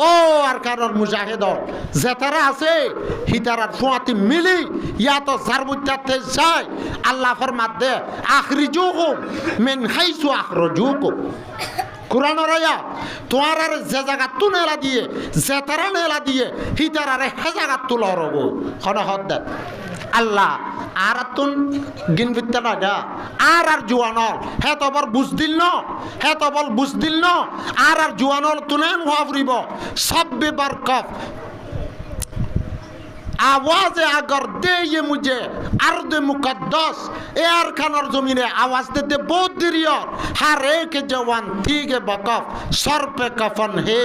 ও আর কারণ মুজাহিদ যেতারা আছে হিতারার ফুয়াতি মিলি ইয়া তো জারবুত্তাতে যায় আল্লাহ ফরমাত দে আখরিজুকুম মিন হাইসু আখরাজুকুম কুরআনের আয়াত তোমার আর যে জায়গা তুনেলা দিয়ে যেতারা নেলা দিয়ে হিতারারে হে জায়গা তুলা রব খনা হদ আল্লাহ আর তুন গিনবিত্তা না আর জুয়ানল হে তো বল বুঝদিল ন হে তো বল বুঝদিল ন আর জুয়ানল তুনেন হওয়া ফুরিব সব্বে বরকফ आवाज अगर दे ये मुझे अर्द मुकद्दस ए अरकानर जमीने आवाज देते बहुत देरी और हर एक जवान ठीक बकफ सर पे कफन है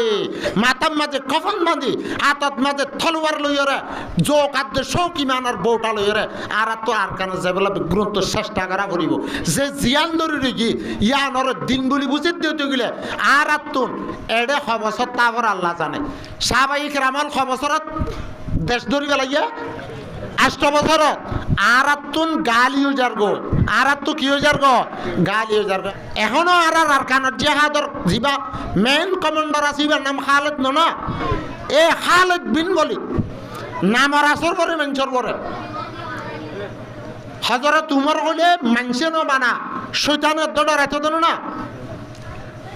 मातम माजे कफन बांधी आतत माजे तलवार लइयो रे जो कादे शौकी मानर बोटा लइयो रे आरा तो अरकानर जेबला ग्रंथ तो চেষ্টা করা করিব যে জিয়ান ধরে রেখি ইয়ানর দিনগুলি বুঝে দিতে গেলে আরা তুন এডে খবসত তাবর আল্লাহ জানে সাহাবায়ে কেরামাল খবসরত দেশ ধরি গেলাইয়া 8 বছরত আরাতুন গালিও জারগো আরাতু কিও জারগো গালিও জারগো এখনো আর কানত জিহাদর জিবা মেন কমান্ডার আসিবার নাম খালিদ না এ খালিদ বিন ওয়ালিদ নামর আসর করে মেনচর করে হযরত উমর হলে মানছে না বানা শয়তানের দড় এত দন না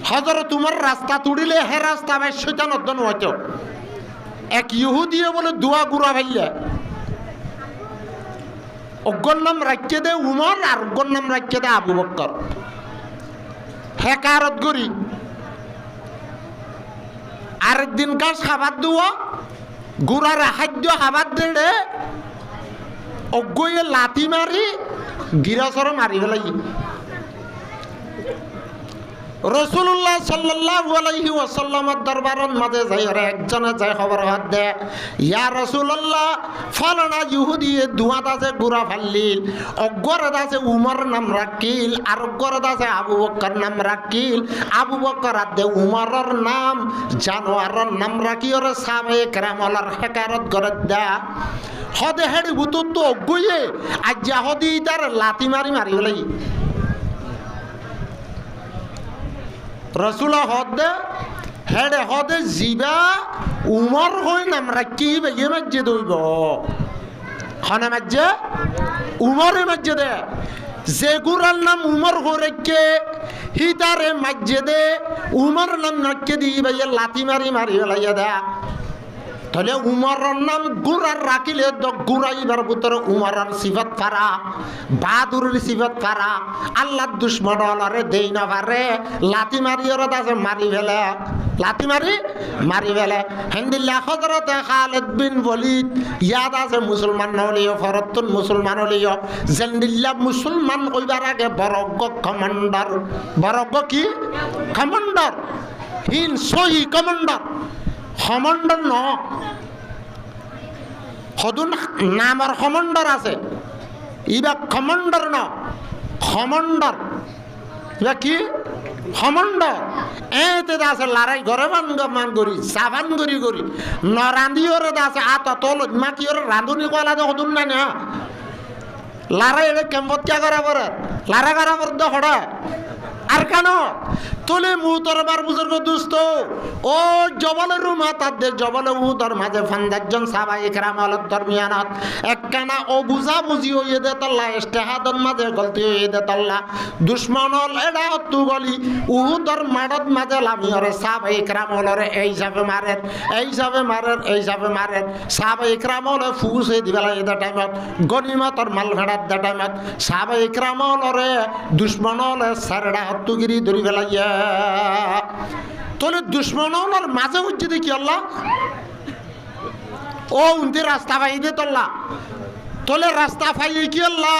হযরত উমর রাস্তা তুড়িলে হে রাস্তা ভাই শয়তানের দন হইতো এক ইহুদিয়ে বলে দোয়া গুড়া ভাইয়া অজ্ঞর নাম রাখতে দে উমর আর অজ্ঞর নাম রাখতে দে আবু বকর হেকারত করি আরেকদিন কাজ খাবার দেওয়া গুড়ার খাদ্য খাবার দে অজ্ঞয়ে লাথি মারি গিরাসর মারি ফেলাই রাসূলুল্লাহ সাল্লাল্লাহু আলাইহি ওয়াসাল্লামের দরবারের মাঝে যাইরে একজনে যাই খবর হাত দে ইয়া রাসূলুল্লাহ ফলানা ইহুদি দুয়াত আছে গুরা ফাল্লিল অগর আছে উমর নাম রাকিল আর অগর আছে আবু বকর নাম রাকিল আবু বকর দে উমরের নাম জানোয়ারের নাম রাকির সাহাবায়ে কেরামলার হেকারত করে দা হদে হেডি বুতু তো অগয়ে আজ হদি তার লাতি মারি মারি হলাই রসুল হদে হেডে হদে জিবা উমর হই নাম রাখি বেগে মসজিদ হইব খানা মসজিদ উমরে মসজিদে যে গুরার নাম উমর হরেকে হিতারে মসজিদে উমর নাম রাখকে দি ভাইয়া লাতি মারি মারি হলাইয়া দা তাহলে উমরের নাম গুরার রাখিলে গুরাইবার ভিতরে উমরের সিফত ফারা বাহাদুরের সিফত ফারা আল্লাহর দুশ্মন হলারে দেই না পারে লাতি মারিয়র দাসে মারি ফেলে লাতি মারি ফেলে হিন্দিল্লা হযরত খালিদ বিন ওয়ালিদ ইয়াদ আছে মুসলমান হলিও ফরতুন মুসলমান হলিও জেন্দিল্লা মুসলমান হইবার আগে বরজ্ঞ কমান্ডার বরজ্ঞ কি কমান্ডার হিন সহি কমান্ডার কমান্ডার ন সদুন নামৰ কমান্ডার আছে ইবা কমান্ডার ন কমান্ডার ইবা কি কমান্ডার এতে আছে লড়াই ঘরে মান করি সাবান করি নরান্দিওরে আছে আতা তল মাকিওরে রাঁধুনি কলা দে সদুন না না লড়াই এড়ে কেম্পত কে করা পরে লড়াই করা পর দে হড়া আর কেন তোলে মুহতরবার বুজুর্গ দুস্ত ও জবলের মাতার দে জবলে উহুদর মাঝে ফান্দাজন সাহাবায়ে কেরামত দরমিয়ানত একখানা ও বুঝা বুঝি হইয়ে দে তল্লা ইস্তেহাদর মাঝে গলতি হইয়ে দে তল্লা দুশ্মনল এডা অত্তু গলি উহুদর মাডত মাঝে লামিয়রে সাহাবায়ে কেরামলরে এইভাবে মারেন সাহাবায়ে কেরামলে ফুসে দিবেলা এদা টাইমত গনিমতর মাল ভেড়াত দা টাইমত সাহাবায়ে কেরামলরে দুশ্মনলে সারডা অত্তুগিরি ধরি ফেলাইয়া তোলে দুশ্মনের মাঝে হচ্ছে দেখি আল্লাহ ও উন্দি রাস্তা পাইবে তোল্লা তোলে রাস্তা পাইয়ে কি আল্লাহ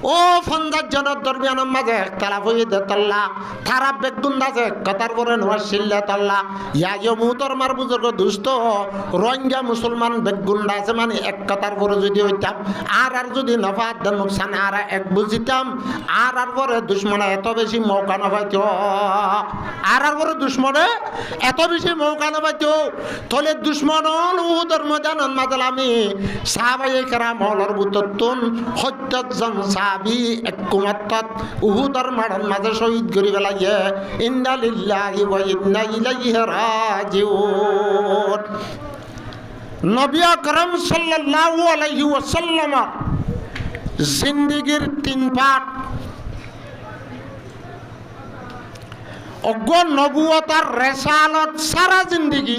ও ফন্দার জনের দরমিয়ানের মাঝে একতলা হয়ে দে তল্লা তারা বেগুন আছে কথার পরে নোয়াশিল্লা তল্লা ইয়া মুহূর্তর মার বুজুর্গ দুষ্ট রোহিঙ্গা মুসলমান বেগুন্ডা আছে মানে এক কথার পরে যদি হইতাম আর যদি নফাত নুকসান আর এক বুঝিতাম আর পরে দুশ্মনে এত বেশি মৌকা নপাইত আর পরে দুশ্মনে এত বেশি মৌকা নপাইত তোলে দুশ্মন উহুদর ময়দানের মাঝে আমি সাহাবায়ে কেরাম হলর বুততুন হত্যজন সাহাবী এককুমাত্তাত উহুদর মাঠের মাঝে শহীদ করে ফেলাইয়ে ইন্না লিল্লাহি ওয়া ইন্না ইলাইহি রাজিউন নবী আকরাম সাল্লাল্লাহু আলাইহি ওয়াসাল্লাম জিন্দেগীর 3 পার্ট। অজ্ঞ নবুয়ত আর রিসালাত সারা জিন্দেগি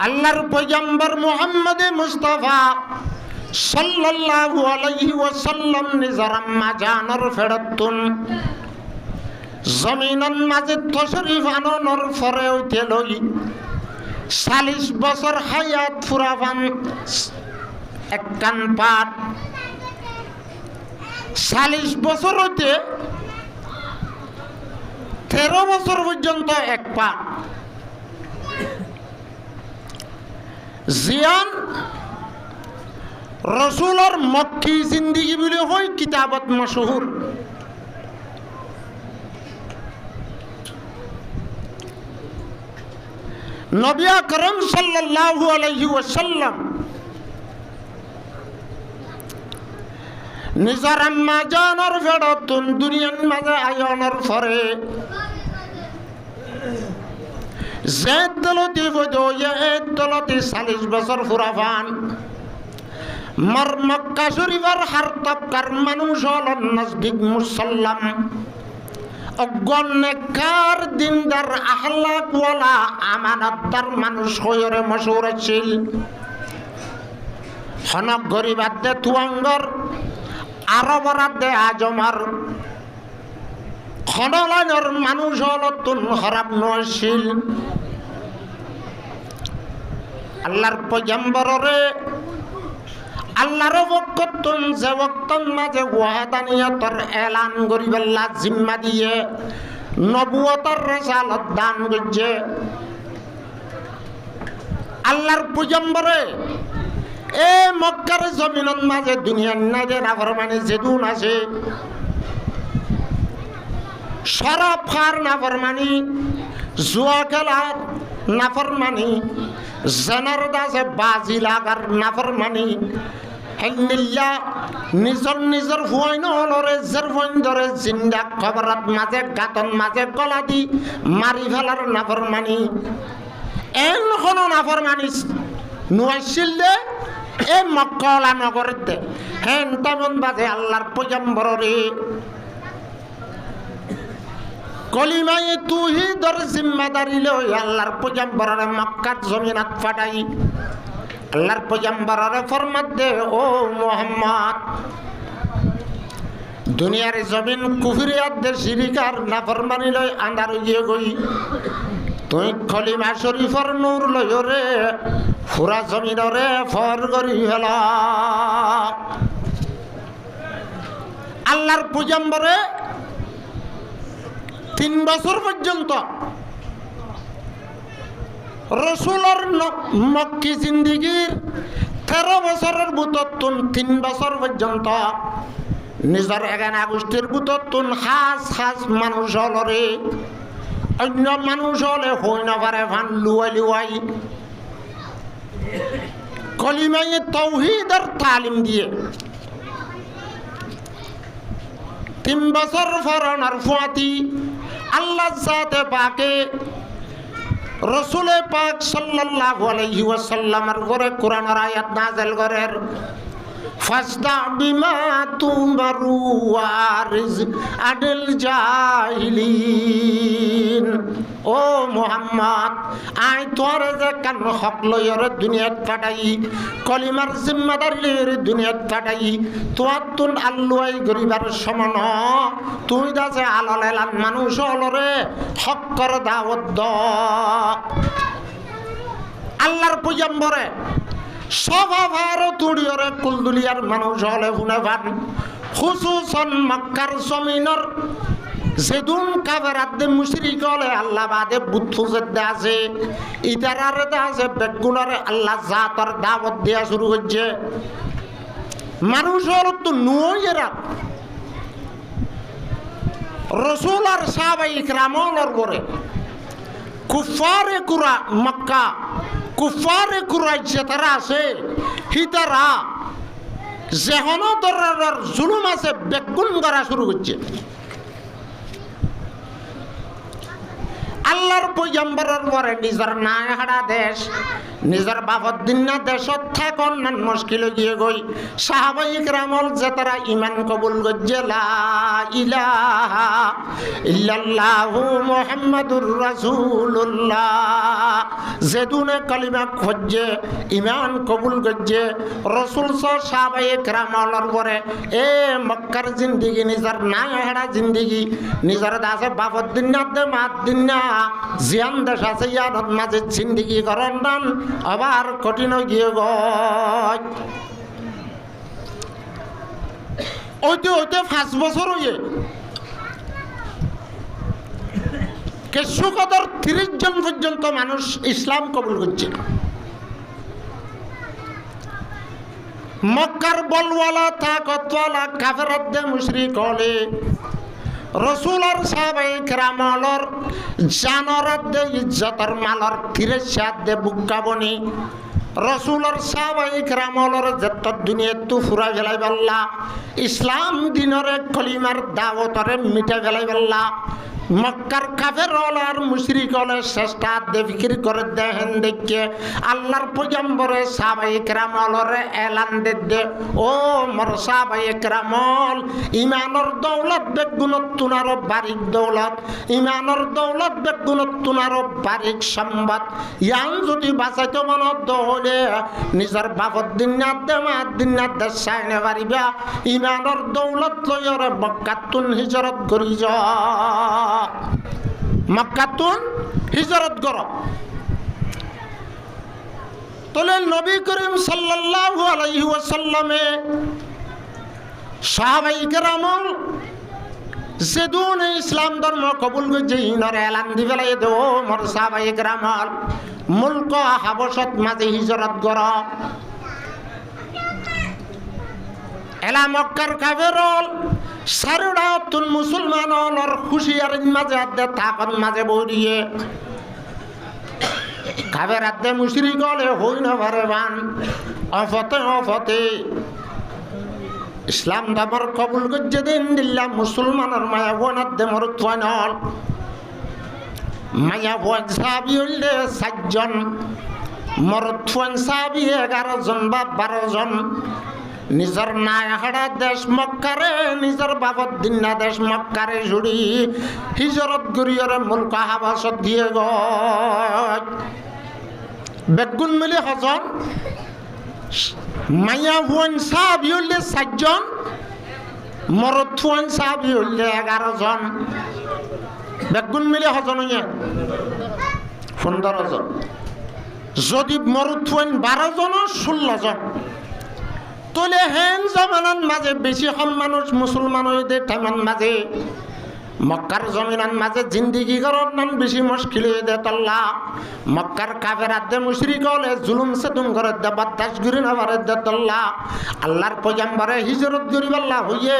আল্লাহর পয়গম্বর মুহাম্মদ মুস্তাফা সাল্লাল্লাহু আলাইহি ওয়াসাল্লাম নিজের আম্মা জানের ফেরতুন জমিনের মাঝে তশরিফ আননের পরে হইতে লই 40 বছর হায়াত ফুরাবান একখান পাঠ। 40 বছর হইতে 13 বছর পর্যন্ত এক পাঠ। জিয়ান রসুলের মক্কি জিন্দিগি বলে হয় কিতাবত মশহুর। নবী আকরাম সাল্লাল্লাহু আলাইহি ওয়াসাল্লাম নিজের আম্মা জানের ফেরতুন দুনিয়ার মাঝে আয়নের পরে জেদ দলতি বদয়ে দলতি 40 বছর ফুরাফান মার মক্কা শরীফের হার তবকার মানুষ হলেন নজদিক মুসল্লাম অজ্ঞানকার দিনদার আহলাকওয়ালা আমানতদার মানুষ হয়ে মশহুর ছিল। হনক গরিবাদে তুয়াঙ্গর আরবরাদে আজমার খনলাইনের মানুষ হলো তুন খারাপ নছিল। আল্লাহর পয়গম্বররে আল্লাহর বকতন যে বক্তন মাঝে ওয়াহাদানিয়তর এলান করিবেল্লা জিম্মা দিয়ে নবুয়তর রিসালাত দান করছে। আল্লাহর পয়গম্বরে এ মক্কার জমিনের মাঝে দুনিয়ার নাইদের নাফরমানি যেদুন আছে শরাব খার নাফরমানি, জুয়া খেলার নাফরমানি, জেনার দাসে বাজি লাগার নাফরমানি, হেল্লিল্লা নিজর নিজর হুয়াইন হলরে জের হুয়াইন ধরে জিন্দা খবরাত মাঝে গাতন মাঝে গলা দি মারি ফেলার নাফরমানি। এন কোনো নাফরমানি নুয়াইছিল এ মক্কাওয়ালা নগরতে হেন তেমন বাজে আল্লাহর পয়গম্বররে কলিমায়ে তাওহীদের জিম্মাদারি লই আল্লাহর পয়গম্বররে মক্কার জমিনাত ফাটাই। আল্লাহর পয়গম্বররে ফরমাত দে ও মুহাম্মদ দুনিয়ার জমিন কুফরিয়াত দে শিরিকার নাফরমানি লই আন্ধার হইয়ে গই তুই কলিমা শরীফর নূর লইরে পুরা জমিনরে ফর করি ফেলা। আল্লাহর পয়গম্বরে 3 বছর পর্যন্ত রসুলের মক্কি জিন্দিগির 13 বছরের বুততুন 3 বছর পর্যন্ত নিজের এগানা গোষ্ঠীর বুততুন হাস হাস মানুষ হলরে অন্য মানুষ হলে হই না পারে ভান লুয়াই লুয়াই কলিমায়ে তাওহীদের তালিম দিয়ে 3 বছর ফরনার ফুয়াতি আল্লাহ জাতে পাকে রসুলে পাক সাল্লাল্লাহু আলাইহি ওয়াসাল্লামের ঘরে কোরআনের আয়াত নাযিল করেন ফাসদা বিমা তুমারু ওয়ারিজ আদল জাহিলিন। ও মুহাম্মদ আই তোর যে কান হক লয়রে দুনিয়াত ফাটাই কলিমার জিম্মাদারির দুনিয়াত ফাটাই তোর তুন আল্লাহই গরিবার সমান তুই দাসে আলালেলান মানুষ হলরে হক কর দাওয়াত দ। আল্লাহর পয়গম্বরে সবার তুড়িয়রে কুলদুলিয়ার মানুষ হলে শুনে পান খুসুসন মক্কার জমিনের যেদুন কাবেরাত মুশরিক হলে আল্লাহ বাদে বুতফুজে আছে ইতারারে আছে বেগুনারে আল্লাহ জাতর দাওয়াত দেয়া শুরু হচ্ছে। মানুষ হল তো নুয়েরা রসুল আর সাহাবায়ে ইকরামর পরে কুফারে কুরা মক্কা কুফারে কুরাইশে তারা আছে হিতারা যেহন ধরনের জুলুম আছে বেগুন করা শুরু করছে। আল্লাহর পয়গম্বরের পরে নিজের নাই হারা দেশ নিজের বাপত দিন না দেশত থাকন না মুশকিল গিয়ে গই সাহাবাই کرامল যে তারা ঈমান কবুল করছে লা ইলাহা ইল্লাল্লাহু মুহাম্মাদুর রাসূলুল্লাহ যে দুনে কালিমা খুঁজে ঈমান কবুল করছে রাসূল সাহাবাই کرامলর পরে এ মক্কার জিন্দেগি নিজের নাই হারা জিন্দেগি নিজের দাসে বাপত দিন না দে মাত দিন না জিয়ান দেশ আছে ইয়ানত মাঝে জিন্দেগি করেন নান আবার কঠিন গিয়ে গয় ওইতে 5 বছর হয়ে কেশু কদর 30 জন পর্যন্ত মানুষ ইসলাম কবুল করছে মক্কার বলওয়ালা তাকতওয়ালা কাফেরদের মুশরিক হলে রসুলর সাহাবায়ে কেরামলর জানরদে ইজ্জতর মালর তিরে সাদে বুকাবনি রসুলর সাহাবায়ে কেরামলর যত দুনিয়া তু ফুরা গেলাই বল্লা ইসলাম দিনরে কলিমার দাওয়াতরে মিটা গেলাই বল্লা মক্কার কাফের আর মুশরিক হলে চেষ্টা দে ফিকির করে দেখেন দেখে আল্লাহর পয়গম্বরে সাহাবায়ে কেরামলরে এলান দে ও মোর সাহাবায়ে কেরামল ঈমানের দৌলত বেগুনত তুনার বারিক দৌলত ঈমানের দৌলত বেগুনত তুনার বারিক সম্পদ ইয়ান যদি বাঁচাইতে মন দহলে নিজের বাপত দিনাত দে মাত দিনাত দে সাইনে পারিবা ঈমানের দৌলত লয়রে মক্কাতুন হিজরত করি যা মক্কাতুন হিজরত কর তোলে নবী করিম সাল্লাল্লাহু আলাইহি ওয়াসাল্লামে সাহাবায়ে কেরামল যেদুন ইসলাম ধর্ম কবুল করছে ইনর এলান দি ফেলাই দে ও মোর সাহাবায়ে কেরামল মুলক হাবশত মাঝে হিজরত কর এলা মক্কার কাফেরল সারুড়াতুন মুসলমানর খুশিয়ার মাঝে আদে তাকন মাঝে বড়িয়ে কাফের আদে মুশরিক হলে হই না পারে বান অফতে ইসলাম ধর্ম কবুল করছে দিন দিল্লা মুসলমানের মায়া বোন আদে মরুত্বানল মায়া বোন সাহাবি হইলে 7 জন মরুত্বান সাহাবি 11 জন বা 12 জন নিজের নাই হারা দেশ মক্কারে নিজের বাবদ দিনা দেশ মক্কারে জুড়ি হিজরত গরিয়রে মুলক হাবাসত দিয়ে গয় বেগুন মিলে হজন মায়া হুয়ান সাহাবি হইলে 7 জন মরুত্বান সাহাবি হইলে 11 জন বেগুন মিলে হজন হইয়া 15 জন যদি মরুত্বান 12 জন 16 জন তোলে হেন জমানার মাঝে বেশি কম মানুষ মুসলমান হইতে টাইমান মাঝে মক্কার জমিনার মাঝে জিন্দিগি করার নাম বেশি মুশকিল হয়ে দে তল্লা মক্কার কাফের আদে মুশরিক হলে জুলুম সেতুম করে দে বাতাস গুরি না পারে দে তল্লা আল্লাহর পয়গম্বরে হিজরত করি বল্লা হইয়ে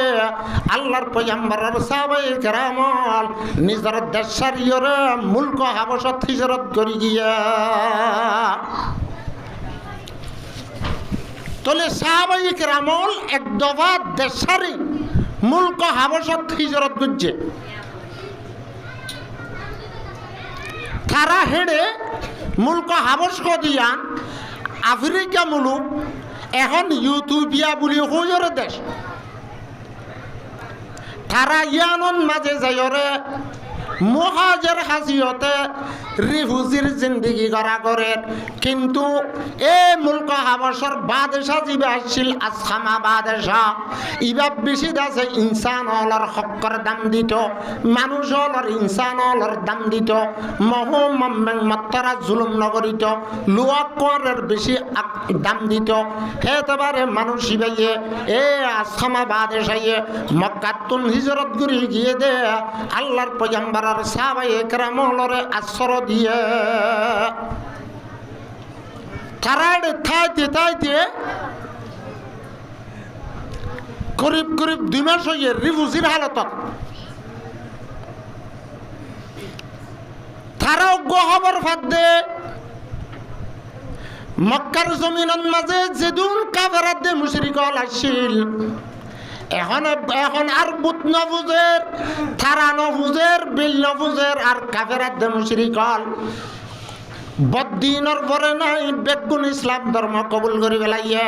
আল্লাহর পয়গম্বরের সাহাবায়ে কেরামল নিজের দেশ ছাড়িয়ে মুলক হাবশত হিজরত করি গিয়া তোলে সাহাবায়ে কেরামল এক দফা দেশারি মুলক হাবশত হিজরত করছে তারা হেড়ে মুলক হাবশ দিয়ান আফ্রিকা মুলুক এখন ইউথোপিয়া বলি হইরে দেশ তারা ইয়ানন মাঝে যাইরে মুহাজির হাজিয়তে রিফিউজির জিন্দেগি করা করে কিন্তু এই মুলক হাবশর বাদশাহ যিবা আসছিল আসহামা বাদশাহ ইবা বেশি দাসে ইনসান হলর হকর দাম দিত মানুষ হলর ইনসান হলর দাম দিত মহম্মদ মাত্রা জুলুম নগরিত লুয়াকরের বেশি দাম দিত হেতবারে মানুষ ইবাইয়ে এ আসহামা বাদশাহে মক্কাতুন হিজরত করে গিয়ে দে আল্লাহর পয়গম্বর আর সাহাবায়ে কেরামলরে আশ্রয় দিয়ে তারাই থাইতে করিব 2 মাস হইয়ে রিফিউজির হালত তারাও খবর ফাঁদে মক্কার জমিনের মাঝে যেদুন কাফেরাদে মুশরিক আসছিল এখন আর বুত নফুজের থারা নফুজের বিল নফুজের আর কাফেরাত দে মুশরিকল বদ্দিনের পরে নাই বেগুন ইসলাম ধর্ম কবুল করি পেলাইয়ে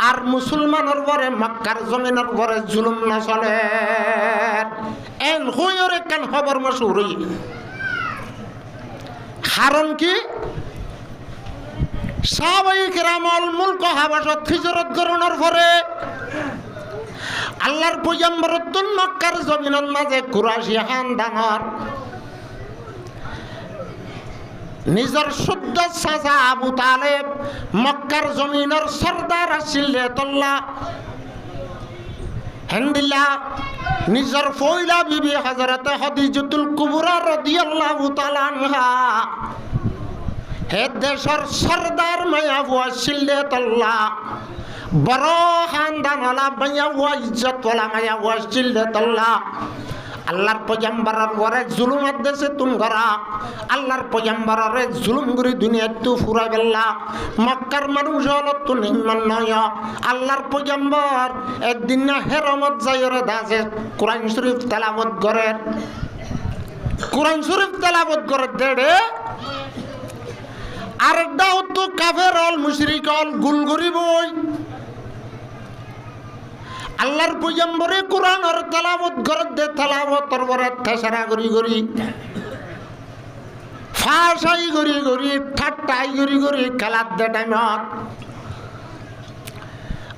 আর মুসলমানের পরে মক্কার জমিনের পরে জুলুম না চলে এন হইরে কেন খবর মশুরি কারণ কি সাহাবায়ে কেরামল মুলক হাবাসত হিজরত করণের পরে আল্লাহর পয়গম্বরতুন মক্কার জমিনের মাঝে কুরাইশি খানদানর নিজের শুদ্ধ চাচা আবু তালেব মক্কার জমিনের সর্দার আছিল তোল্লা হেন্দিল্লা নিজের ফয়লা বিবি হযরতে খাদিজাতুল কুবরা রাদিয়াল্লাহু তাআলা আনহা হে দেশের সর্দার মায়া আছিল তোল্লা বড় খানদানওয়ালা মায়া ইজ্জতওয়ালা মায়া আছিল তোল্লা আল্লাহর পয়গম্বরের পরে জুলুম আদেশে তুম করা আল্লাহর পয়গম্বরের জুলুম করে দুনিয়াতে ফুরাই বেল্লা মক্কার মানুষ হলো তো নিম্ন নয় আল্লাহর পয়গম্বর একদিন না হেরমত যাইরে দাসে কোরআন শরীফ তেলাওয়াত করে কোরআন শরীফ তেলাওয়াত করে দেড়ে আরেকটাও তো কাফের অল মুশরিক অল গুল গরিবই আল্লাহর পয়গম্বরে কোরআন আর তেলাওয়াত করে দে তেলাওয়াতর পরে তেসারা গরি গরি ফাশাই গরি গরি ঠাট্টাই গরি গরি খেলাত দে টাইমত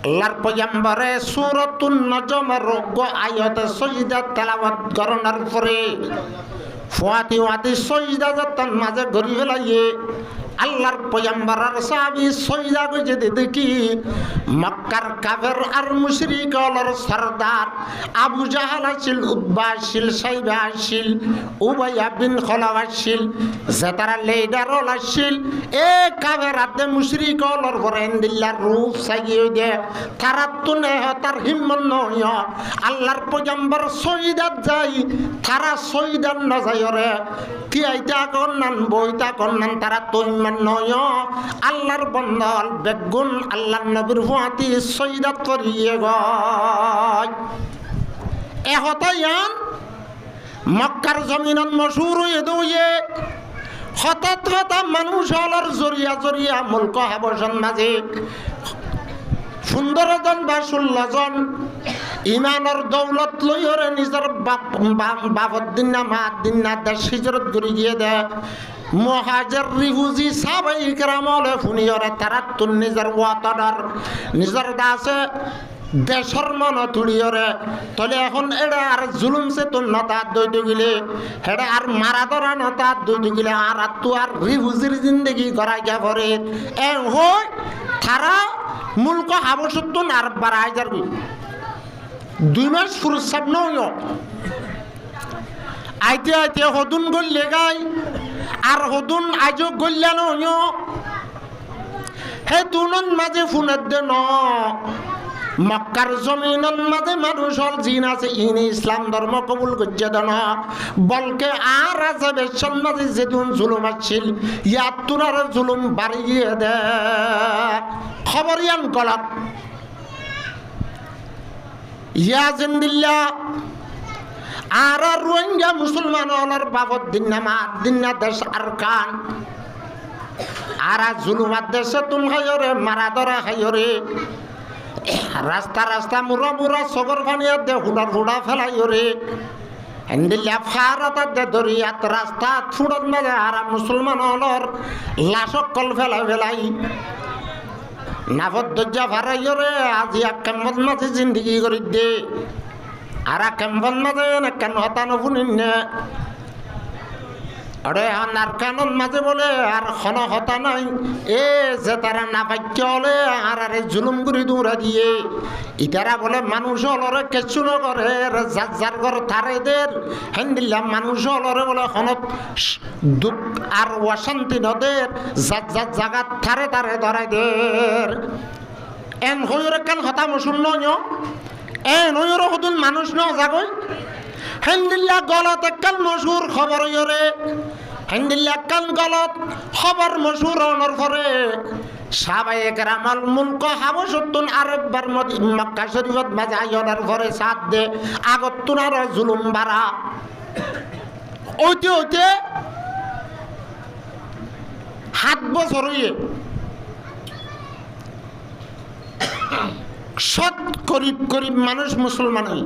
আল্লাহর পয়গম্বরে সূরাতুন নজমের রোগ আয়াতে সাজদা তেলাওয়াত করার পরে ফুয়াতি ওয়াতি সাজদা যতন মাঝে গরি ফেলাইয়ে আল্লাহর পয়গম্বরের সাহাবী সজদা কইছে দেখি মক্কার কাফের আর মুশরিকদের সরদার আবু জাহাল আছিল উতবা আছিল সাইবা আছিল উবাইয়া বিন খলাব আছিল যাতারা লিডারল আছিল এ কাফের আর মুশরিকদের বরেন্দিল্লার রূপ সাইয়ে দে তারা তো নে তার হিম্মত নয় আল্লাহর পয়গম্বর সজদাত যাই তারা সজদাত না যায় রে কি আইতা করনান বইতা করনান তারা তো নয় আল্লাহর বন্দল বেগুন আল্লাহর নবীর ফুয়াতি সজদাত করিয়ে গয় এহতায়ান মক্কার জমিনত মশহুর হয়ে দইয়ে হঠাৎ হঠাৎ মানুষ হলর জরিয়া জরিয়া মুলক হাবশন মাঝে 15 জন বা 16 জন ইমানের দৌলত লইরে নিজের বাপর দিন না মাত দিন না দেশ হিজরত করে গিয়ে দে মহাজের রিফুজি সাহাবায়ে কেরামলে ফুনিয়রে তারা তুন নিজের ওয়াতনের নিজের দাসে দেশের মন তুলিয়রে তলে এখন এটা আর জুলুম সে তো নতাত দইতে গেলে এটা আর মারা ধরা নতাত দইতে গেলে আর তো আর রিফুজির জিন্দগি করা গিয়া পরে এ হয় তারা মুলক হাবশতুন আর বাড়াই যাবি 2 মাস ফুরসাদ নয় আইতে আইতে হদুন গল্লে গাই আর হদুন আজও গল্লা নয় হে দুনন মাঝে ফুনের দে ন মক্কার জমিনের মাঝে মানুষ হল জিন আছে ইনি ইসলাম ধর্ম কবুল করছে দেন বলকে আর আছে বেশন মাঝে যেদিন জুলুম আসছিল ইয়াত তুনার জুলুম বাড়িয়ে দে খবরিয়ান কলক ইয়া জিন্দিল্লা আর রোহিঙ্গা মুসলমান হলার বাবদ দিন না মা দিন না দেশ আর কান আর জুলুমার দেশে তুম হাইরে মারা ধরা হাইরে রাস্তা রাস্তা মুরা মুরা সগর ফানিয়া দে হুড়ার হুড়া ফেলাইরে হিন্দিল্লা ফারাত দে দরিয়াত রাস্তা ছুড়ত মেলে আর মুসলমান হলর লাশক কল ফেলাই ফেলাই নাভত দজ্জা ফারাইরে আজি কেমন মাঝে জিন্দগি করি দে আর কেমন মাঝে কেন হতানো শুনিন না আরে আর কানন মাঝে বলে আর খন হতা নাই এ যে তারা না পাইতে হলে আর আরে জুলুম করে দৌড়া দিয়ে ইতারা বলে মানুষ হলরে কেঁচু নগরে যার যার ঘর তারেদের হেন্দিল্লা মানুষ হলরে বলে হনত দুঃখ আর অশান্তি নদের যার যার জায়গা তারে তারে ধরাই দের এন হইরে কেন হতা মশুন নয় এন হইরে হদুন মানুষ ন যাগই হেন্দিল্লা গলত একখান মশুর খবর হইরে হেন্দিল্লা একখান গলত খবর মশুর অনর পরে সাহাবায়ে কেরামল মুলক হাবশতুন আরববার মক্কা শরীফত মাঝে আইনার ঘরে সাথ দে আগতুন আর জুলুম বাড়া ওইতে ওইতে 7 বছর হইয়ে সৎ গরিব মানুষ মুসলমান হই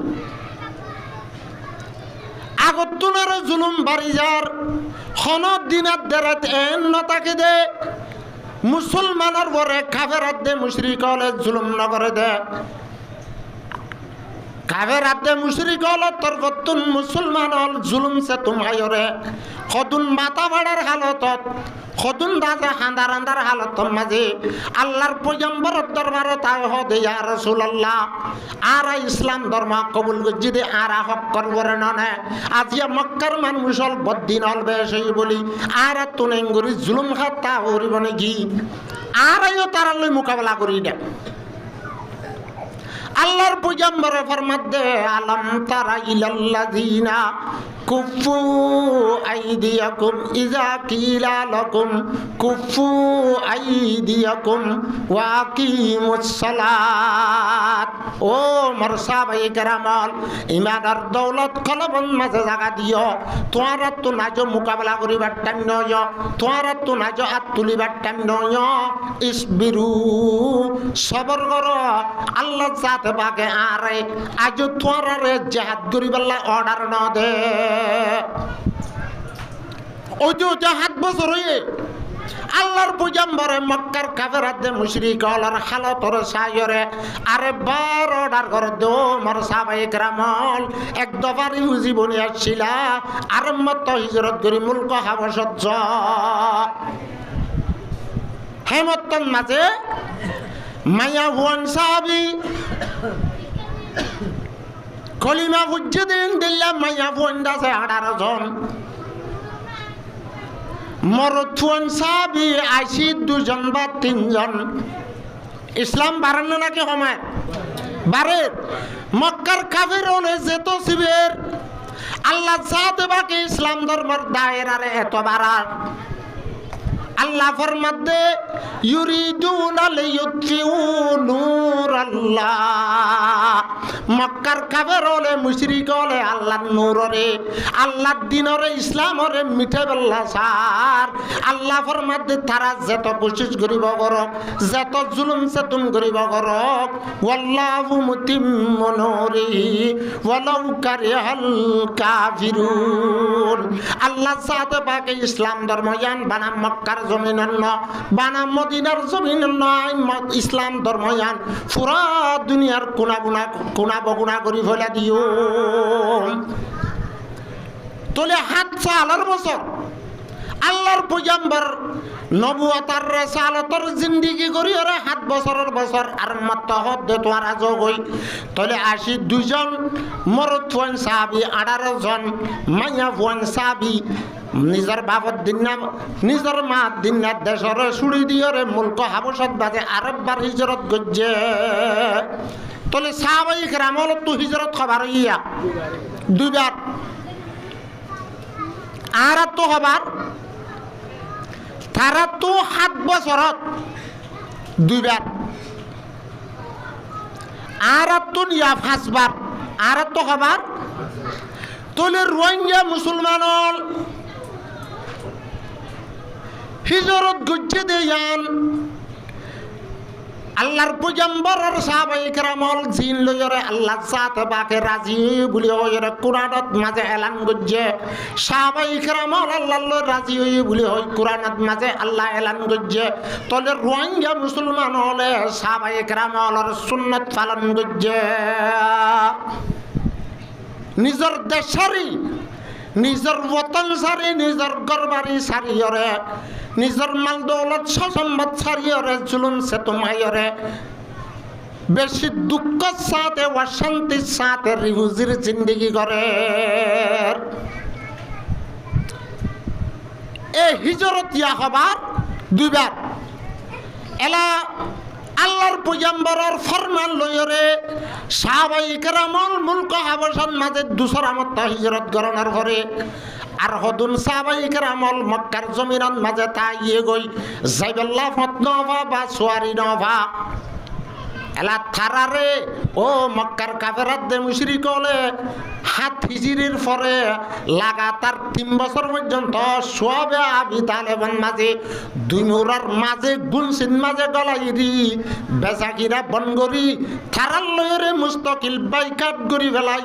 আগতুন আর জুলুম বাড়ি যার হনদ দিনাত দেরাত এন নতাকে দে মুসলমানের পরে কাফেরাত দে মুশরিক হলে জুলুম নগরে দে কাফেরাত দে মুশরিক হলে তরফতুন মুসলমান হল জুলুম সে তুমায়রে খদুন মাথা ভাড়ার হালতত খদুন দাজা হান্দার আন্দার হালত মাঝে আল্লাহর পয়গম্বরের দরবারে তাই হদে ইয়া রাসূলুল্লাহ আর ইসলাম ধর্ম কবুল গজি দে আর হক করবরে ননে আজিয়া মক্কার মানুষ হল বদ্দিন হল বেশই বলি আর তুনেঙ্গুরি জুলুম খাতা হরিব নাকি আর তারা লই মোকাবেলা করি না আল্লাহর পয়গম্বরে ফরমাত দে আলাম তারা ইলাল্লাযিনা কুফু আইদিয়াকুম ইযা কিলা লাকুম কুফু আইদিয়াকুম ওয়া আকিমুস সালাত ও মোর সাহাবায়ে কেরামল ইমানের দৌলত কলবন মাঝে জায়গা দিও তোমরা তো নাজো মোকাবেলা করিবার টাইম নয় তোমরা তো নাজো হাত তুলিবার টাইম নয় ইসবিরু সবর করো আল্লাহ জাতে বাগে আরে আজ তোমরা জিহাদ করিবার অর্ডার ন দে ওই যে 7 বছর হয়ে আল্লাহর পয়গম্বরে মক্কার কাফেরাত দে মুশরিক হলার হালতর সায়রে আরে বার অর্ডার করে দো মোর সাহাবায়ে কেরামল এক দফারি জীবনে আসছিলা আর মত হিজরত করি মুলক হাবশত য হেমতন মাঝে মায়া হুয়ান সাহাবী কলিমা বুঝে দিন দিল্লা মাইয়া বোন আছে 18 জন মরথুয়ান সাহাবী 82 জন বা 3 জন ইসলাম বাড়ানো নাকি সময় বাড়ে মক্কার কাফের হলে যেত শিবের আল্লাহ জাতে বাকি ইসলাম ধর্মের দায়রারে এত বাড়ার আল্লাহ ফরমাত দে ইউরিদুনা লিয়ুতফিউ নূরাল্লাহ মক্কার কাফের হলে মুশরিক হলে আল্লাহর নূররে আল্লাহর দ্বীনরে ইসলামরে মিঠে বল্লা সার আল্লাহ ফরমাত দে তারা যত কোশিশ করিব করক যত জুলুম সেতুম করিব করক ওয়াল্লাহু মুতিম্মু নূরিহি ওয়ালাউ কারিহাল কাফিরুন আল্লাহ জাতে পাকে ইসলাম ধর্ম ইয়ান বানা মক্কার জমিন বানা মদিনার জমিন নয় ইসলাম ধর্ময়ান পুরা দুনিয়ার কোনা বগুনা করি ফেলা দিও তোলে 7 বছর আল্লাহর পয়গম্বর নবুয়তার রিসালাতের জিন্দেগি করি ওরে 7 বছরের বছর আর মত হদ তোমার যোগ হই তোলে 82 জন মরদ ওয়ান সাহাবী 18 জন মাইয়া ওয়ান সাহাবী নিজের বাবদ দিন না নিজের মা দিন না দেশের সুড়ি দিয়ে মুলক হাবশত বাজে আরববার হিজরত গজ্জে তোলে সাহাবায়ে কেরামল তো হিজরত খবর ইয়া 2 বার আর তো হবার তারা তো 7 বছরত 2 বার আর তো ইয়া 5 বার আর তো হবার তোলে রোহিঙ্গা মুসলমানল হিজরত গজ্জে দেয়ান আল্লাহর পয়গম্বরের সাহাবায়ে কেরামল জিন লয়রে আল্লাহ জাতে বাকে রাজি বলি হয়রে কুরআনত মাঝে এলান গজ্জে সাহাবায়ে কেরামল আল্লাহর রাজি হই বলি হয় কুরআনত মাঝে আল্লাহ এলান গজ্জে তলে রোহিঙ্গা মুসলমান হলে সাহাবায়ে কেরামলের সুন্নাত পালন গজ্জে নিজের দেশারি নিজের ওতন সারি নিজের গরবারি সারিয়রে নিজের মাল দৌলত সম্পদ সারিয়রে জুলুম সে তোমায়রে বেশি দুঃখ সাথে অশান্তির সাথে রিহুজির জিন্দগি করে এ হিজরত ইয়া হবার 2 বার এলা আল্লাহর পয়গম্বরের ফরমান লয়রে সাহাবায়ে কেরামল মুলক হাবশার মাঝে 2 মত হিজরত করার পরে আর হদুন সাহাবাই কেরামল মক্কার জমিনান মাঝে তাইয়ে গই যাইবেল্লা ফত নভা বা সোয়ারি নভা এলা থারারে ও মক্কার কাফেরাত দে মুশরিক হলে হাত হিজিরির পরে লাগাতার 3 বছর পর্যন্ত সোয়াবে আবি তালেবান মাঝে দুই মুরার মাঝে গুনসিন মাঝে গলাই দি বেচাকিরা বনগরি থারার লয়রে মুস্তাকিল বাইকাট গরি ফেলাই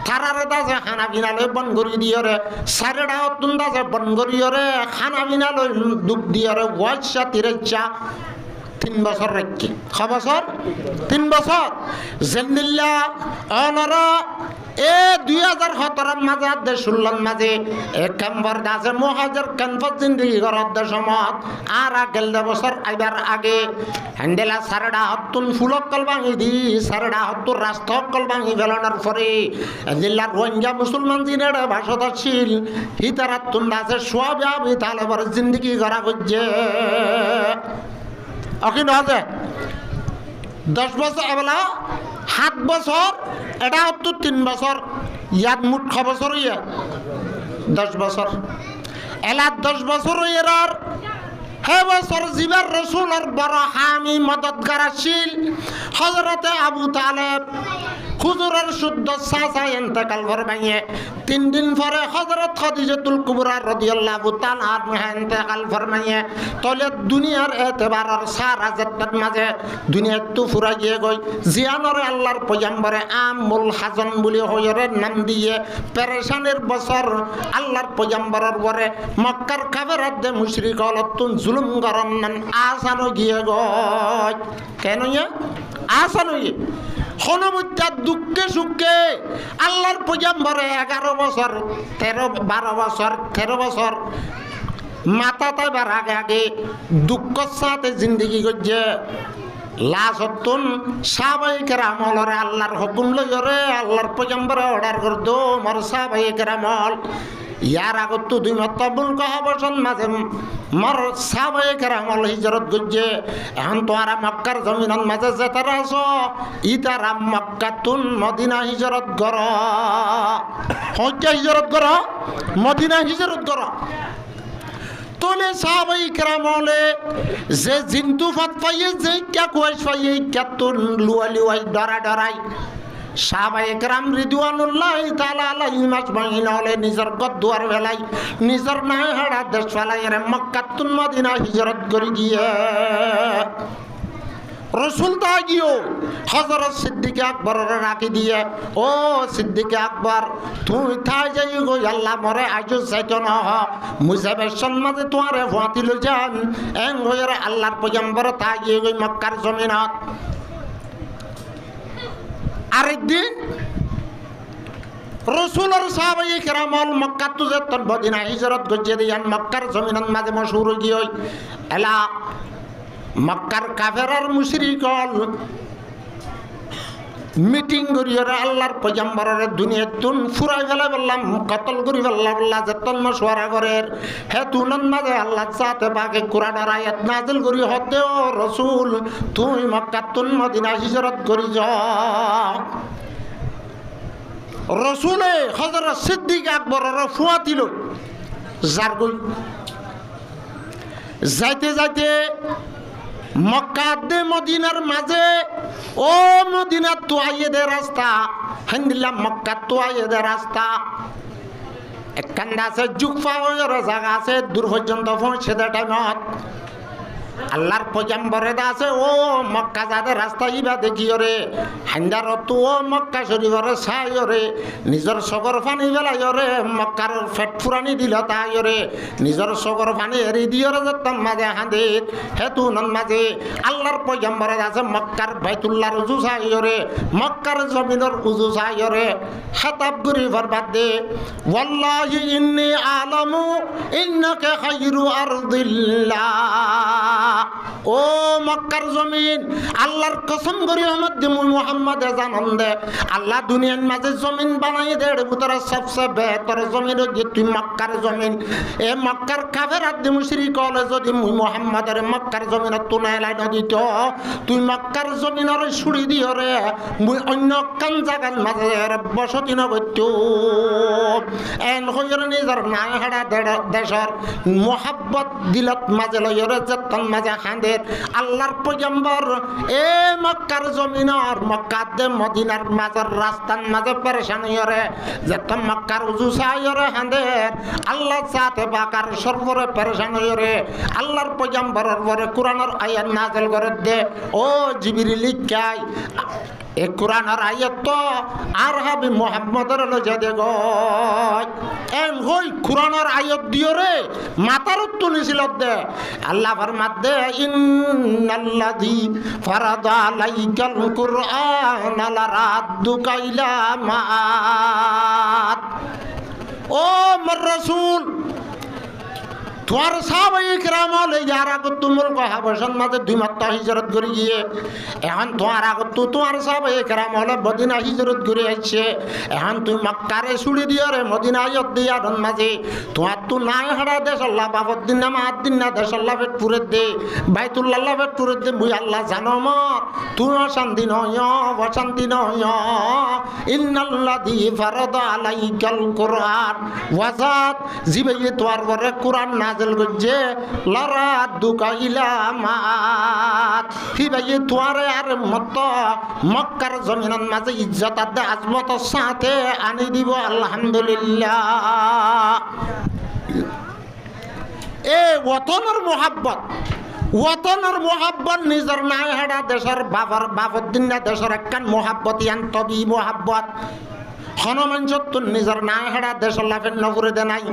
থারারে দাজে খানা বিনালে বনগরি দিয়রে সারেডা অতুন দাজে বনগরিয়রে খানা বিনালে দুঃখ দিয়রে ওয়াইসা তিরেচ্ছা 3 বছর রাখি ক বছর 3 বছর জেন্দিল্লা অনরা এ 2017 মাঝে আদে 16 মাঝে এক নম্বর দাসে মহাজের কনফাস জিন্দগি করার দশমত আর আগেল বছর আইবার আগে হ্যান্ডেলা সারডা হত্তুন ফুলক কল ভাঙি দি সারডা হত্তুর রাস্তা কল ভাঙি ফেলানোর পরে জিল্লার রোহিঙ্গা মুসলমান জিনের ভাষাশীল হিতারাত্তুন দাসে সোয়াবে আবি তালেবার জিন্দগি করা হচ্ছে অকি নজে 10 বছর এবেলা 7 বছর এটা হতো 3 বছর ইয়াদ মুঠ 6 বছর ইয়া 10 বছর এলা 10 বছর ইয়ার হে বছর জিবার রসুলের বড় হামি মদতগার ছিল হযরতে আবু তালেব হুজুরের শুদ্ধ চাচা ইন্তেকাল ফরমাইয়ে 3 দিন পরে হযরত খাদিজাতুল কুবরা রাদিয়াল্লাহু তাআলা আনহা ইন্তেকাল ফরমাইয়ে তলে দুনিয়ার এতবারের সারা জাত্তার মাঝে দুনিয়া তো ফুরা গিয়ে গই জিয়ানরে আল্লাহর পয়গম্বরে আমুল হাসান বলি হয়রে নাম দিয়ে পেরেশানের বছর আল্লাহর পয়গম্বরের পরে মক্কার কাফেরদের দে মুশরিক হলতুন জুলুম গরম নাম আসানো গিয়ে গই কেন ইয়া আসানো গিয়ে হনমুত্যার দুঃখে সুখে আল্লাহর পয়গম্বরে 11 বছর 12 বছর 13 বছর মাথা তাইবার আগে আগে দুঃখর সাথে জিন্দগি করছে লাসতুন সাহাবায়ে কেরামলরে আল্লাহর হুকুম লইরে আল্লাহর পয়গম্বরে অর্ডার করতো মোর সাহাবায়ে কেরামল ইয়ার আগত তো 2 মতবুল কহাবসন মাঝে মোর সাহাবায়ে কেরামল হিজরত করছে এখন তো আর মক্কার জমিনের মাঝে যেতারা আছো ইতারা মক্কাতুন মদিনা হিজরত কর হজ্জা হিজরত কর মদিনা হিজরত কর তোলে সাহাবায়ে কেরামলে যে জিন্তু ফাত পাইয়ে যে ক্যা কোয়াইস পাইয়ে ক্যা তুন লুয়াই ডরা ডরাই সাহাবায়ে কেরাম রিদওয়ানুল্লাহি তাআলা আলাইহিম আজমাইন হলে নিজের গদ দুয়ার বেলাই নিজের নাই হাড়া দেশ ফেলাই রে মক্কাতুন মদিনা হিজরত করে গিয়ে রসুল তা গিয়েও হযরত সিদ্দিক আকবরের রাখি দিয়ে ও সিদ্দিক আকবর তুই থাই যাই গো আল্লাহ মরে আজও চাইতো না মুজাবের সম্মানে তোমারে ফাতিল যান এং হয়ে আল্লাহর পয়গম্বর তা গিয়ে গই মক্কার জমিনত আরেকদিন রসুলের সাহাবায়ে কেরামল মক্কা তো যে মদিনা হিজরত করছে দিয়ান মক্কার জমিনের মাঝে মশহুর গিয়ে এলা মক্কার কাফেরার মুশরিকল মিটিং করিয়ে আল্লাহর পয়গম্বরের দুনিয়াতুন ফুরাই ফেলে বললাম কতল করি বললাম আল্লাহ যতন মশওয়ারা করের হে তুনন মাঝে আল্লাহ চাতে বাকে কুরআনের আয়াত নাযিল করি হতে ও রাসূল তুই মক্কাতুন মদিনা হিজরত করি যাও রসুলে হযরত সিদ্দিক আকবরের ফুয়াতিল যার কই যাইতে যাইতে মক্কা দে মদিনার মাঝে ও মদিনা তো আইয়ে রাস্তা হান্দিল্লাহ মক্কা তো আইয়ে রাস্তা একখানটা আছে জুকফা জায়গা আছে দূর পর্যন্ত পৌঁছে দেয় টাইমত আল্লাহর পয়গম্বরে আছে ও মক্কা যাদের রাস্তা ইবা দেখিও রে হান্দার তো ও মক্কা শরীফের ছাইও রে নিজের সগর পানি বেলাইও রে মক্কার ফেট ফুরানি দিল তাইও রে নিজের সগর পানি এরি দিও রে যেতাম মাঝে হাঁদির হেতু নন মাঝে আল্লাহর পয়গম্বরে আছে মক্কার বাইতুল্লাহর উজু ছাইও রে মক্কার জমিনের উজু ছাইও রে খেতাব করি বরবাদ দে ওয়াল্লাহি ইন্নী আলামু ইন্নাকা খায়রু আরদিল্লাহ ও মক্কার জমিন আল্লাহর কসম করি মধ্যে মুই মুহাম্মদে জানান দে আল্লাহ দুনিয়ার মাঝে জমিন বানাই দে ভিতরে সবচেয়ে বেহতর জমিন যে তুই মক্কার জমিন এ মক্কার কাফের আদি মুশরিক হলে যদি মুই মুহাম্মদের মক্কার জমিন তুলে লাই দিত তুই মক্কার জমিনের ছুরি দিও রে মুই অন্য কান জায়গার মাঝে বসতি নগত্য এন হইর নিজের নাই হাড়া দেশর মোহাব্বত দিলত মাঝে লইরে যেতন মাঝে হাঁদের আল্লাহর পয়গম্বর এ মক্কার জমিনের মক্কাতে মদিনার মাঝের রাস্তার মাঝে পেরেশান হইরে যেতন মক্কার উজু সাইরে হাঁদের আল্লাহ সাথে বাকার সর্বরে পেরেশান হইরে আল্লাহর পয়গম্বরের পরে কোরআনের আয়াত নাযিল করে দে ও জিবরিল লিখাই এ কোরআনের আয়াত তো আর হাবি মুহাম্মদের লজে দে গো এন হই কোরআনের আয়াত দিও রে মাথার উত্তর নিছিল দে আল্লাহ ফরমাত দে ইন্নাল্লাযী ফারাদা আলাইকাল কুরআন লারাদ্দুকা ইলা মাআদ ও মোর রাসূল তোমার সাহাবাই কেরাম ইয়ার আগত তুমুল হাবশার মাঝে 2 মাত্রা হিজরত করে গিয়ে এখন তোমার আগত তোমার সাহাবাই কেরাম হলে মদিনা হিজরত করে আসছে এখন তুই মক্কারে ছুড়ি দিও রে মদিনা আয়ত দিয়া রন মাঝে তোমার তো নাই হারা দেশ আল্লাহ বাবর দিন না মার দিন না দেশ আল্লাহ পেট পুরে দে বাইতুল্লাহ পেট পুরে দে মুই আল্লাহ জানো মর তুই অশান্তি নয় অশান্তি নয় ইন্নাল্লাযী ফারাদা আলাইকাল কুরআন ওয়াজাত জিবে তোর পরে কোরআন নাযিল করছে লারাদ্দুকা ইলা মাআদ ফিবাইয়ে তোরে আর মত মক্কার জমিনের মাঝে ইজ্জত আর আজমতের সাথে আনি দিব আলহামদুলিল্লাহ এ ওয়াতনের মোহাব্বত নিজের নাই হাড়া দেশের বাবর দিন না দেশের একখান মোহাব্বত ইয়ান তবি মোহাব্বত হনুমান সত্তর নিজের নাই হাড়া দেশের লাভের নগরে দে নাই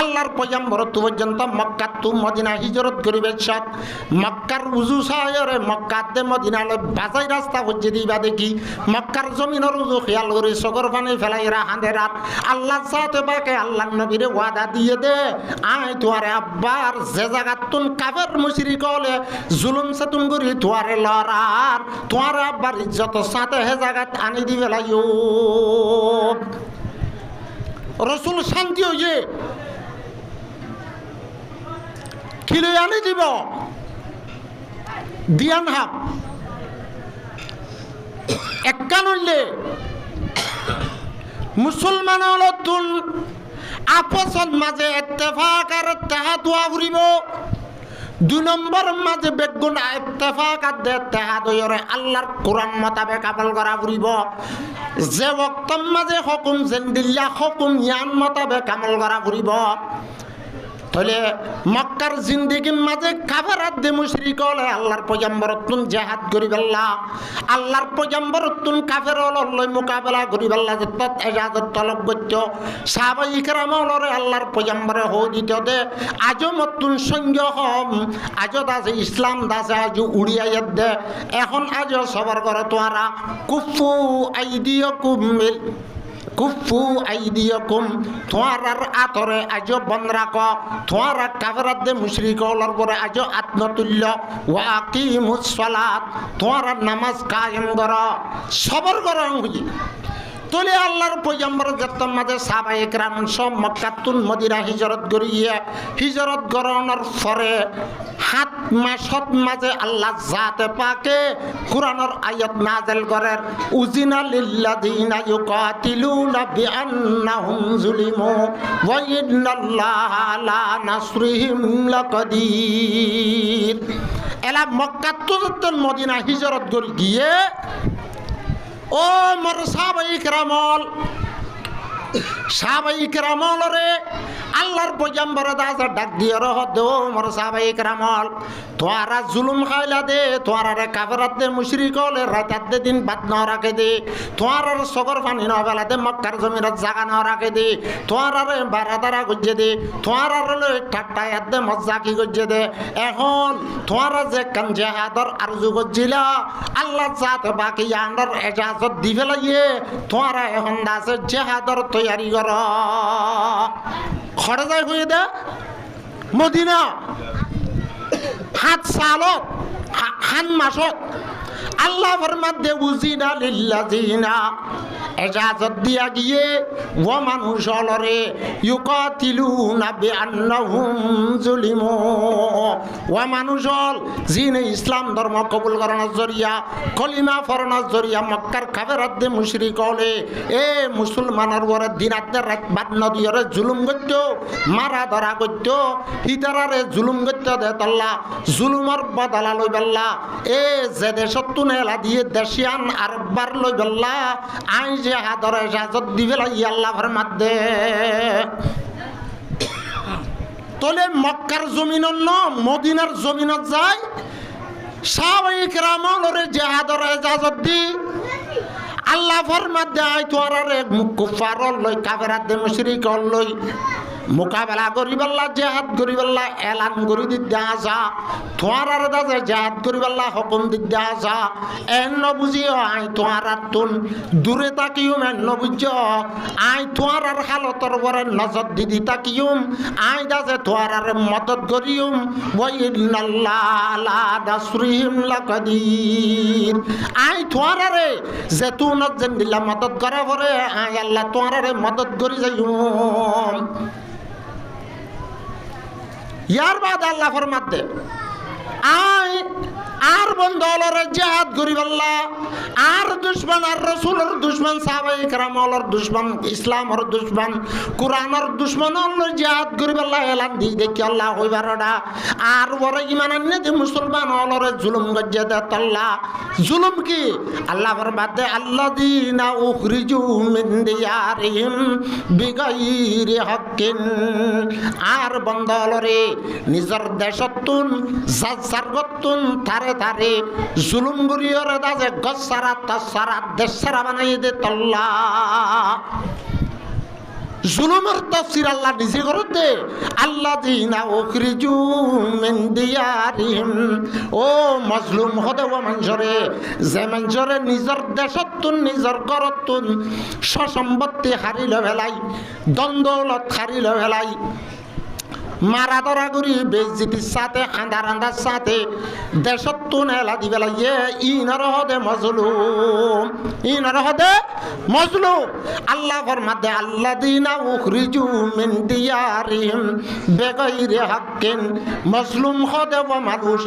আল্লাহর পয়গম্বর তু পর্যন্ত মক্কা তু মদিনা হিজরত করিবে সব মক্কার উজু সায়রে মক্কাতে মদিনালে বাজাই রাস্তা হচ্ছে দিবা দেখি মক্কার জমিনের উজু খেয়াল করে চকর পানি ফেলাইরা হাঁদের আর আল্লাহ সাথে বাকে আল্লাহ নবীরে ওয়াদা দিয়ে দে আয় তোয়ারে আব্বার যে জায়গা তুন কাফের মুশরিক হলে জুলুম সেতুন করি তোয়ারে লড়ার তোয়ারে আব্বার ইজ্জত সাথে হে জায়গাত আনি দি ফেলাইও রসুল শান্তি হইয়ে কিলো আনি দিব দিয়ান হাব একখান হইলে মুসলমান হল তুন আপসত মাঝে ইত্তেফাক আর ইত্তেহাদ হওয়া ফুরিব 2 নম্বর মাঝে বেগুন ইত্তেফাক আর ইত্তেহাদ হইরে আল্লাহর কোরআন মোতাবেক আমল করা ফুরিব যে ওয়াক্তর মাঝে হুকুম জিন্দিল্লাহ হুকুম ইয়ান মোতাবেক আমল করা ফুরিব তাহলে মক্কার জিন্দেগির মাঝে কাফেরাত দে মুশরিক হলে আল্লাহর পয়গম্বরতুন জিহাদ করিবেল্লা আল্লাহর পয়গম্বরতুন কাফের লই মোকাবেলা করিবেল্লা যত ইজাজত তলব করত সাহাবায়ে কেরাম হলরে আল্লাহর পয়গম্বরে হো দিত দে আজও মতুন সঙ্গ হম আজও দাসে ইসলাম দাসে আজ উড়িয়াইত দে এখন আজও সবার করে তোরা কুফু আইদিয়াকুম তোমার আতরে আজ বন্ধ রাখ তোমার কাফেরাত দে মুশরিক হলর পরে আজ আত্মতুল্য ওয়া আকিমুস সালাত তোমার নামাজ কায়েম কর সবর কর বুঝি তোলে আল্লাহর পয়গম্বর যতন মাঝে সাহাবায়ে কেরাম সব মক্কাতুন মদিনা হিজরত করিয়ে হিজরত করানোর পরে 7 মাসত মাঝে আল্লাহ জাতে পাকে কোরআনের আয়াত নাযিল করেন উজিনা লিল্লাযিনা ইউকাতিলুনা বিআন্নাহুম যুলিমু ওয়া ইন্নাল্লাহা আলা নাসরিহিম লাকাদির এলা মক্কাতুন মদিনা হিজরত করে গিয়ে ও মোর সাহাবায়ে কেরামল রে আল্লাহর পয়গম্বর দাস ডাক দিয়ে রহ দে মোর সাহাবায়ে কেরামল তোরা জুলুম খাইলা দে তোরা রে কাফেরাত দে মুশরিক হলে রাত দে দিন বাদ না রাখে দে তোরা সগর পানি না বেলা দে মক্কার জমিনত জায়গা না রাখে দে তোরা রে বারাদারা গজ্জে দে তোরা রে ঠাট্টা দে মজা কি গজ্জে দে এখন তোরা যে কান জিহাদর আরজু গজ্জিলা আল্লাহ জাত বাকি আন্ডার ইজাজত দি ফেলাইয়ে তোরা এখন দাস জিহাদর তৈয়ারি কর খড়ে যায় হয়ে দে মদিনা 7 সালত 7 মাসত আল্লাহ ফরমাতে উজিনা লিল্লাযিনা এজাজত দিয়া গিয়ে ও মানুষ অলরে ইউকাতিলুনা বিআন্নাহুম যুলিমু ও মানুষ হল যিনি ইসলাম ধর্ম কবুল করানোর জরিয়া কলিমা ফরনার জরিয়া মক্কার কাফেরদের মুশরিক হলে এ মুসলমানের ওরে দিনাতে রাত বাদ নদীরে জুলুম করত মারা ধরা করত হিতারারে জুলুম করতে দে তাল্লা জুলুমর বদলা লই বেল্লা এ যে দেশত তুনেলা দিয়ে দেশিয়ান আরবার লই বেল্লা আই যে হাদরে ইজাজত দিবে লাই আল্লাহ ফরমাতে তোলে মক্কার জমিনত ন মদিনার জমিনত যায় সাহাবায়ে কেরামরে জিহাদর ইজাজত দি আল্লাহ ফরমাতে আই তোরারে কুফার লই কাফেরদের মুশরিক লই মোকাবেলা করিবাল্লা জিহাদ করিবাল্লা এলান করি দিতে আসা তোমার আর দাদা জিহাদ করিবাল্লা হুকুম দিতে আসা এন বুঝিও আই তোমার আর তুন দূরে তাকিউম এন বুঝিও আই তোমার আর হালতর পরে নজর দিদি তাকিউম আই দাদা তোমার আর মদত করিউম ওয়াইনাল্লাহ লা নাসরিহিম লাকাদির আই তোমার আরে যে তুন দিল্লা মদত করে পরে আই আল্লাহ তোমার আরে মদত করি যাইউম ইয়ার বাদ আল্লাহ ফরমাতে আই আর বন্ধলরে জিহাদ করিবাল্লা আর দুশমন আর রাসূলের দুশমন সাহাবায়ে কেরামর দুশমন ইসলামের দুশমন কোরআনের দুশমন হল জিহাদ করিবাল্লা এলান দি দেখি আল্লাহ হইবারডা আর বড় ঈমান আনতে মুসলমান হলরে জুলুম গজ্জে দেতাল্লাহ জুলুম কি আল্লাহ ফরমাতে আল্লাযীনা উখরিজু মিন দিয়ারিহিম বিগাইরি হাক্কিন আর বন্ধলরে নিজের দেশতুন জারগতুন তারে তারে জুলুম করিয়রে দাজে গসারা তাসারা দেশরা বানাই দে তল্লা জুলুমের তাফসীর আল্লাহ নিজে করতে আল্লাযীনা উখরিজু মিন দিয়ারিহিম ও মাজলুম হদে ও মানুষরে যে মানুষরে নিজের দেশতুন নিজের ঘরতুন সম্পত্তি হারিল ফেলাই দ্বন্দ্বলত হারিল ফেলাই মারা ধরা করি বেজিতির সাথে আন্ধার আন্ধার সাথে দেশত তুন এলা দিবে লাগে ইনার হদে মজলুম আল্লাহ ফরমাতে আল্লাযীনা উখরিজু মিন দিয়ারিহিম বিগাইরি হাক্কিন মজলুম হদে ও মানুষ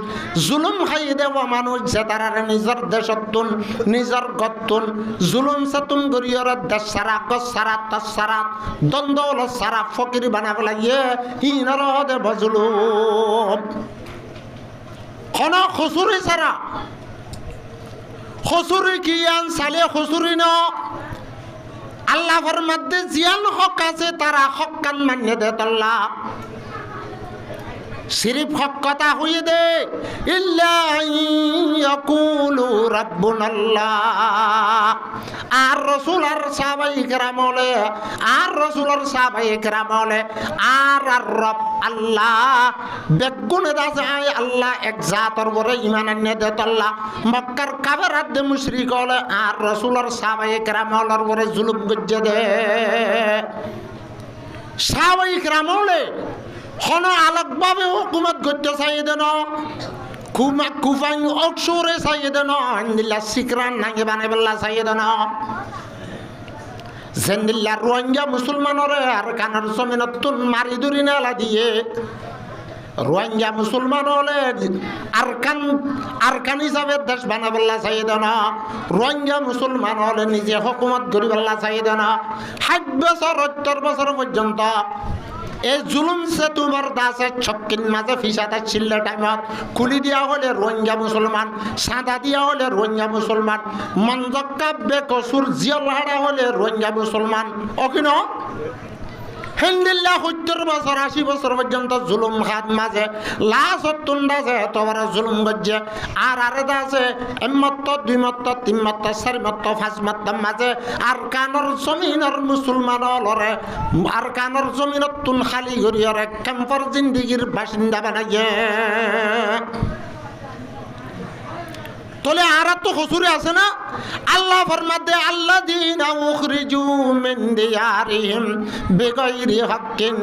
জুলুম খাই দেব মানুষ যে তারা নিজের দেশত তুন নিজের গতুন জুলুম সাতুন করিয়র দেশ সারা গছ সারা তাস সারা দ্বন্দ্ব সারা ফকির বানাবে লাগে ইনার হদে মজলুম কোন খুসুরি সারা খুসুরি কিয়ান সালে খুসুরি ন আল্লাহ ফরমাতে জিয়ান হক আছে তারা হক কান মান্য দে আল্লাহ সিরিফ হক কথা হইয়ে দে ইল্লা ইয়াকুলু রাব্বুনাল্লাহ আর রাসূল আর সাহাবায়ে কেরাম বলে আর রাসূল আর সাহাবায়ে কেরাম বলে আর রব আল্লাহ বেগুনে দায় আল্লাহ এক জাতর বরে ঈমান আনে দে আল্লাহ মক্কার কাফেরদ মুশরিক বলে আর রাসূল আর সাহাবায়ে কেরাম বলে জুলুম গজ্জে দে সাহাবায়ে কেরাম বলে হন আলাকভাবে হুকুমত করতে চাই দেন কুফাইন অক্সরে চাই দেন আন্দিল্লা সিকরান নাঙ্গে বানাই বেল্লা চাই দেন জেন্দিল্লা রোহিঙ্গা মুসলমানরে আর কানার জমিনতুন মারি ধরি নেলা দিয়ে রোহিঙ্গা মুসলমান হলে আরকান হিসাবে দেশ বানাবেল্লা চাই দেন রোহিঙ্গা মুসলমান হলে নিজে হুকুমত করিবেল্লা চাই দেন 60 বছর 70 বছর পর্যন্ত এই জুলুম সে তোমার দাসে ছক্কিন মাঝে ফিসাতে ছিল্লে টাইমত খুলি দিয়া হলে রোহিঙ্গা মুসলমান সাদা দিয়া হলে রোহিঙ্গা মুসলমান মঞ্জক্কা বেকসুর জিয়ালহাড়া হলে রোহিঙ্গা মুসলমান অকিন হিন্দিল্লা 70 বছর 80 বছর পর্যন্ত জুলুম হাত মাঝে লাশত তুন্দাছে তোমার জুলুম গজ্জে আর আরে দাসে এমত 2 মত 3 মত 4 মত 5 মত মাঝে আর কানর জমিনের মুসলমান লরে আর কানর জমিনত তুন খালি করিয়রে ক্যাম্পর জিন্দেগির বাসিন্দা বানাইয়ে তোলে আর তো কসুরে আছে না আল্লাহ ফরমাতে আল্লাযীনা উখরিজু মিন দিয়ারিহিম বিগাইরি হাক্কিন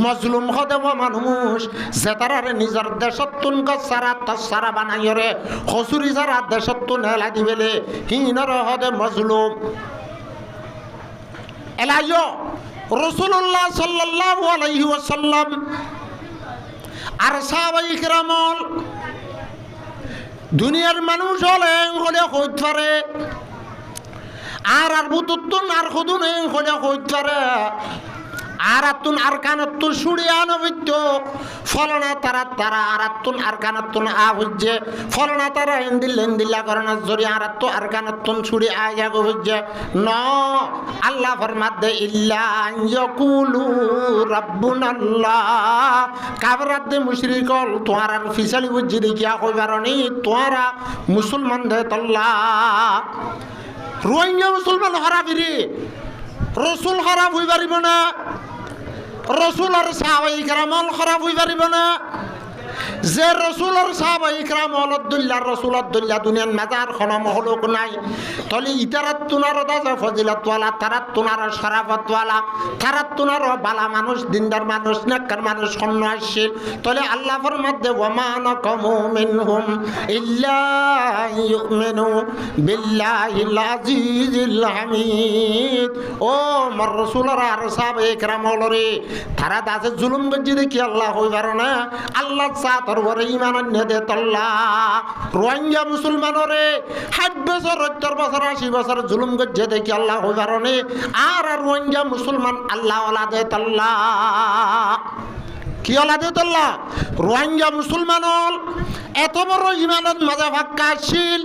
মাজলুম হদে মানুষ যে তারারে নিজের দেশতুন গছারা তসারা বানাইরে কসুরি যারা দেশতুন হেলা দিবেলে হিনর হদে মাজলুম এলাইও রাসূলুল্লাহ সাল্লাল্লাহু আলাইহি ওয়াসাল্লাম আর সাহাবায়ে কিরামল দুনিয়ার মানুষ হলে হইতে পারে আর বুতুন আর খুদুন হলে হইতে পারে আর আতুন আর কানতুন সুড়িয়া নবিত্য ফলনা তারা তারা আর আতুন আর কানতুন আ হইছে ফলনা তারা হিন্দিল্লা করনা জরি আর আতু আর কানতুন সুড়ি আয়া গো হইছে ন আল্লাহ ফরমাতে ইল্লা ইয়াকুলু রাব্বুনাল্লাহ কাবরাতে মুশরিকল তোয়ার আর ফিসালি বুঝি দেখিয়া কইবারনি তোয়ারা মুসলমান দে তল্লা রোহিঙ্গা মুসলমান হারাবিরি রসুল খারাপ হই পারিব না রসুল আর সাহাবায়ে কেরামল খারাপ হই পারিব না যে রসুল আর সাহাবায়ে কেরামল আব্দুল্লাহ রসুল আব্দুল্লাহ দুনিয়ার মাজার খনম হলক নাই তলি ইতারাত তুনার দাজা ফজিলাতওয়ালা তারাত তুনার শরাফতওয়ালা তারাত তুনার বালা মানুষ দিনদার মানুষ নেককার মানুষ সন্ন আসছিল তলে আল্লাহ ফরমাতে ওয়ামা নাকামু মিনহুম ইল্লা ইউমিনু বিল্লাহিল আজিজিল হামিদ ও মর রসুল আর সাহাবায়ে কেরামল রে তারা দাজে জুলুম গজি দেখি আল্লাহ হইবার না আল্লাহ সাতর ওরে ঈমান আননে দে তল্লা রোহিঙ্গা মুসলমানরে 60 বছর 70 বছর 80 বছর জুলুম গজি দেখি আল্লাহ হইবার না আর রোহিঙ্গা মুসলমান আল্লাহ ওয়ালা দে তল্লা কি ওলা দে তল্লা রোহিঙ্গা মুসলমানল এত বড় ঈমানত মাঝে ফাক্কা ছিল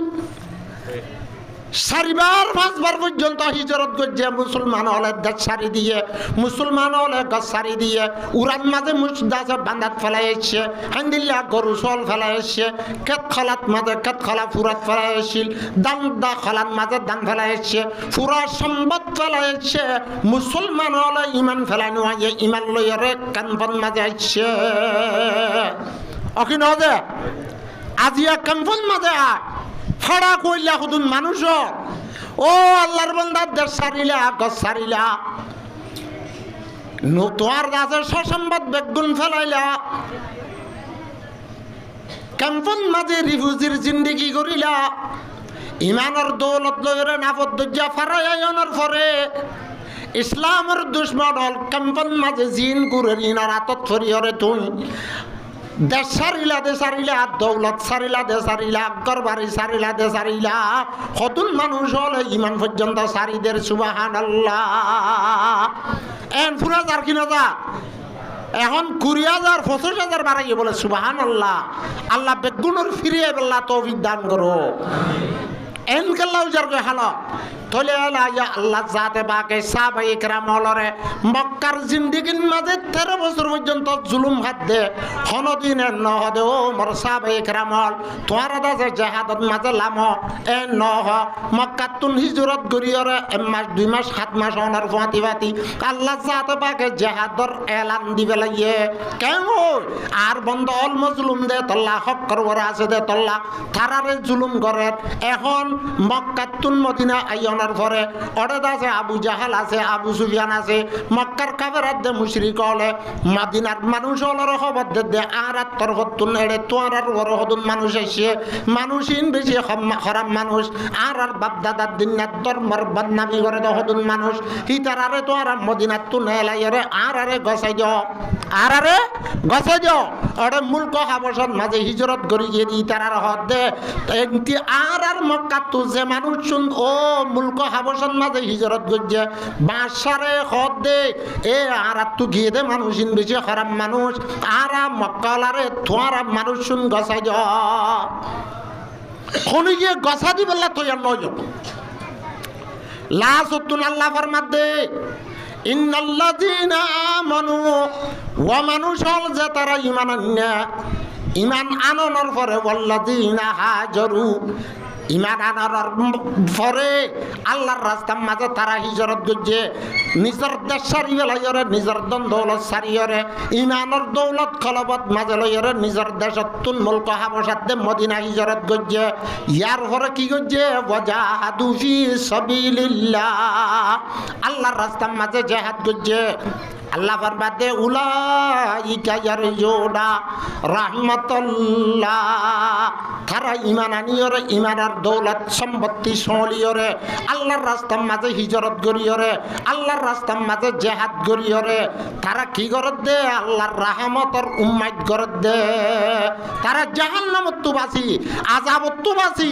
চারিবার পাঁচবার পর্যন্ত হিজরত করছে মুসলমান হলে দেশ সারি দিয়ে মুসলমান হলে গছ সারি দিয়ে উড়ান মাঝে মুসদাসে বান্দাত ফেলাই এসছে হান্দিল্লা গরু চল ফেলাই এসছে কেত খলাত মাঝে কেত খলা ফুরাত ফেলাই এসছিল দান দা খলাত মাঝে দান ফেলাই এসছে ফুরা সম্পদ ফেলাই এসছে মুসলমান হলে ইমান ফেলাই নোয়াইয়ে ইমান লইয়ারে কানপন মাঝে আসছে অকি নদে আজিয়া কানপন মাঝে ফাড়া কইলা খুদুন মানুষ ও আল্লাহর বান্দা দেশ সারিলা গছ সারিলা তোমার গাছের সসম্বাদ বেগুন ফেলাইলা কেমন মাঝে রিফিউজির জিন্দিগি করিলা ইমানের দৌলত লইরে নাফত দজ্জা ফারাইয়ানোর পরে ইসলামের দুশ্মন হল কেমন মাঝে জিন গুরের ইনার আতত ফরিয়রে তুই দেশ সারিলা দে সারিলা দৌলত সারিলা দে সারিলা গরবারি সারিলা দে সারিলা কতন মানুষ হলে ইমান পর্যন্ত সারিদের সুবহানাল্লাহ এন পুরা যার কিনা যা এখন 20,000 25,000 বাড়াইয়ে বলে সুবহানাল্লাহ আল্লাহ বেগুনের ফিরিয়ে বেল্লা তৌফিক দান করো এন কাল্লাহ যার কে হালা তলে আল্লাহ জাতে বাকে সাহাবায়ে কেরামলরে মক্কার জিন্দেগির মাঝে 13 বছর পর্যন্ত জুলুম হাত দে হনদিনে নহদে ও মোর সাহাবায়ে কেরামল তোরা দাজে জিহাদত মাঝে লাম এ নহ মক্কাতুন হিজরত গরিয়রে 1 মাস 2 মাস 7 মাস অনার ফাতি আল্লাহ জাতে বাকে জিহাদর এলান দিবে লাগিয়ে কেন আর বন্ধ অল মজলুম দে তল্লা হক করবর আছে দে তল্লা তারারে জুলুম করে এখন মক্কাতুন মদিনা আইয়ন পরে অর্ডার আছে আবু জাহাল আছে আবু সুফিয়ান আছে মক্কার কাফেরাত দে মুশরিক হলে মদিনার মানুষ হলর খবর দে আর তরফতুন এড়ে তোয়ার আর ওরহদুন মানুষ এসে মানুষিন বেশি খারাপ মানুষ আর বাপ দাদার দিনাত ধর্মর বদনামি করে দহদুন মানুষ হিতারারে তোয়ার মদিনাত তুন এলাইরে আর আরে গসাই দিও আর আরে গসাই দিও অরে মুলক হাবশত মাঝে হিজরত করি গিয়ে তারার হদ দে এমতি আর মক্কা তু যে মানুষ শুন ও মুলক হাবশত মাঝে হিজরত করছে বাসারে হদ দে এ আর তু গিয়ে দে মানুষিন বেশি খারাপ মানুষ আর মক্কালারে তোয়ার মানুষ শুন গসাই দিও খনি গিয়ে গসা দি বললা তো নয় লাসতুন আল্লাহ ফরমাত দে ইন্নাল্লাযীনা আমানু ওয়া মানুষল যে তারা ঈমান আননা ঈমান আননের পরে ওয়াল্লাযীনা হাজারু ইমান আনার পরে আল্লাহর রাস্তার মাঝে তারা হিজরত করছে নিজের দেশ সারিয়ে লইরে নিজের দন দৌলত সারিয়রে ইমানের দৌলত খলবত মাঝে লইরে নিজের দেশত তুন মুলক হাবশাতে মদিনা হিজরত করছে ইয়ার পরে কি করছে ওয়াজাহাদু ফি সাবিলিল্লাহ আল্লাহর রাস্তার মাঝে জিহাদ করছে আল্লাহ ফরমাতে উলাইকা ইয়ারজুনা রাহমাতুল্লাহ তারা ইমান আনিয়রে ইমানের দৌলত সম্পত্তি সলিয়রে আল্লাহর রাস্তার মাঝে হিজরত করিয়রে আল্লাহর রাস্তার মাঝে জিহাদ করিয়রে তারা কি করত দে আল্লাহর রাহমতর উম্মত করত দে তারা জাহান্নামত তো বাসি আযাবত তো বাসি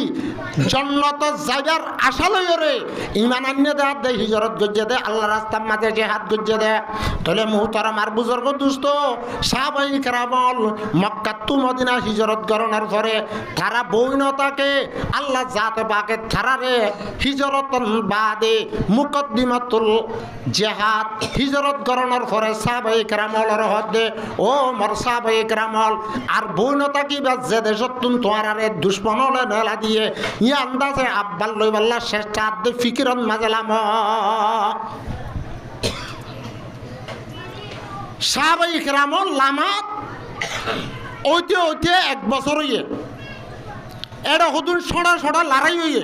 জান্নাত যাইবার আশা লইরে ইমান আনিয়ে দে হিজরত করছে দে আল্লাহর রাস্তার মাঝে জিহাদ করছে দে তাহলে মুহতারাম আর বুজুর্গ দোস্ত সাহাবায়ে কেরামল মক্কা টু মদিনা হিজরত করার পরে তারা বৈনতাকে আল্লাহ জাতে পাকে তারারে হিজরতন বাদে মুকদ্দিমাতুল জিহাদ হিজরত করার পরে সাহাবায়ে কেরামলের হদে ও মোর সাহাবায়ে কেরামল আর বৈনতা কি বা যে দেশতুন তোয়ারারে দুশমনলে নেলা দিয়ে ই আন্দাজে আব্বাল লইবাল্লা শেষটা আদে ফিকিরন মাজলাম সাহাবায়ে কেরামল লামাত ওইতে ওইতে এক বছর হইয়ে এটা হদুন সড়া লড়াই হইয়ে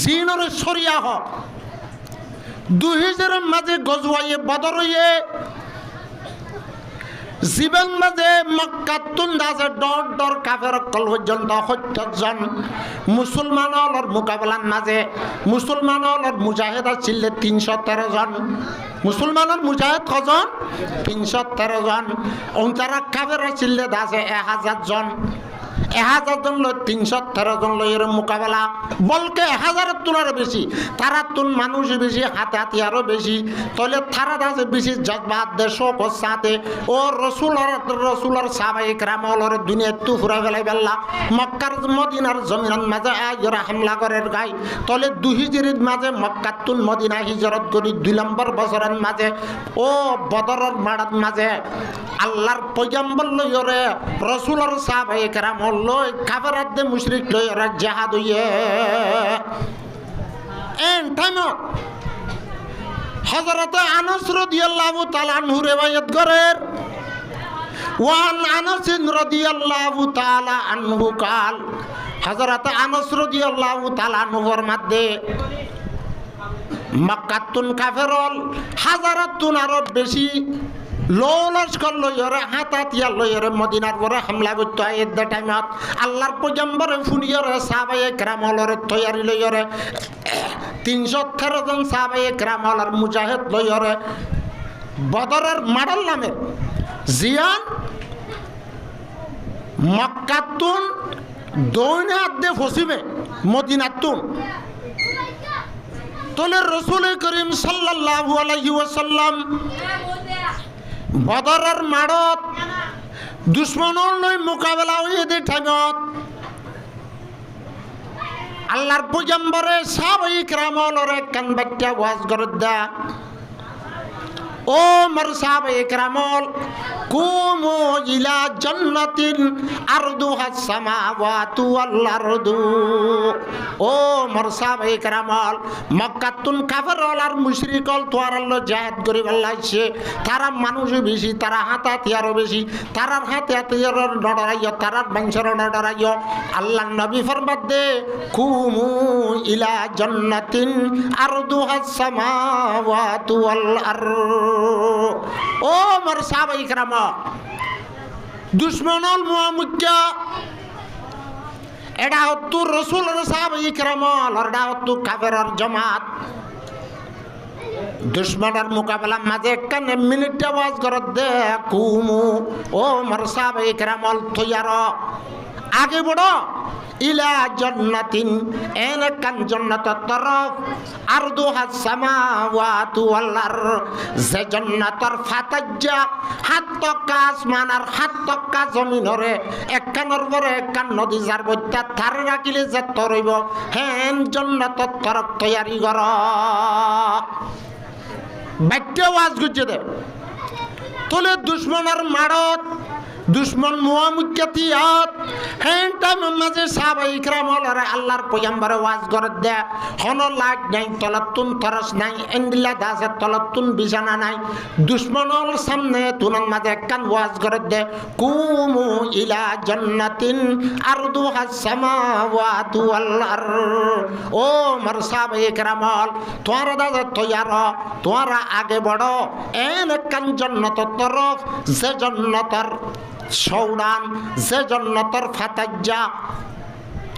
জিনরে সরিয়া হ 2000 মাঝে গজওয়াইয়ে বদর হইয়ে জীবন মাঝে মক্কাতুন দাসে ডর কাফের কল পর্যন্ত 70 জন মুসলমানর মোকাবেলার মাঝে মুসলমানর মুজাহিদ ছিল 313 জন মুসলমানের মুজাহিদ কজন 313 জন তারা কাফের ছিল দাসে 1000 জন 1000 জন লই 313 জন লইয়ের মোকাবেলা বলকে 1000 তুলার বেশি তারা তুন মানুষ বেশি হাতে হাতিয়ারও বেশি তাহলে তারা দাসে বেশি জজবাত দেশক সাথে ও রসুলার সাহাবায়ে কেরামলর দুনিয়া তু ফুরা ফেলাই বেল্লা মক্কার মদিনার জমিনের মাঝে আইরা হামলা করের গাই তাহলে 2 হিজরির মাঝে মক্কা তুন মদিনা হিজরত করি 2 নম্বর বছরের মাঝে ও বদরের মাড়ার মাঝে আল্লাহর পয়গম্বর লইরে রসুলার সাহাবায়ে কেরামল লই কাফেরাত দে মুশরিক লই ওরা জিহাদ হইয়ে এন টাইম হযরত আনাস রাদিয়াল্লাহু তাআলা আনহু রিওয়ায়াত করেন ওয়ান আনাস রাদিয়াল্লাহু তাআলা আনহু قال হযরত আনাস রাদিয়াল্লাহু তাআলা আনহুর মধ্যে মক্কাতুন কাফেরল হাজারাতুন আরো বেশি লস্কর লইরে হাতাতিয়া লইরে মদিনার পরে হামলা করতে হয় এত টাইমত আল্লাহর পয়গম্বরে ফুনিয়রে সাহাবায়ে কেরামলর তৈয়ারি লইরে 313 জন সাহাবায়ে কেরামলর মুজাহিদ লইরে বদরের মাডাল নামে জিয়ান মক্কাতুন দৌনে আদে ফসিবে মদিনাতুন তোলে রাসূল করিম সাল্লাল্লাহু আলাইহি ওয়াসাল্লাম বদরের মাড়ত দুশ্মনর লই মোকাবেলা হইয়ে দে টাইমত আল্লাহর পয়গম্বরে সাহাবায়ে কেরামলরে কান বাচ্চা ওয়াজ করে দা ও মোর সাহাবায়ে কেরামল কুমু ইলা জান্নাতিন আরদুহাস সামাওয়াতু ওয়াল আরদু ও মোর সাহাবায়ে কেরামল মক্কাতুন কাফেরল আর মুশরিকল তোয়ারল জিহাদ করি বললাইছে তারা মানুষ বেশি তারা হাতে হাতিয়ারও বেশি তারার হাতে হাতিয়ারর নডরাইয় তারার বংশর নডরাইয় আল্লাহর নবী ফরমাত দে কুমু ইলা জান্নাতিন আরদুহাস সামাওয়াতু ওয়াল আরদু ও মোর সাহাবায়ে কেরামল দুশ্মনল মুআমিয়া এটা হতো রসুলের সাহাবায়ে কেরামল আর এটা হতো কাফেরর জামাত দুশ্মনের মোকাবেলা মাঝে কানে মিনিট আওয়াজ করে দে কুমু ও মোর সাহাবায়ে কেরামল তৈয়ার আগে বড় ইলা জান্নাতিন এন কান জান্নাতের তরফ আরদুহাস সামাওয়াতু ওয়াল আরদ যে জান্নাতের ফাতাজ্জা হাত তক্কা আসমান আর হাত তক্কা জমিনরে একখানের পরে একখান নদী যার বইতা থার রাখিলে যে তরইব হেন জান্নাতের তরফ তৈয়ারি কর বাক্য ওয়াজ গুজে দে তোলে দুশ্মনের মাড়ত দুশ্মন মুয়ামুক্তিয়াত হেন টাইম মাঝে সাহাবায়ে ইকরাম ওলারে আল্লাহর পয়গম্বরে ওয়াজ করে দে হন লাগ নাই তলাতুন তরস নাই এন্ডিলা দাসে তলাতুন বিছানা নাই দুশ্মনর সামনে তুনার মাঝে কান ওয়াজ করে দে কুমু ইলা জান্নাতিন আরদুহাস সামাওয়াতু ওয়াল আরদ ও মার সাহাবায়ে ইকরাম তোরা দাদা তৈয়ার তোরা আগে বড় এন কান জান্নাতের তরফ যে জান্নাতের সৌরান যে জান্নাতের ফাতাজ্জা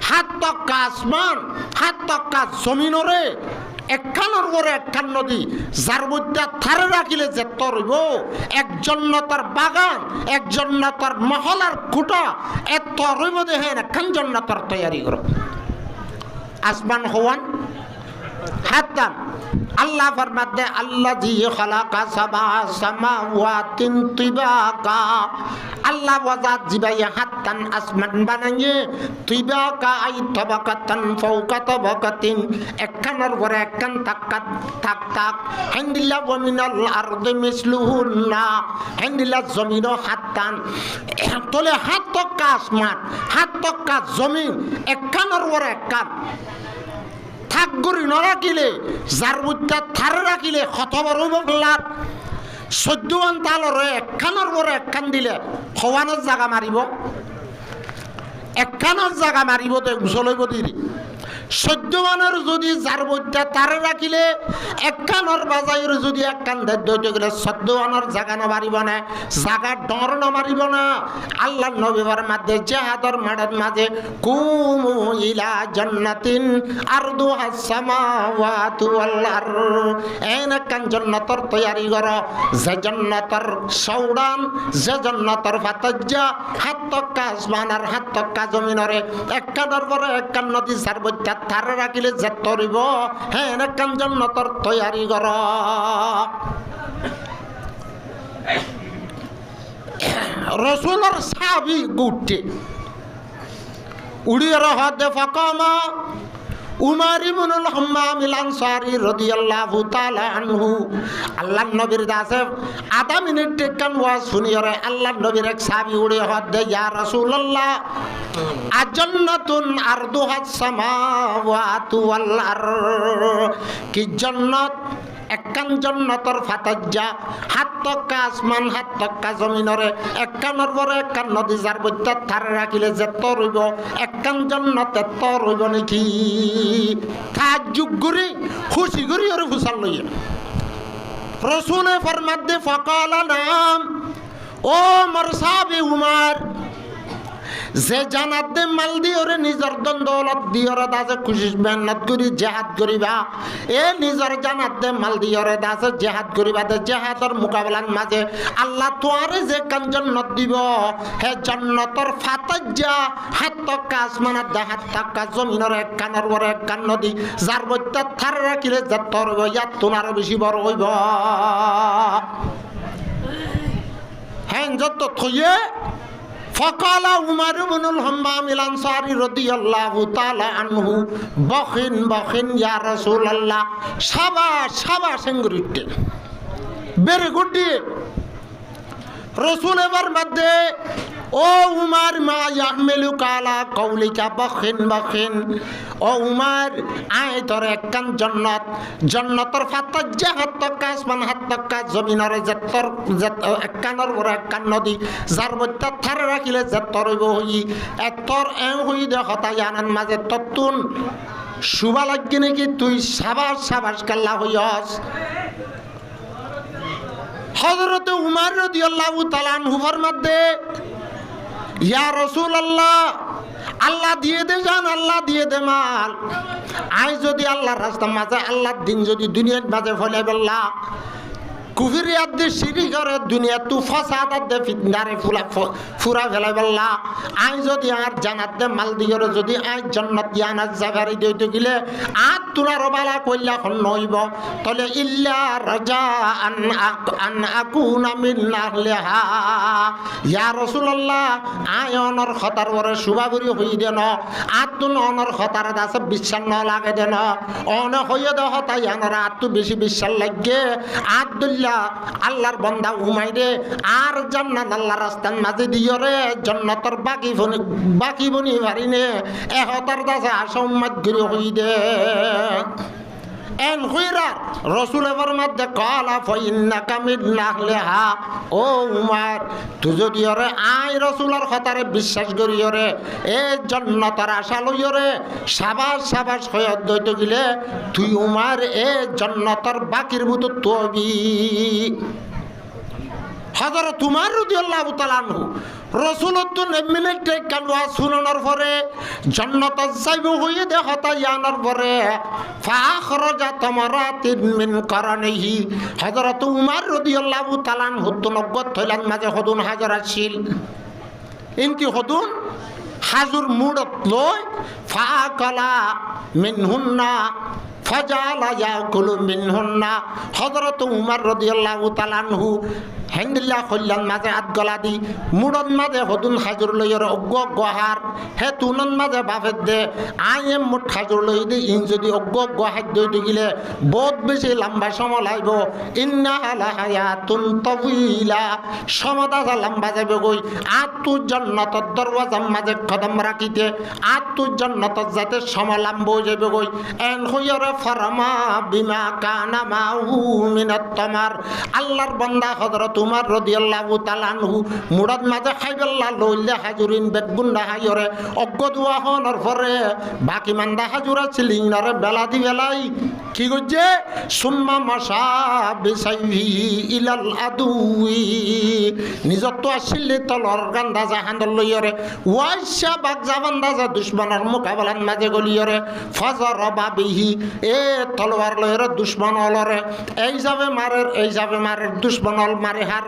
হাত তক আসমান হাত তক জমিনরে একখানোর পরে একখান নদী যার মধ্যে থারে রাখিলে যে তরব এক জান্নাতের বাগান এক জান্নাতের মহলার খুঁটা এত রইব দেখেন একখান জান্নাতের তৈয়ারি করো আসমান হওয়ান হাতান আল্লাহ ফরমাতে আল্লাযী খালাকা সাবা সামাওয়াতিন তিবাকা আল্লাহ ওয়াজাত জিবাই হাতান আসমান বানাইয়ে তিবাকা আই তাবাকাতান ফাওকা তাবাকাতিন একখানের পরে একখান তাকাত তাক তাক হান্দিল্লা ওয়া মিনাল আরদি মিসলুহুন্না হান্দিল্লা জমিনও হাতান তলে হাত তক আসমান হাত তক জমিন একখানের পরে একখান থাক গরি নরাকিলে যার মধ্যে থারে রাখিলে খতবর হইব বললার 14 তালরে একখানোর পরে একখান দিলে খওয়ানোর জায়গা মারিব একখানোর জায়গা মারিব তো উছল হইব দিদি 14 যদি যার মধ্যে তারে রাখিলে একখানোর বাজাইর যদি একখান ধরতে গেলে 14 জায়গা না মারিব না জায়গা ডর না মারিব না আল্লাহ নবীর মাঝে জিহাদর মাঠের মাঝে কুমু ইলা জান্নাতিন আরদুহাস সামাওয়াতু ওয়াল আরদ এন একখান জান্নাতের তৈয়ারি করো যে জান্নাতের সৌরান যে জান্নাতের ফাতাজ্জা হাত তক আসমান আর হাত তক জমিনরে একখানের পরে একখান নদী যার মধ্যে থারে রাখিলে যে তরিব হ্যাঁ একখান জান্নাতের তৈয়ারি কর রাসূলের সাহাবী গুটে উড়িয়ে রহদে ফাকামা উমর ইবনুল হাম্মাম আল আনসারী রাদিয়াল্লাহু তাআলা আনহু আল্লাহর নবীর দাসে আধা মিনিট টেকান ওয়াজ শুনিয়রে আল্লাহর নবীর এক সাহাবী উড়ে হদে ইয়া রাসূলুল্লাহ আজান্নাতুন আরদুহাস সামাওয়াতু ওয়াল আরদ কি জান্নাত একখান জান্নাতের ফাতাজ্জা হাত তক আসমান হাত তক জমিনরে একখানের পরে একখান নদী যার মধ্যে থারে রাখিলে যে তরইব একখান জান্নাতে তরইব নাকি তাজ্জুব করি খুশি করি আর ফুসাল লইয়া রাসূলে ফরমাতে ফাকালা নাম ও মোর সাহাবী উমর যে জানাত দে মাল দিওরে নিজর দন দৌলত দিওরে দাসে খুশি মেহনত করি জিহাদ করিবা এ নিজর জানাত দে মাল দিওরে দাসে জিহাদ করিবা দে জিহাদর মোকাবেলার মাঝে আল্লাহ তোয়ারে যে কান জান্নাত দিব হে জান্নাতর ফাতাজ্জা হাত তক আসমানাত দে হাত তক জমিনের এক কানের পরে এক কান নদী যার মধ্যে থার রাখিলে যে তোর ইয়াত তোমার বেশি বড় হইব হ্যাঁ যত থইয়ে فقال عمر بن الحمام الانصاري رضي الله تعالى عنه بخن بخن يا رسول الله শাবাশ শাবাশ এঙ্গুরিতে ভেরি গুড রাসূল এবার মধ্যে ও উমর মা ইয়াহমিলু কালা কওলিকা বখিন বখিন ও উমর আয় তোর একখান জান্নাত জান্নাতের ফাতাজ্জা হাত তক আসমান হাত তক জমিনের যে তোর একখানের পরে একখান নদী যার মধ্যে থারে রাখিলে যে তরইব হই তোর এম হই দেখতা জানান মাঝে ততুন শুভা লাগি নাকি তুই শাবাশ শাবাশ কাল্লা হইস হযরত উমর রাদিয়াল্লাহু তাআলা আনহু ফরমাতে ইয়া রাসূলুল্লাহ আল্লাহ দিয়ে দে জান আল্লাহ দিয়ে দে মাল আই যদি আল্লাহর রাস্তা মাঝে আল্লাহর দিন যদি দুনিয়ার মাঝে ফলে বললা কুফরিয়াত দে শিরিক করে দুনিয়া তু ফাসাদাত দে ফিতনারে ফুরা ফেলাই বললা আই যদি আর জান্নাত দে মাল দিয়র যদি আই জান্নাত ইয়ানাত জাগারি দেইতে গিলে আর তুলার বালা কইলা খন নইব তলে ইল্লা রাজা আন Acuña mean আহলিহা yeah Rasulullah I অনর খতার ওরে সুবাগুরি হই দেন আতুন অনর খতার দাসে বিশ্বাস ন লাগে দেন অন হইয়ে দহ তাই অনর আতু বেশি বিশ্বাস লাগে আদুল্লা দিলা আল্লাহর বান্দা উমাইরে আর জান্নাত আল্লাহর রাস্তার মাঝে দিয়রে জান্নাতের বাকি বনি ভারিনে এহতার দাসে আসা উম্মত গিরি হই দে এন হইরা রসুল ফরমাতে কলা ফাইন্নাকা মিন আহলিহা ও উমার তুই যদি ওরে আই রসুলের কথারে বিশ্বাস করি ওরে এ জান্নাতের আশা লই ওরে সাবাস সাবাস হয়ে দইতে গেলে তুই উমার এ জান্নাতের বাকির মতো তবি হযরত উমর রাদিয়াল্লাহু তাআলা আনহু রসুলত্ব মিনিটে কালওয়া শুনানোর পরে জান্নাত যাইব হয়ে দেহতা ইয়ানোর পরে ফাখরাজা তামারাতিন মিন কারানিহি হযরত উমর রাদিয়াল্লাহু তাআলা আনহু নগদ থইলান মাঝে হদুন হাজার আসিল ইনকি হদুন হাজুর মুড়ত লয় ফাকালা মিনহুন্না ফাজালা ইয়াকুলু মিনহুন্না হযরত উমর রাদিয়াল্লাহু তাআলা আনহু হেন্দিল্লা কল্যাণ মাঝে হাত গলা দি মুড়ন মাঝে হদুন খাজুর লইয়ের অজ্ঞ গহার হে তুনন মাঝে বাফের দে আই মুঠ খাজুর লই দি ইন যদি অজ্ঞ গহার দইতে গেলে বহুত বেশি লম্বা সময় লাগব ইন্না আলা হায়াতুন তাওয়িলা সমদা লম্বা যাবে গই আতু জান্নাতের দরওয়াজার মাঝে কদম রাখিতে আতু জান্নাতের যাতে সময় লম্বা যাবে গই এন হইরে ফরমা বিমা কানা মাহু মিনাত তামার আল্লাহর বান্দা হযরত উমর রাদিয়াল্লাহু তাআলা আনহু মুড়াদ মাঝে খাইবেল্লা লইলে হাজুরিন বেগুন্ডা হাইরে অজ্ঞ দোয়া হনর পরে বাকি মান্দা হাজুরা ছিলিংনারে বেলা দি বেলাই কি গজে সুম্মা মাশা বিসাইহি ইলাল আদুই নিজত তো আসিলে তলর গান্দা জাহান্দর লইরে ওয়াইশা বাগ জাবান্দা যা দুশমনের মোকাবেলার মাঝে গলিয়রে ফাজারবা বিহি এ তলোয়ার লইরে দুশমন অলরে এই যাবে মারের দুশমন অল মারে হার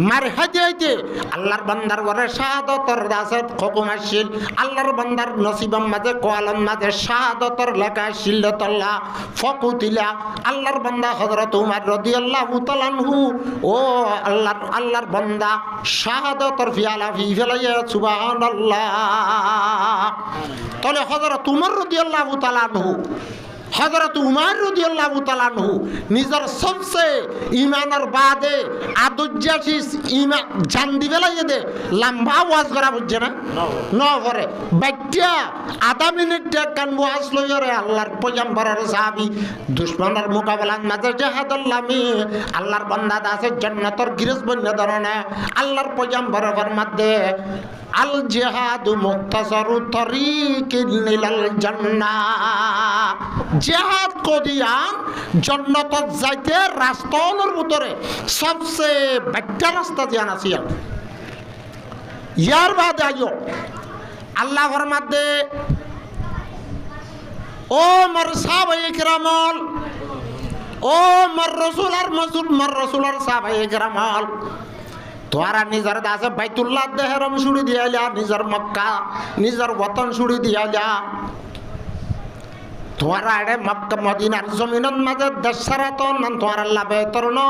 মারে হাইতে আল্লাহর বান্দার ঘরে শাহাদতর দাসত হুকুম আসিল আল্লাহর বান্দার নসিবের মাঝে কোয়ালন মাঝে শাহাদতর লেখা আসিল তাল্লাহ ফকুতিলা আল্লাহর বান্দা হযরত উমর রাদিয়াল্লাহু তাআলা আনহু ও আল্লাহর বান্দা শাহাদতর ফিয়ালা ফেলাইয়া সুবহানাল্লাহ তাহলে হযরত উমর রাদিয়াল্লাহু তাআলা আনহু হযরত উমর রাদিয়াল্লাহু তাআলা আনহু নিজের সবচেয়ে ঈমানের বাদে আদজ্জাসিস ঈমান জান দিবে লাগে দে লম্বা ওয়াজ করা বুঝছে না করে বাইটা আধা মিনিট কান ওয়াজ লইরে আল্লাহর পয়গম্বরের সাহাবী দুশমনের মোকাবেলার মাঝে জিহাদুল লামি আল্লাহর বান্দা আছে জান্নাতের গিরজ বন্য ধরনে আল্লাহর পয়গম্বরের ফরমাতে আল জিহাদু মুক্তাসারু তরিকিন ইলাল জান্নাহ জিহাদ কদিয়ান জান্নাতত যাইতে রাস্তার ভিতরে সবচেয়ে বেটা রাস্তা জিয়ান আছে ইয়ার বাদে আইও আল্লাহ ফরমাতে ও মর সাহাবায়ে কিরামল ও মর রাসূলের সাহাবায়ে কিরামল তোরা নিজের দাসে বাইতুল্লাহ দেহরম ছুড়ি দিয়ালা নিজের মক্কা নিজের ওতন ছুড়ি দিয়ালা তোরা এড়ে মক্কা মদিনার জমিনের মাঝে দেশ ছাড়া তো নান তোরা লাভে তোর ন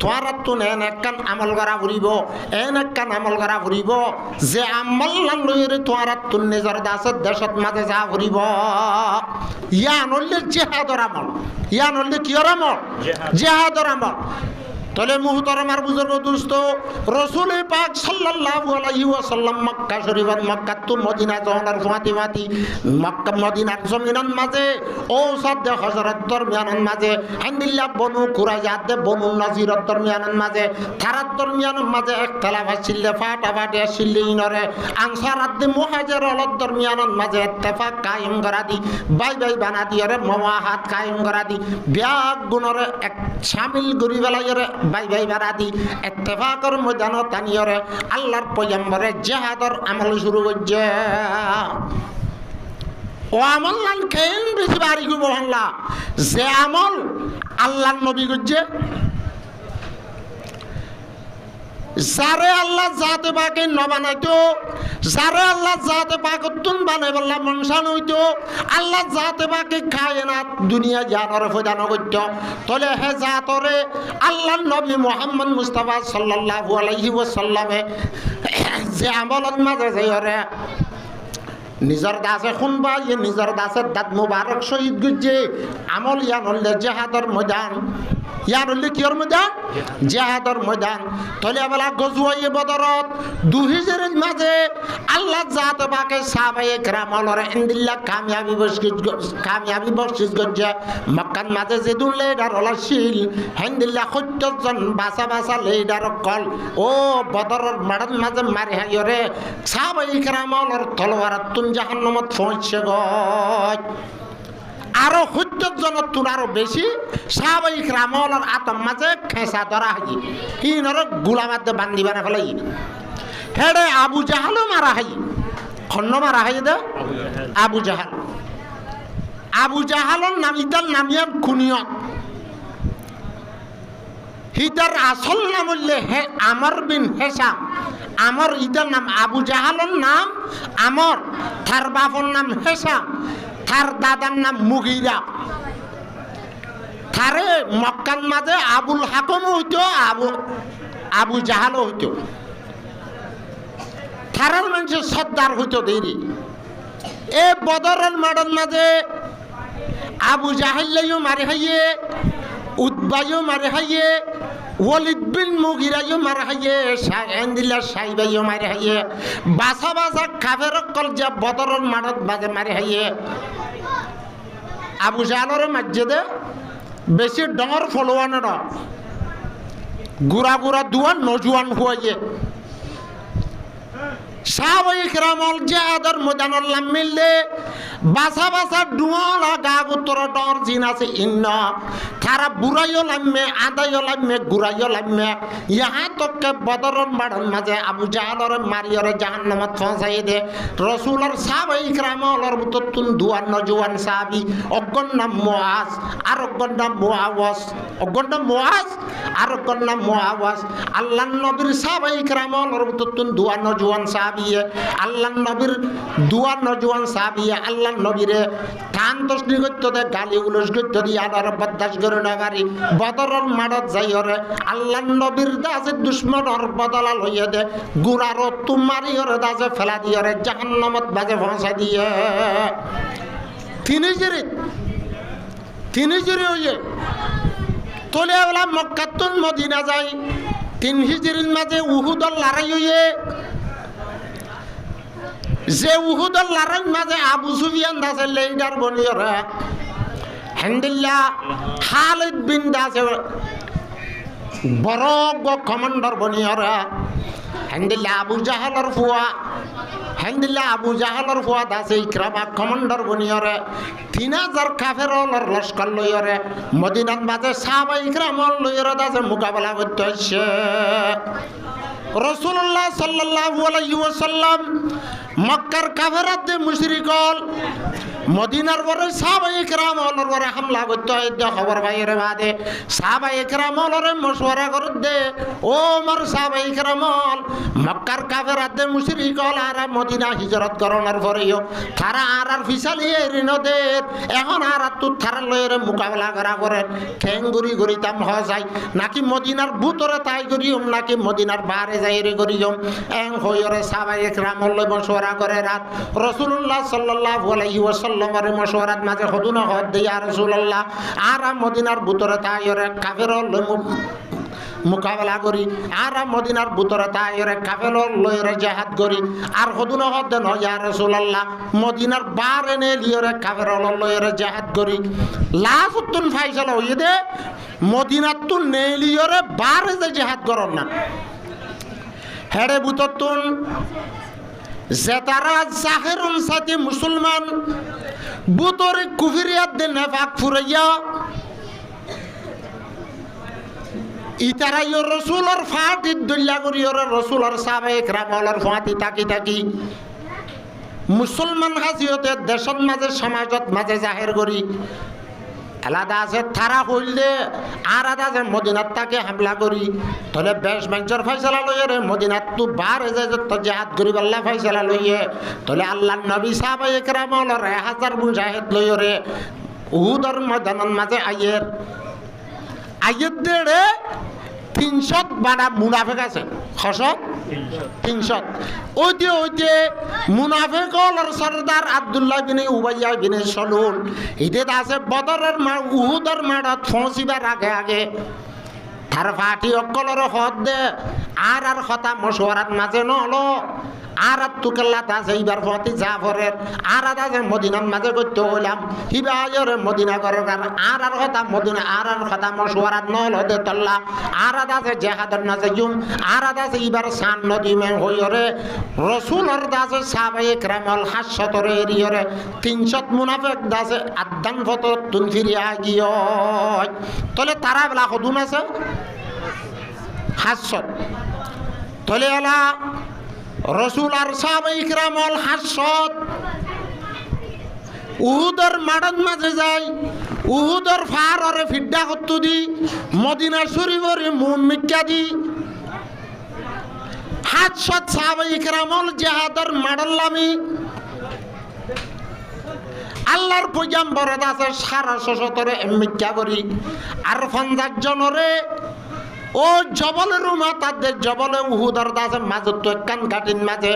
তোরা তুন এন একখান আমল করা ফুরিব যে আমল লইরে তোরা তুন নিজের দাসের দেশত মাঝে যা ফুরিব ইয়ান হইলে জিহাদর আমল ইয়ান হইলে কিয়র আমল জিহাদর আমল তাহলে মুহতারামার বুজুর্গ দোস্ত রাসূল পাক সাল্লাল্লাহু আলাইহি ওয়াসাল্লাম মক্কা শরীফের মক্কা তো মদিনা যাওয়ার ফাতি মক্কা মদিনার জমিনের মাঝে ও সাদ হযরত দরমিয়ানের মাঝে আনদিল্লাহ বনু কুরাইজা দে বনু নাজির দরমিয়ানের মাঝে তারাত দরমিয়ানের মাঝে ইখতিলাফ আছিল ফাটাফাটি আছিল ইনরে আনসার দে মুহাজির আল দরমিয়ানের মাঝে ইত্তেফাক কায়েম করা দি বাই বানা দিরে মুওয়াহাদ কায়েম করা দি ব্যাগ গুণরে এক শামিল করি বেলাইরে বাই বারাদি ইত্তেফাকর ময়দান তানিয়রে আল্লাহর পয়গম্বরে জিহাদর আমল শুরু করছে ও আমল লান কেন বেশি বাড়ি গো আল্লাহ যে আমল আল্লাহর নবী করছে যারে আল্লাহ জাতে পাকে ন বানাইতো যারে আল্লাহ জাতে পাকে তুন বানাই বললাম মনসান হইতো আল্লাহ জাতে পাকে কায়নাত দুনিয়া জানর প্রদান করত তলে হে জাতরে আল্লাহ নবী মুহাম্মদ মুস্তাফা সাল্লাল্লাহু আলাইহি ওয়াসাল্লামে যে আমলত মাঝে যায়রে নিজের দাসে শুনবা ইয়ে নিজের দাসের দাঁত মুবারক শহীদ গুজে আমল ইয়ান হলে জিহাদর ময়দান ইয়ার হলে কিয়র ময়দান জিহাদর ময়দান তলে বেলা গজওয়ায়ে বদরত 2000 মাঝে আল্লাহ জাত পাকে সাহাবায়ে কেরামর ইনদিল্লাহ কামিয়াবি বখশিশ গজ্জা মক্কার মাঝে যে দুন লিডার হলাছিল হিন্দিল্লাহ 70 জন বাসা লিডার কল ও বদরর মাড়ন মাঝে মারি হাইরে সাহাবায়ে কেরামর তলোয়ার তুন জাহান্নামত পৌঁছে গয় আরো 70 জন তুন আরো বেশি সাহাবায়ে কেরামর আতম মাঝে খেসা ধরা হয় ইনর গুলা মাঝে বান্ধি বানা ফেলাই হেডে আবু জাহালও মারা হয় খন্ন মারা হয় দে আবু জাহালর নাম ইদার নামিয়াম কুনিয়ত হিদার আসল নাম হইলে আমর বিন হেসাম আমর ইদার নাম আবু জাহালর নাম আমর তার বাপর নাম হেসাম তার দাদার নাম মুগিরা তারে মক্কার মাঝে আবুল হাকম হইতো আবু জাহালও হইতো থারার মানুষের সর্দার হইতো দেরি এ বদরের মাঠের মাঝে আবু জাহাল্লাইও মারে হাইয়ে উদ্বাইও মারে হাইয়ে ওয়ালিদ বিন মুগিরাইও মারে হাইয়ে শাহিন্দিল্লাহ সাইবাইও মারে হাইয়ে বাসা কাফের কল যা বদরের মাঠের মাঝে মারে হাইয়ে আবু জাহালের মসজিদে বেশি ডর ফলোয়ানের গুড়া দুয়ান নজুয়ান হুয়াইয়ে সাহাবায়ে কেরামল জিহাদের ময়দানর লাম মিললে বাসা ডুয়ালা গাগ উত্তর ডর জিন আছে ইন্ন তারা বুড়াইও লাম্মে আদাইও লাম্মে গুড়াইও লাম্মে ইহা তককে বদরের মাঠের মাঝে আবু জাহালর মারিয়র জাহান্নামত পৌঁছাই দে রসুলের সাহাবায়ে কেরামলর বুততুন দুয়ান নজওয়ান সাহাবী অগ্গর নাম মুআজ আর অগ্গর নাম মুআজ আর অগ্গর নাম মুআওয়াজ আল্লাহর নবীর সাহাবায়ে কেরামলর বুততুন দুয়ান নজওয়ান সাহাবী আল্লাহর নবীর দুয়ার নজওয়ান সাহাবী আল্লাহর নবীরে কান তসনি করতে দে গালি উলস করতে দি আর বদাস করে না গারি বদরের মাঠত যাইরে আল্লাহর নবীর দাসে দুশমনের বদলা লইয়া দে গুড়ার তুমারিয়র দাসে ফেলা দিয়রে জাহান্নামত বাজে পৌঁছা দিয়ে তিনি জুরি হইয়ে তোলে বলা মক্কাতুন মদিনা যায় 3 হিজরির মাঝে উহুদর লড়াই হইয়ে যে উহুদর লড়াই মাঝে আবু সুফিয়ান দাসের লিডার বনিয়রা হিন্দিল্লাহ খালিদ বিন দাসের বড় কমান্ডার বনিয়রা হিন্দিল্লাহ আবু জাহালর ফুয়া দাসে ইকরামা কমান্ডার বনিয়রে 3000 কাফেরর লস্কর লইরে মদিনার মাঝে সাহাবায়ে ইকরামল লইরে দাসে মোকাবেলা করতে হচ্ছে রাসূলুল্লাহ সাল্লাল্লাহু আলাইহি ওয়াসাল্লাম মক্কার কাফেরদের মুশরিকল মদিনার পরে সাহাবায়ে কেরামলর পরে হামলা করতে হয় খবর বাইরে বাদে সাহাবায়ে কেরামলরে মশওয়ারা করে দে ও আমার সাহাবায়ে কেরামল মক্কার কাফেরদের মুশরিকল আর মদিনা হিজরত করার পরেও তারা আর ফিসালিয়ে ঋণদের এখন আর তো তারা লয়ের মোকাবেলা করা করে ঠেঙ্গুরি তাম হওয়া যায় নাকি মদিনার ভিতরে তাই করিম নাকি মদিনার বাইরে যাই রে করিম এং হইরে সাহাবায়ে কেরামল মশওয়ারা করে রাত রাসূলুল্লাহ সাল্লাল্লাহু আলাইহি ওয়াসাল্লামের মশওয়ারাত মাঝে হদুন হদ দিয়া রাসূলুল্লাহ আর মদিনার ভিতরে তাইরে কাফেরল মোকাবেলা করি আর মদিনার ভিতরে তাইরে কাফেরল লইরে জিহাদ করি আর হদুন হদ দেন ইয়া রাসূলুল্লাহ মদিনার বারে নে লিয়রে কাফেরল লইরে জিহাদ করি লাসতুন ফাইসালা হইয়ে দে মদিনাতুন নে লিয়রে বারে যে জিহাদ করন না হেড়ে বুততুন যে তারা জাহেরুন সাথে মুসলমান বুতরে কুফরিয়াত দে নেফাক ফুরাইয়া ইতারাইও রসুলর ফাটি দল্লা করিওর রসুলর সাহাবায়ে কেরামলর ফাটি তাকি মুসলমান হাজিয়তে দেশত মাঝে সমাজত মাঝে জাহের করি আলাদা আছে তারা হইলে আর আদা আছে মদিনাত তাকে হামলা করি তাহলে বেশ মানুষের ফয়সালা লইয়ে রে মদিনাত তো বার যে তো জিহাদ করি আল্লাহ ফয়সালা লইয়ে তাহলে আল্লাহর নবী সাহাবায়ে কেরামলর 1000 মুজাহিদ লইয়ে রে উহুদর ময়দানের মাঝে আইয়ের দেড়ে 300 বাড়া মুনাফিক আছে 600 300 ওইতে মুনাফিকর সরদার আব্দুল্লাহ বিন উবাইয়া বিন সালুল ইদে আছে বদরের উহুদের মাঠত পৌঁছিবার আগে তার ফাটি অকলর হদ দে আর কথা মশওয়ারাত মাঝে নলো আর তুকাল্লাত আছে এইবার ফতি জাফরের আর আছে মদিনার মাঝে করতে হইলাম হিবায়র মদিনা করার আর কথা মদিনা আর কথা মশওয়ারাত নল হতে তল্লা আর আছে জেহাদের নাজে জুম আর আছে এইবার সান নদী মে হইরে রসুলর দাসে সাহাবায়ে کرامল হাসতরে এরিয়রে 300 মুনাফিক দাসে আদান ফত তুন ফিরিয়া গিয় তলে তারা বলা কদুন আছে হাসত তলে এলা রসুল আর সাহাবায়ে کرامল হাসত উহুদের মাঠের মাঝে যায় উহুদের ফাররে ফিড্ডা কত্তু দি মদিনা শরীফরে মুন মিক্কা দি হাসত সাহাবায়ে کرامল জিহাদের মাডল্লামি আল্লাহর পয়গম্বর আছে সারা সশতরে মিক্কা করি আর 50 জনরে ও জবলের মাতাদের জবলে উহুদের দাসে মাঝে তো কান কাটিন মাঝে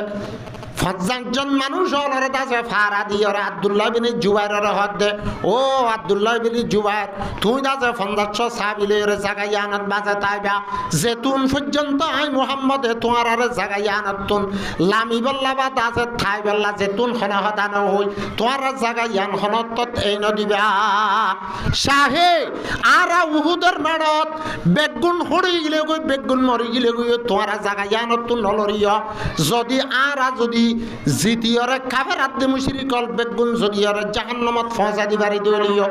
50 জন মানুষ হলর দাসে ফারা দিয়রে আব্দুল্লাহ বিন জুবাইরের হদে ও আব্দুল্লাহ বিন জুবাইর তুই দাসে 500 সাহাবীর জায়গায় আনত বাজে তাইবা যেতুন পর্যন্ত আই মুহাম্মদ তোমার আর জায়গায় আনতুন লামি বল্লাবা দাসে থাই বল্লা যেতুন খনা হদানো হই তোমার জায়গায় আন খনত এই নদিবা শাহে আরা উহুদের মাড়ত বেগুন হড়ি গিলে গই বেগুন মরি গিলে গই তোমার জায়গায় আনতুন নলরিয় যদি আরা যদি জিতিয়রে কাফেরাত দে মুশরিকল বেগুন জদিয়রে জাহান্নামত ফসা দিবারি দিলিও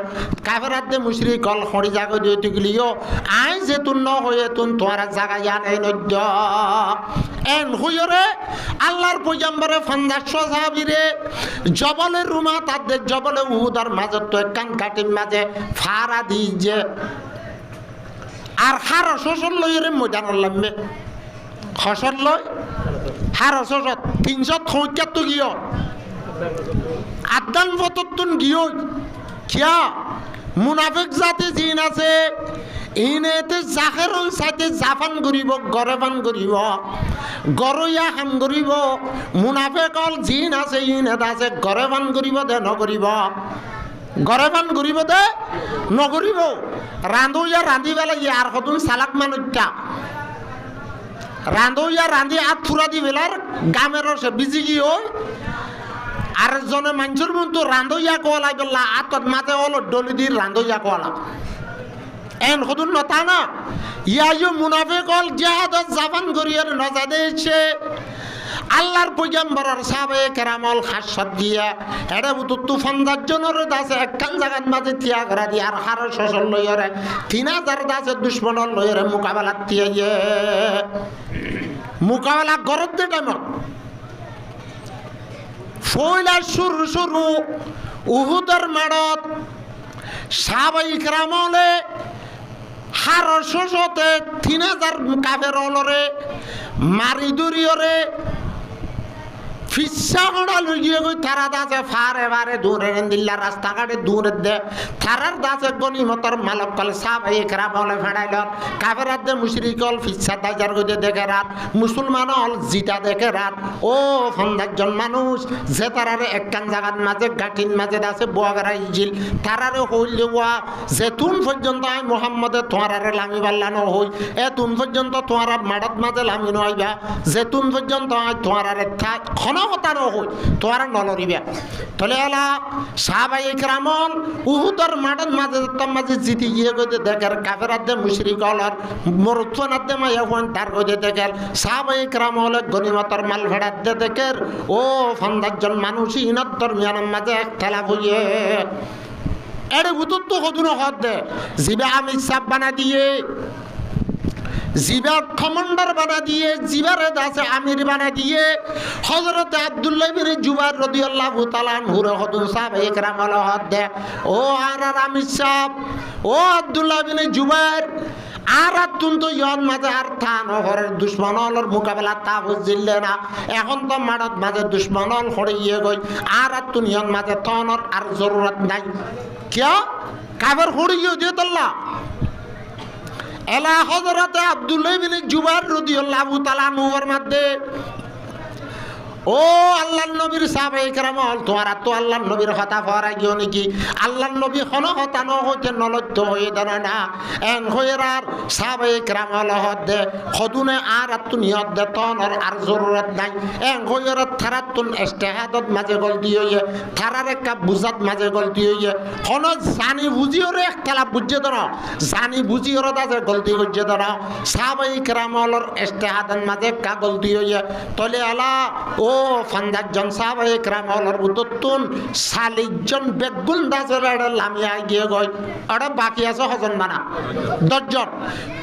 কাফেরাত দে মুশরিকল খড়ি জাগো দিতে গলিও আই যেতুন ন হয়ে তুন তোরা জায়গা ইয়ান এই নদ্য এন হইরে আল্লাহর পয়গম্বরে 500 সাহাবীরে জবলে রুমা তাদের জবলে উহুদার মাঝে তো কান কাটির মাঝে ফারা দিজে আর হার শোষণ লইরে ময়দান লাম্বে খসর লয় হার শোষণ 374 গিয়ে আদান ফততুন গিয়ে কিয়া মুনাফিক জাতি জিন আছে ইনেতে জাহেরুল সাইতে জাফান করিব গরেবান করিব গরইয়া হাম করিব মুনাফিকল জিন আছে ইনেতে আছে গরেবান করিব দে নকরিব গরেবান করিব দে নকরিব রান্ধুইয়া রান্ধি বেলা ইয়ার কতুন সালাক মানুষটা রান্ধুইয়া রান্ধি আত ফুরা দি বেলার গামের সে বিজি গিয়ে আর জনে মানুষের মতো রান্ধইয়া কোয়ালাই বললা আতত মাঝে হলো ডলি দি রান্ধইয়া কোয়ালা এন হদুন নতা না ইয়ায়ু মুনাফিকল জিহাদত জাবান করিয়ার নজাদেছে আল্লাহর পয়গম্বরের সাহাবায়ে কেরামল খাসত গিয়া এড়ে বুতু 50 জনের দাসে একখান জায়গার মাঝে তিয়া করা দি আর হার শোষণ লইরে 3000 দাসে দুশমন লইরে মোকাবেলা দিয়ে মোকাবেলা করত দে টাইম ফয়লা শুরু উহুদের মাড়ত সাহাবায়ে কেরামলে হার শোষতে 3000 কাফের অলরে মারি দরিয়রে ফিসা গড়া লইয়ে গই তারা দাসে ফারে বারে দূরে দিল্লা রাস্তা কাটে দূরে দে তারার দাসে গনিমতর মালক কল সাহাবায়ে কেরামলে ফেড়াইল কাফেরাত দে মুশরিকল ফিসা দাজার গদে দেখে রাত মুসলমান হল জিতা দেখে রাত ও 50 জন মানুষ যে তারারে একখান জায়গার মাঝে গাঠিন মাঝে দাসে বুয়াগরাই জিল তারারে হইল ওয়া যে তুন পর্যন্ত আই মুহাম্মদে তোমারে লামি বাল্লানো হই এ তুন পর্যন্ত তোমার মাড়ত মাঝে লামি নইবা যে তুন পর্যন্ত আই তোমারে থাক হতানো হই তোরা নলরিবে তলে এলা সাহাবায়ে কেরামল উহুদের মাঠের মাঝে জিতি গিয়ে গদে দেখের কাফেরাত দে মুশরিকলর মরুত্বনাত দে মায়া হন তার গদে দেখের সাহাবায়ে কেরামল গনিমতর মাল ভেড়াত দে দেখের ও 50 জন মানুষ ইনত দরমিয়ানের মাঝে খেলা হইয়ে এড়ে বুতুত হদুন হদ দে জিবে আমি সাব বানা দিয়ে জিবার কমান্ডার বানা দিয়ে জিবারে দাসে আমির বানা দিয়ে হযরত আব্দুল্লাহ বিন জুবাইর রাদিয়াল্লাহু তাআলা আনহু হদুন সাহাবায়ে কেরামল হদ দে ও আর আমির সাহেব ও আব্দুল্লাহ বিন জুবাইর আর তুন তো ইয়ন মাঝে আর থান হরের দুশ্মনলর মোকাবেলা তা বুঝিলে না এখন তো মাড়ত মাঝে দুশ্মনল হড়িয়ে গই আর তুন ইয়ন মাঝে তনর আর জরুরত নাই কিয়া কাফের হড়িয়ে দিয়ে তোল্লা এলা হযরতে আব্দুল্লাহ ইবনে জুবাইর রাদিয়াল্লাহু তাআলা আনহুর মধ্যে ও আল্লাহর নবীর সাহাবায়ে কেরাম তোমরা তো আল্লাহর নবীর কথা পড়া গিয়ে নাকি আল্লাহর নবী হন কথা ন হইতে নলজ্জ হয়ে দেন না এন হইরার সাহাবায়ে কেরাম হদে খদুনে আর আত নিয়ত দে তনর আর জরুরত নাই এন হইরার থারাতুন ইজতিহাদত মাঝে গলতি হইয়ে থারার একটা বুঝাত মাঝে গলতি হইয়ে হন জানি বুঝিওরে একতলাপ বুঝে দেন জানি বুঝিওরে দাজে গলতি বুঝে দেন সাহাবায়ে কেরামর ইজতিহাদত মাঝে কা গলতি হইয়ে তলে আলা ও ফান্দাজন সাহাবায়ে কেরামর উত্তন 40 জন বেগুন দাজের লামিয়া গিয়ে গয় আর বাকি আছে হজন মানা 10 জন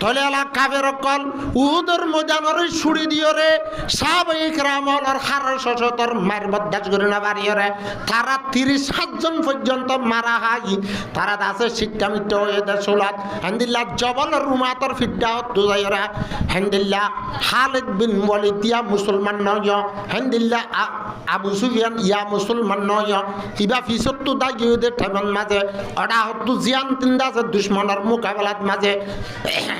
তলে আলা কাফের কল উহুদের ময়দানের ছুরি দিওরে সাহাবায়ে কেরামর হার শশতর মার বদাজ করে না বাড়িরে তারা 30 জন পর্যন্ত মারা হাই তারা দাসে শিক্ষামিত হয়ে দেশুলাত হামদুলিল্লাহ জবল রুমাতর ফিদ্দা দুজাইরা হামদুলিল্লাহ খালিদ বিন ওয়ালিদ ইয়া মুসলমান নয় হামদুলিল্লাহ আবু সুফিয়ান ইয়া মুসলমান নয় কিবা ফিসত্তু দা ইউদে ঠামন মাঝে অডা হত্তু জিয়ান তিনদা আছে দুশমনের মোকাবেলাত মাঝে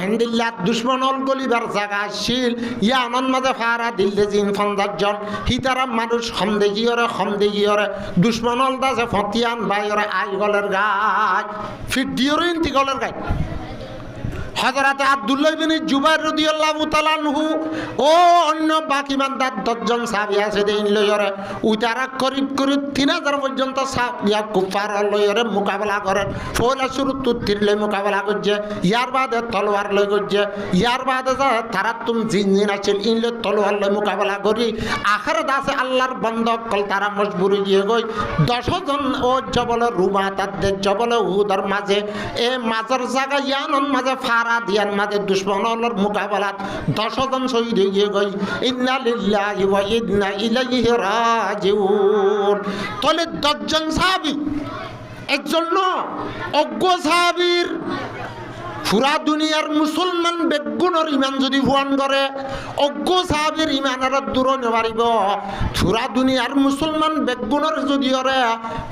হামদুলিল্লাহ দুশমনল গলিবার জায়গা শিল ইয়া আনন্দ মাঝে ফারা দিল্লে জিন ফান্দাজন হিতারা মানুষ খম দেখিয়রে দুশমনল দাসে ফতিয়ান বাইরে আই গলের গায় ফিট দিয়রে ইন্তি গলের গায় হযরতে আব্দুল্লাহ ইবনে জুবাইর রাদিয়াল্লাহু তাআলা আনহু ও অন্য বাকি বান্দার 10 জন সাহাবী আছে দেইন লয়রে উতারা করিব 3000 পর্যন্ত সাহাবিয়া কুফার লয়রে মোকাবেলা করে ফৌলা শুরুত তিরলে মোকাবেলা করছে ইয়ার বাদে তলোয়ার লয় করছে ইয়ার বাদে তারা তুম জিন আছিল ইনলে তলোয়ার লয় মোকাবেলা করি আখের দাসে আল্লাহর বন্ধক কল তারা মজবুরি গিয়ে গই 10 জন ও জবল রুমা তাদের জবল উহুদের মাঝে এ মাঝের জায়গা ইয়ানন মাঝে দিয়ার মাঝে দুশমনের মোকাবেলাত 10 জন শহীদ হয়ে গই ইন্না লিল্লাহি ওয়া ইন্না ইলাইহি রাজিউন তলে 10 জন সাহাবী একজন অজ্ঞ সাহাবীর পুরা দুনিয়ার মুসলমান বেগুনের ইমান যদি ভুয়ান করে অজ্ঞ সাহাবীর ইমানের দূর নেবারিব পুরা দুনিয়ার মুসলমান বেগুনের যদি ওরে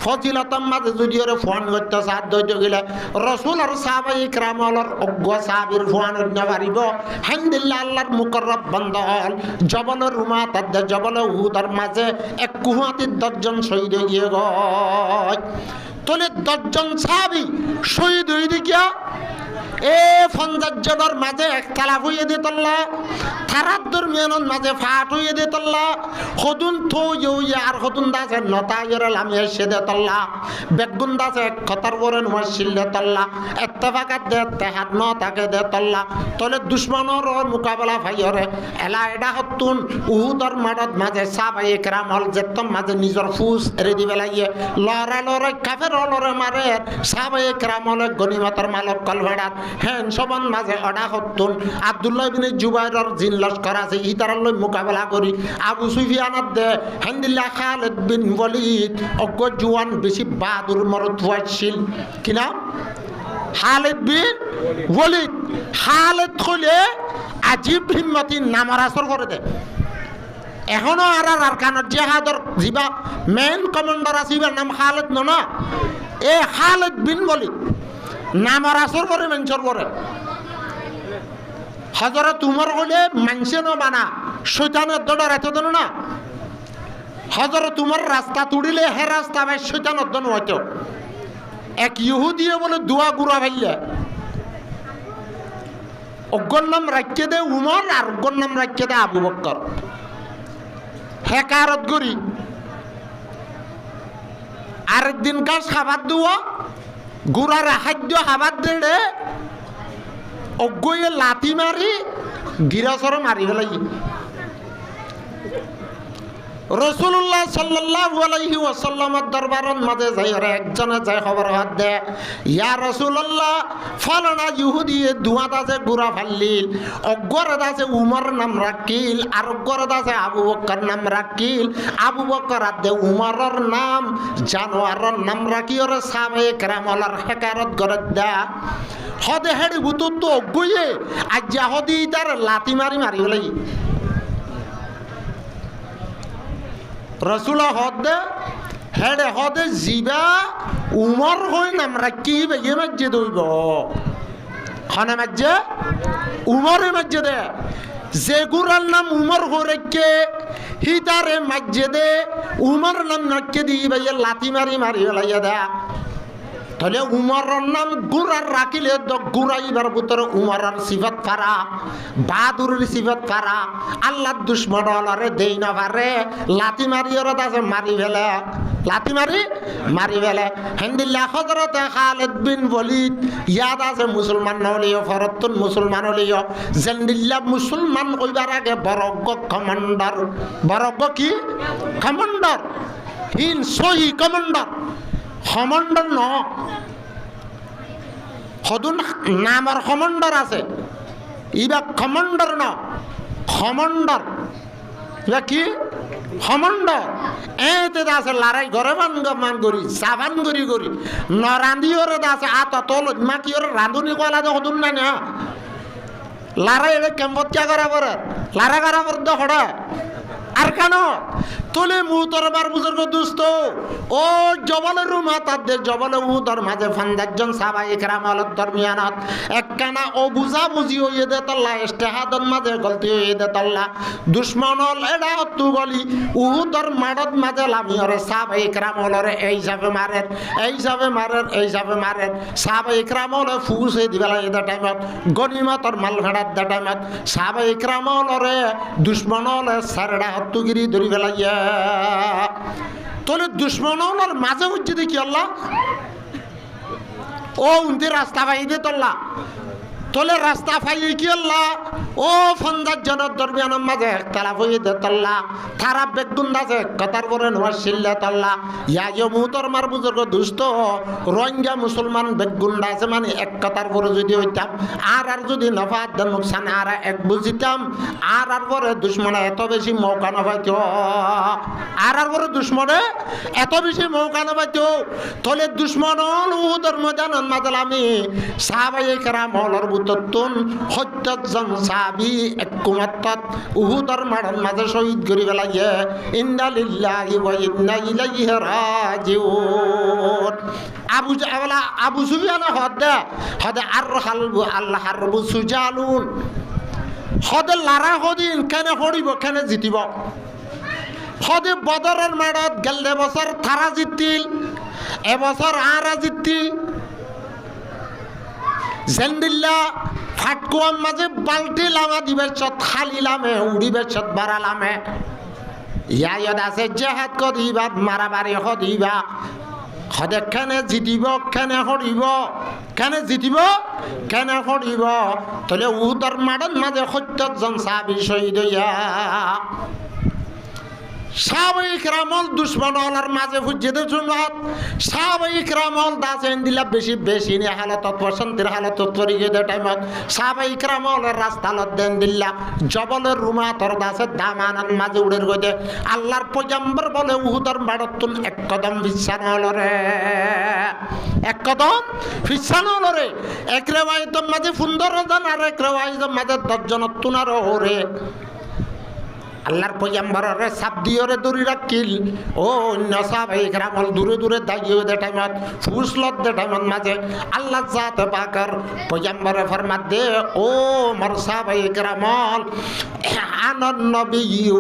ফজিলতম মাঝে যদি ওরে ভুয়ান করতে সাধ্য হইতে গেলে রাসূল আর সাহাবায়ে কেরামর অজ্ঞ সাহাবীর ভুয়ান নেবারিব হামদুলিল্লাহ আল্লাহর মুকররব বান্দা হল জবল রুমা তাদের জবল উহুদের মাঝে এক কুহাতি 10 জন শহীদ হয়ে গয় তলে 10 জন সাহাবী শহীদ হয়ে দেখিয়া এ ফঞ্জাজ্জর মাঝে একতলাফ হইয়ে দিতল্লা থারার দরমিয়ানের মাঝে ফাট হইয়ে দিতল্লা হদুন থো ইয়ে আর হদুন দাসে নতা ইয়ে লামিয়ে সে দেতল্লা বেগুন দাসে খতার করে নমাশিল দেতল্লা এত্তেফাকাত দে তেহাত ন তাকে দেতল্লা তলে দুশমনের মোকাবেলা ভাইয়রে এলা এটা হতুন উহুদর মাঠত মাঝে সাহাবায়ে কেরাম হল যেতম মাঝে নিজের ফুস এরে দিবে লাগিয়ে লড়ে কাফের লড়ে মারে সাহাবায়ে কেরাম হলে গনিমতের মালক কল ভেড়াত হ্যাঁ সবান মাঝে অডা হতুন আব্দুল্লাহ ইবনে জুবাইরের জিন লস্কর আছে ইতারার লই মোকাবেলা করি আবু সুফিয়ানত দে হামদুলিল্লাহ খালিদ বিন ওয়ালিদ অজ্ঞ জুয়ান বেশি বাহাদুর মরদ ওয়াইছিল কিনা খালিদ বিন ওয়ালিদ খালিদ হলে আজিব হিম্মতি নামার আসর করে দে এখনো আর আরকানের জিহাদর জিবা মেন কমান্ডার আসিবার নাম খালিদ না এ খালিদ বিন ওয়ালিদ নামার আসর করে মেনসর করে হযরত উমর হলে মানছে না বানা শয়তানের দড় এত দেন না হযরত উমর রাস্তা তুড়িলে হে রাস্তা ভাই শয়তানের দন হইতো এক ইহুদিয়ে বলে দোয়া গুড়া ভাইলে অজ্ঞর নাম রাখিয়ে দে উমর আর অজ্ঞর নাম রাখিয়ে দে আবু বকর হেকারত করি আরেকদিন কাজ খাবার দেওয়া গুড়ার খাদ্য খাবার দেড়ে অজ্ঞয়ে লাথি মারি গিরাসর মারি ফেলাই রাসূলুল্লাহ সাল্লাল্লাহু আলাইহি ওয়াসাল্লামের দরবারের মাঝে যাই আর একজনে যাই খবর হাত দে ইয়া রাসূলুল্লাহ ফলনা ইহুদি দুয়াত আছে গুড়া ফাল্লিল অজ্ঞরত আছে উমর নাম রাখিল আর অজ্ঞরত আছে আবু বকর নাম রাখিল আবু বকর আদে উমরের নাম জানোয়ারের নাম রাখি ওর সাহাবায়ে কেরামলার হেকারত করে দে হদে হেড়ি বুতুত তো অজ্ঞয়ে আজ যা হদি তার লাথি মারি মারি হলাই রসুল হদে হেডে হদে জিবা উমর হই নাম রাখি বেগে মাঝে দইব খানা মাঝে উমরে মসজিদে যে গুরার নাম উমর হরেকে হিতারে মসজিদে উমর নাম নাকে দিয়ে ভাইয়া লাথি মারি মারি লাইয়া দেয়া তাহলে উমরের নাম গুরার রাখিলে তো গুরাইবার ভিতরে উমরের সিফত ফারা বাহাদুরের সিফত ফারা আল্লাহর দুশ্মন হলরে দেই না পারে লাথি মারি ওরা দাসে মারি ফেলে লাথি মারি ফেলে হেন্দিল্লা হযরতে খালিদ বিন ওয়ালিদ ইয়াদ আছে মুসলমান নলিও ফরতুন মুসলমান হলিও জেন্দিল্লা মুসলমান কইবার আগে বরজ্ঞ কমান্ডার বরজ্ঞ কি কমান্ডার হিন সহি কমান্ডার কমান্ডার ন সদুন নামৰ কমান্ডার আছে ইবা কমান্ডার ন কমান্ডার ইবা কি কমান্ডার এতে আছে লড়াই ঘরে মান করি সাবান করি নরান্দিওরে আছে আত তল মাকি ওরে রাঁধুনি কলা দে সদুন না না লড়াই এলে কেম্পত কে করা পরে লড়াই করা পরে দখড়া আর কেন তোলে মুহতরবার বুজুর্গ দুস্থ ও জবলের রুমা তাদের জবলে মুহতর মাঝে ফান্দাজন সাহাবা ইকরাম আল দরমিয়ানাত একখানা ও বুঝা বুঝি হইয়ে দে তল্লা ইস্তেহাদন মাঝে গলতি হইয়ে দে তল্লা দুশ্মনল এডা অত্তু গলি উহুদর মাডত মাঝে লামিয়রে সাহাবা ইকরাম হলরে এই হিসাবে মারের সাহাবা ইকরাম হলে ফুসে দিবেলা এদা টাইমত গনিমতর মাল ভেড়াত দা টাইমত সাহাবা ইকরাম হলরে দুশ্মন হলে সারেডা হত্তুগিরি ধরি বেলাইয়া তোলে দুশ্মনের মাঝে হচ্ছে দেখি আল্লাহ ও উনতে রাস্তা পাইবে তোল্লা তোলে রাস্তা পাইয়ে কি আল্লাহ ও ফন্দার জনের দরমিয়ানের মাঝে একতলা হয়ে দে তল্লা তারা বেগুন্দ আছে কথার পরে নোয়ার শিল্লে তল্লা ইয়া মুহতর মার বুজুর্গ দুষ্ট রোহিঙ্গা মুসলমান বেগুন্দ আছে মানে এক কথার পরে যদি হইতাম আর যদি নফা দেন নুকসান আর এক বুঝিতাম আর পরে দুশ্মনে এত বেশি মৌকা নপাইত আর পরে দুশ্মনে এত বেশি মৌকা নপাইত তোলে দুশ্মন উহুদের ময়দানের মাঝে আমি সাহাবায়ে কেরাম হলর বুততুন হত্যজন সাহাবী একমাত্র উহুদের মাঠের মাঝে শহীদ করে ফেলাইয়ে ইন্না লিল্লাহি ওয়া ইন্না ইলাইহি রাজিউন আবু সুফিয়ান হদে আর হালবু আল্লাহ হারবু সুজালুন হদে লারা হদিন কেন হরিব কেন জিতিব হদে বদরের মাঠত গেল বছর তারা জিতিল এবছর আরা জিতি জেন্দিল্লা ফাটকুয়ার মাঝে বালতি লামা দিবে সত খালি লামে উড়িবে সত বাড়ালামে ইয়াদ আছে জেহাদ করিবা মারামারি হদিবা হদে কেনে জিতিব কেনে হরিব কেনে জিতিব কেনে হরিব তাহলে উহুদের মাঠের মাঝে ৭০ জন সাহাবী শহীদ হইয়া সাহাবায়ে কেরামল দুশ্মন হলার মাঝে ফুজিদের জুমলাত সাহাবায়ে কেরামল দাসেন দিলা বেশি নে হালত বসন্তের হালত তরি গেদে টাইমত সাহাবায়ে কেরামলের রাস্তালত দেন দিল্লা জবলের রুমা তর দাসে দামানান মাঝে উড়ের গদে আল্লাহর পয়গম্বর বলে উহুদের মাঠতুন এক কদম বিছান হলরে এক কদম বিছান হলরে এক রেওয়ায়েতের মাঝে 15 জন আর এক রেওয়ায়েতের মাঝে 10 জন তুনার ওরে আল্লাহর পয়গম্বরের সাপ দিয়রে দূরে রাখিল ও অন্য সাহাবায়ে কেরামল দূরে দাঁড়িয়ে দে টাইমত ফুসলত দে টাইমত মাঝে আল্লাহ জাত পাকের পয়গম্বরে ফরমাত দে ও মোর সাহাবায়ে কেরামল আনান নবিয়্যু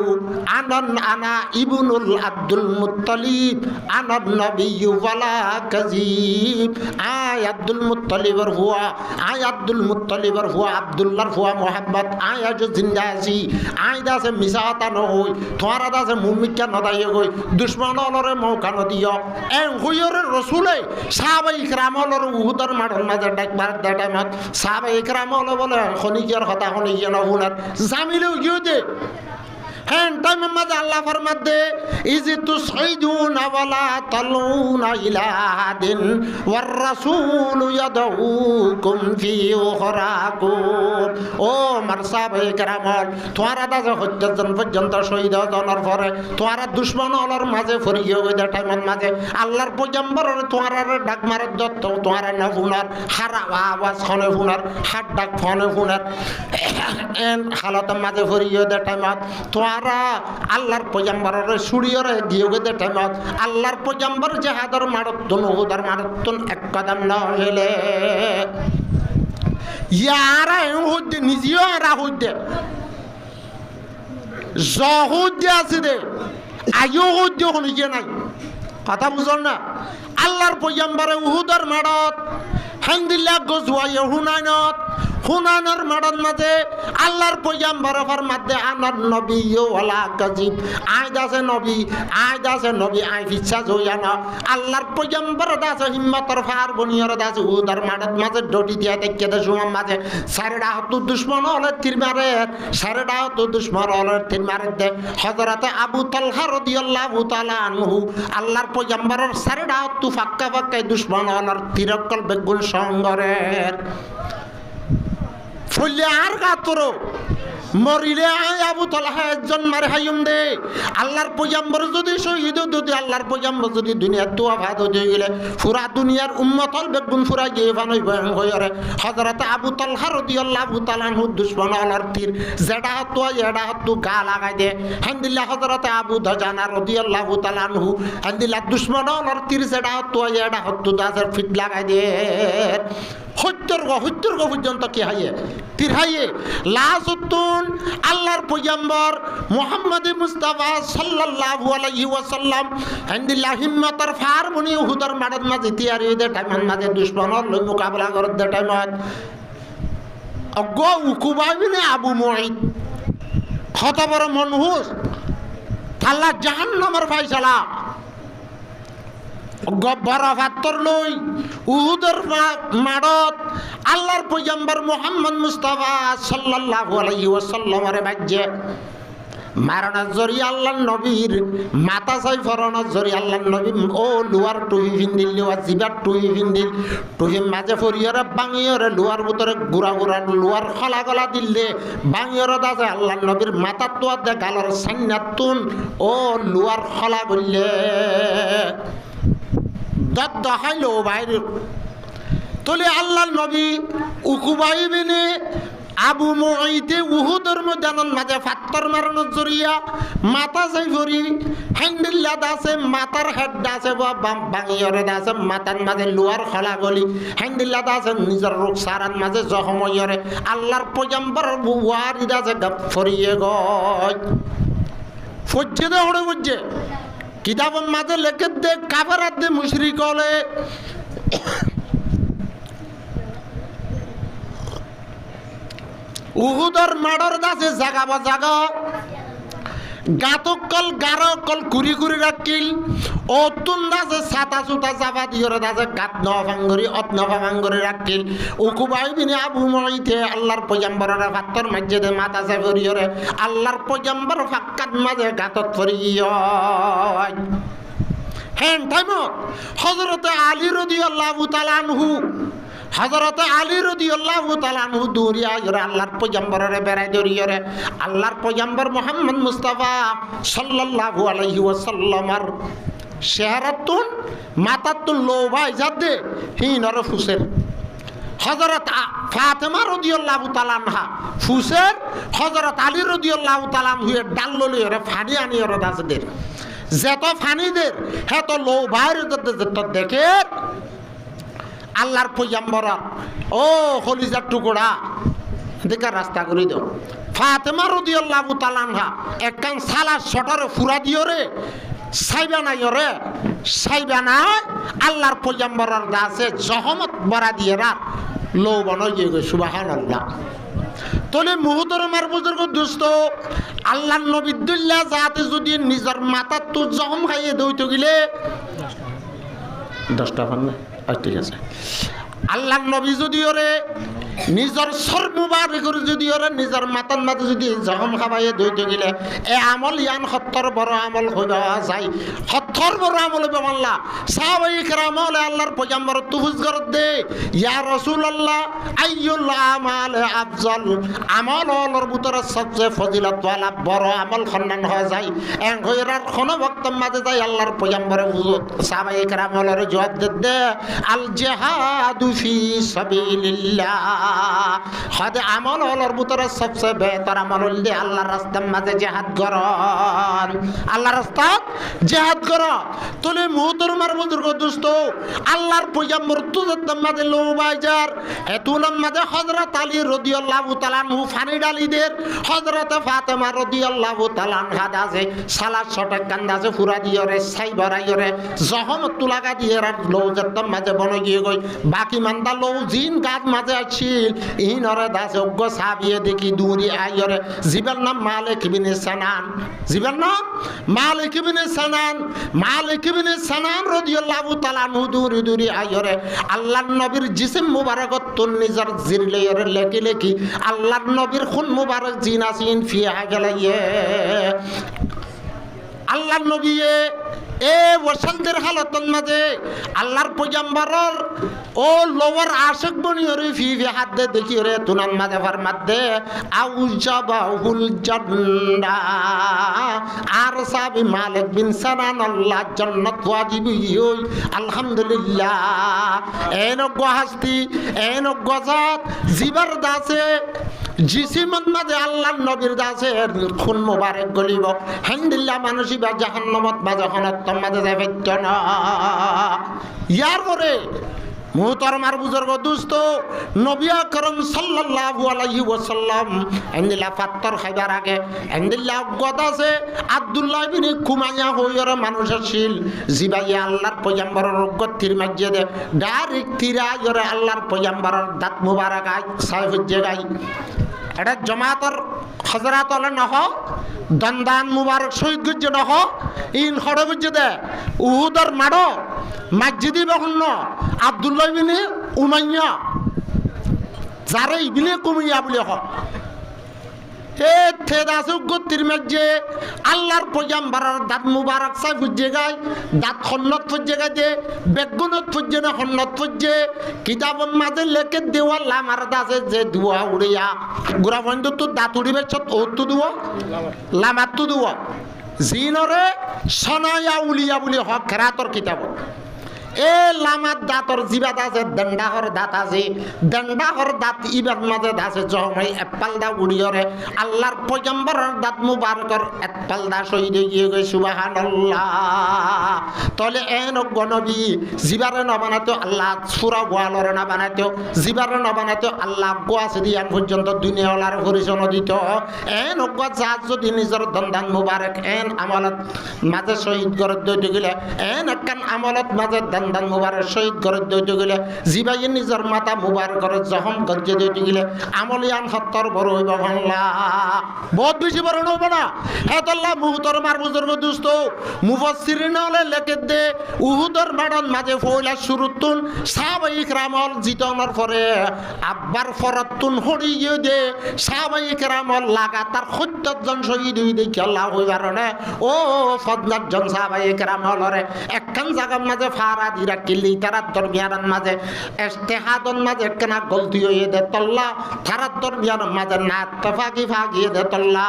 আনা ইবনুল আব্দুল মুত্তালিব আনান নবিয়্যু ওয়ালা কাযীব আব্দুল মুত্তালিবের হুয়া আব্দুল মুত্তালিবের হুয়া আব্দুল্লাহর হুয়া মুহাম্মদ আজ জিন্দা আছি দাসে মিসা নই তোমার দাসে মুমিকা নদাইয়ে গই দুশ্মন হলরে মৌকা নদিও এং হুইরে রসুলে সাহাবায়ে কেরামলর উহুদের মাঠের মাঝে ডাকবার দে টাইমত সাহাবায়ে কেরামল বলে খনিকের কথা খনিকে নহুনার জামিলেও গিয়ে দে হ্যাঁ টাইম মাঝে আল্লাহ ফরমাত দে ইজি তুসাইদুনা ওয়ালা তালুনা ইলা আহাদিন ওয়ার রাসূল ইয়াদউকুম ফি উখরাকুম ও মার সাহাবায়ে কেরামল তোমরা দাজে ৭০ জন পর্যন্ত শহীদ হওয়ার পরে তোমরা দুশ্মন হলর মাঝে ফরিয়ে গই দে টাইম মাঝে আল্লাহর পয়গম্বরের তোমরা ডাক মার দত্ত তোমরা না ফুনার হারা আওয়াজ খনে ফুনার হাত ডাক ফনে ফুনার এন হালত মাঝে ফরিয়ে দে টাইম আল্লাহর পয়গম্বরের সুড়িয়রে গিয়ে দে টাইমত আল্লাহর পয়গম্বর জিহাদের মারতুন উহুদের মারতুন এক কদম না হইলে ইয়ারা হইতে নিজেও এরা হইতে জহুদ্দে আছে দে আইও হইতে শুনিছে নাই কথা বুঝল না আল্লাহর পয়গম্বরে উহুদের মাঠত হান্দিল্লা গজুয়াই হুনাইনত হুনাইনের মাঠত মাঝে আল্লাহর পয়গম্বরে ফরমাতে আনার নবী ওয়ালা কাযিব আইদ আছে নবী আই ফিচ্ছা জইয়া না আল্লাহর পয়গম্বর দাসে হিম্মতর ফার বনিয়র দাস উহুদের মাঠত মাঝে ডটি দিয়া দেখকে দে সুমাম মাঝে সারেডা হত দুশমন হলে তীর মারে সারেডা হত দুশমন হলে তীর মারে দে হযরতে আবু তালহা রাদিয়াল্লাহু তাআলা আনহু আল্লাহর পয়গম্বরের সারেডা হত ফাক্কা ফাক্কায় দুশমন হলার তীরকল বেগুন সংগরের ফুলে আর গাতরো মরিলে আয় আবু তালহা একজন মারে হাইম দে আল্লাহর পয়গম্বর যদি শহীদ যদি আল্লাহর পয়গম্বর যদি দুনিয়ার দোয়া ভাত হয়ে গেলে পুরা দুনিয়ার উম্মতল বেগুন ফুরা গিয়ে বানই বয়ান হয়ে হযরত আবু তালহা রাদিয়াল্লাহু তাআলা আনহু দুশমন আল্লাহর তীর যেটা তো এডা তো গা লাগাই দে হামদুলিল্লাহ হযরত আবু দাজানা রাদিয়াল্লাহু তাআলা আনহু হামদুলিল্লাহ দুশমন আল্লাহর তীর যেটা তো এডা তো দাজার ফিট লাগাই দে হত্যর পর্যন্ত কি হাইয়ে তীর হাইয়ে লাসুতুন আল্লাহর পয়গম্বর মুহাম্মদ মুস্তাফা সাল্লাল্লাহু আলাইহি ওয়াসাল্লাম আলহামদুলিল্লাহ হিম্মতর ফার বনি উহুদের মাঠত মাঝে তৈয়ারি হইতে টাইমত মাঝে দুশমনের লই মোকাবেলা করতে টাইমত অজ্ঞ উকুবাইবিনে আবু মুঈদ কত বড় মনহুস আল্লাহ জাহান্নামের ফয়সালা গব্বর ফাত্তর লই উহুদের মাঠত আল্লাহর পয়গম্বর মুহাম্মদ মুস্তাফা সাল্লাল্লাহু আলাইহি ওয়াসাল্লামের বাজ্যে মারণের জরিয়া আল্লাহর নবীর মাথা চাই ফরণের জরিয়া আল্লাহর নবী ও লোয়ার টুহি ফিন্দিল লোয়ার জিবার টুহি ফিন্দিল টুহি মাঝে ফরিয়রে বাঙিয়রে লোয়ার ভিতরে গুড়া লোয়ার খলা গলা দিলে বাঙিয়রে দাসে আল্লাহর নবীর মাথার তোয়া দে গালর সান্নাতুন ও লোয়ার খলা বললে দদ্দ হাইলো বাইরে তোলে আল্লাহ নবী উকুবাইবিনে আবু মুঈদে উহুদের ময়দানের মাঝে ফাত্তর মারানোর জরিয়া মাথা যাই ভরি হান্দিল্লা দাসে মাথার হেড দাসে বাঙিয়রে দাসে মাথার মাঝে লোয়ার খলা গলি হান্দিল্লা দাসে নিজের রোগ সারার মাঝে জখময়রে আল্লাহর পয়গম্বর ওয়ারি দাসে ফরিয়ে গয় ফজ্জে দে হড়ে ফজ্জে কিতাবের মাঝে লেখে দে কাফেরাত দে মুশরিক হলে উহুদের মাডর দাসে জাগা বা জাগা গাতকল গারকল কুরি কুরি রাখিল অতুন দাসে ছাতা সুতা চাপা দিয়রে দাসে গাত নভাঙ্গরি অত নভাঙ্গরি রাখিল উকুবাইবিনে আবু মুঈদে আল্লাহর পয়গম্বরের ফাত্তর মাঝে দে মাথা চাপরিয়রে আল্লাহর পয়গম্বর ফাক্কাত মাঝে গাতত ফরিয় হেন টাইমত হযরতে আলী রাদিয়াল্লাহু তাআলা আনহু হযরতে আলী রাদিয়াল্লাহু তাআলা আনহু দৌড়িয়া ইরে আল্লাহর পয়গম্বরের বেড়াই দৌড়িয়রে আল্লাহর পয়গম্বর মুহাম্মদ মুস্তাফা সাল্লাল্লাহু আলাইহি ওয়াসাল্লামার চেহারাতুন মাথাতুন লোভাই যাদে হিনর ফুসের হযরত ফাতেমা রাদিয়াল্লাহু তাআলা আনহা ফুসের হযরত আলী রাদিয়াল্লাহু তাআলা আনহু ডাল ললিয়রে ফাড়ি আনিয়রে দাসদের যেত ফানিদের হেত লোভাইর দেখে আল্লাহর পয়গম্বর ও খলিজার টুকরা দেখে রাস্তা করে দাও ফাতেমা রাদিয়াল্লাহু তাআলা আনহা একখান সালা শটরে ফুরা দিয়রে সাইবা নাই আল্লাহর পয়গম্বরের দাসে জহমত বরা দিয়ে রাত লৌবন হয়ে গেছে সুবহানাল্লাহ তোলে মুহতরমার বুজুর্গ দোস্ত আল্লাহর নবীদুল্লাহ জাতে যদি নিজের মাথার তো জখম খাইয়ে দইতে গেলে 10টা পান না ঠিক আছে আল্লাহর নবী যদি ওরে নিজের সর্ববারে করে যদি ওরে নিজের মাথার মাঝে যদি জখম খাবাইয়ে দইতে গেলে এ আমল ইয়ান 70 বড় আমল হইবা যায় 70 বড় আমল হইবা আল্লাহ সাহাবায়ে কেরাম আল্লাহর পয়গম্বর তুফুজ করত দে ইয়া রাসূলুল্লাহ আইয়ুল আমাল আফজল আমল হলর ভিতরে সবচেয়ে ফজিলত ওয়ালা বড় আমল খন্ডন হয়ে যায় এং হইরার কোন বক্তব্য মাঝে যায় আল্লাহর পয়গম্বরে সাহাবায়ে কেরাম হলর জবাব দে আল জিহাদু ফি সাবিলিল্লাহ হদ আমল হলর ভিতরে সবচেয়ে বেহতর আমল হল আল্লাহর রাস্তার মাঝে জিহাদ করন আল্লাহর রাস্তায় জিহাদ করো তোলে মুহূর্ত মুহতরমার বুজুর্গ দোস্ত আল্লাহর পয়গম্বর তুজাত মাঝে লো বাইজার এতুলাম মাঝে হযরত আলী রাদিয়াল্লাহু তাআলা আনহু ফানি ডালিদের হযরত ফাতেমা রাদিয়াল্লাহু তাআলা আনহা দাসে সালাত শটে কান্দাসে ফুরা দিয়রে ছাই ভরাইরে জহম তুলাগা দিয়ে আর লো জাতম মাঝে বন গিয়ে গই বাকি মান্দা লো জিন গাত মাঝে আছিল ইনরে দাসে অজ্ঞ সাবিয়ে দেখি দূরি আইরে জিবের নাম মালিক ইবনে সানান জিবের নাম মালিক ইবনে সানান মালিক ইবনে সানান রাদিয়াল্লাহু তাআলা আনহু দূরি দূরি আইরে আল্লাহর নবীর জিসম মুবারকত তুন নিজর জিরলেরে লেকি লেকি আল্লাহর নবীর খুন মুবারক জিনাসিন ফিয়া গেলাইয়ে আল্লাহর নবী এ ওয়াসালদের হালতন মাঝে আল্লাহর পয়গম্বরর ও লোয়ার আশিক বনিয়রে ফি হাত দে দেখি রে তুনান মাঝে ফরমাত দে আউজাবাহুল জান্নাহ আর সাবি মালিক বিন সানান আল্লাহ জান্নাত ওয়াজিবি হই আলহামদুলিল্লাহ এনক হাস্তি এনক গজাত জিবার দাসে জিসিমত মাঝে আল্লাহর নবীর দাসে খুন মুবারক গলিব হামদুলিল্লাহ মানুষই বা জাহান্নামত বা জাহান্নাত মাঝে যাবে না ইয়ার পরে মুহতরমার বুজুর্গ দোস্ত নবী আকরাম সাল্লাল্লাহু আলাইহি ওয়াসাল্লাম আন্দিলা ফাত্তর খাইবার আগে আন্দিলা গদাসে আব্দুল্লাহ ইবনে কুমাইয়া হইর মানুষ ছিল জিবাইয়া আল্লাহর পয়গম্বরের রগতির মাঝে দে ডাইরেক্ট তিরা ইরে আল্লাহর পয়গম্বরের দাঁত মুবারক আই সাইফুজ্জে গাই এটা জমাতর হযরত হল নহ দন্দান মুবারক শহীদ গুজ্জে নহ ইন খড় গুজ্জে দে উহুদর মাড়ো মসজিদি বহন্ন আব্দুল্লাহ ইবনে উমাইয়া যারে ইবনে কুমাইয়া বলে হ এ থেদাসু গতির মাঝে আল্লাহর পয়গম্বরের দাঁত মুবারক সাই ফুজে গায় দাঁত খন্নত ফুজে গাইতে বেগুনত ফুজে না খন্নত ফুজে কিতাবন মাঝে লেখে দেওয়া লামার দাসে যে দুয়া উড়িয়া গুড়া বন্ধু তো দাঁত উড়িবে সত ও তো দুয়া লামার তো দুয়া জিনরে সনায়া উলিয়া বলে হক খেরাতর কিতাব এ লামার দাঁতর জিবাত আছে দণ্ডাহর দাঁত আছে দণ্ডাহর দাঁত ইবার মাঝে আছে জমাই এপাল দা উড়িয়রে আল্লাহর পয়গম্বরের দাঁত মুবারকর এপাল দা শহীদ হয়ে গই সুবহানাল্লাহ তলে এন গনবী জিবারে না বানাতো আল্লাহ সূরা গোয়ালরে না বানাতো জিবারে না বানাতো আল্লাহ গোয়াছে দিয়ান পর্যন্ত দুনিয়াওয়ালার পরিচয় দিত এন গজাত যদি নিজের দন্দান মুবারক এন আমলত মাঝে শহীদ করে দইতে গেলে এন একখান আমলত মাঝে দান মুবারক শহীদ করে দইতে গেলে জিবাইয়ে নিজের মাথা মুবারকর জহম গজ্জে দইতে গেলে আমলিয়ান সত্তর বড় হইব বাংলা বহুত বেশি বড় হইব না হেতল্লাহ মুহতরমার বুজুর্গ দোস্ত মুফাসসিরিন হলে লেখে দে উহুদর মাডন মাঝে ফয়লা শুরুতুন সাহাবায়ে ইকরামল জিতনের পরে আব্বার ফরতুন হড়িয়ে দে সাহাবায়ে ইকরামল লাগাতার ৭০ জন শহীদ হই দেখি আল্লাহ হইবার না ও ৫০ জন সাহাবায়ে ইকরামলরে একখান জায়গার মাঝে ফারা দিরা কিলি তারা দরমিয়ান মাঝে ইজতিহাদন মাঝে কেনা গলতি হয়ে দে তল্লা তারা দরমিয়ান মাঝে না তফাকি ফাগিয়ে দে তল্লা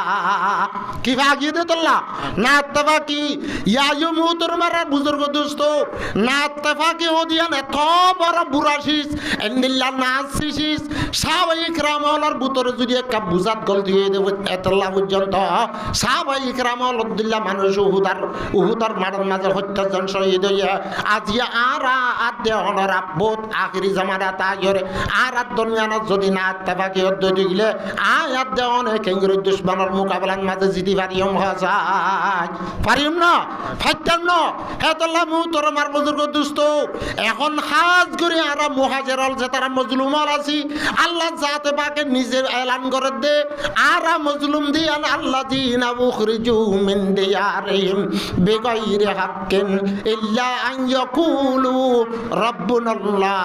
কি ফাগিয়ে দে তল্লা না তফাকি ইয়ায়ু মুহতরমার বুজুর্গ দোস্ত না তফাকি হদিয়ান এত বড় বুড়াশিস এন্দিল্লা নাসিস সাহাবায়ে ইকরামলর ভিতরে যদি একটা বুজাত গলতি হয়ে দেব এতল্লা পর্যন্ত সাহাবায়ে ইকরামল আব্দুল্লাহ মানুষ উহুদার মাঠের মাঝে ৭০ জন শহীদ হইয়া আজিয়া আর আদে হনর আব্বত আখিরি জামানা তাইরে আর দুনিয়ানত যদি না তফাকি হদ দিলে আয়াত দেওয়ানে কেঙ্গুর দুশমনের মোকাবেলার মাঝে জিতি পারিম হাসায় পারিম না ফাইতাম না হেতল্লাহ মুহতরমার বুজুর্গ দোস্ত এখন হাজ করে আর মুহাজিরল যে তারা মজলুমল আছি আল্লাহ জাতে পাকে নিজে এলান করে দে আর মজলুম দিয়ান আল্লাযিনা উখরিজু মিন দিয়ারিহিম বিগাইরি হাক্কিন ইল্লা আন ইয়াকুলু রাব্বুনাল্লাহ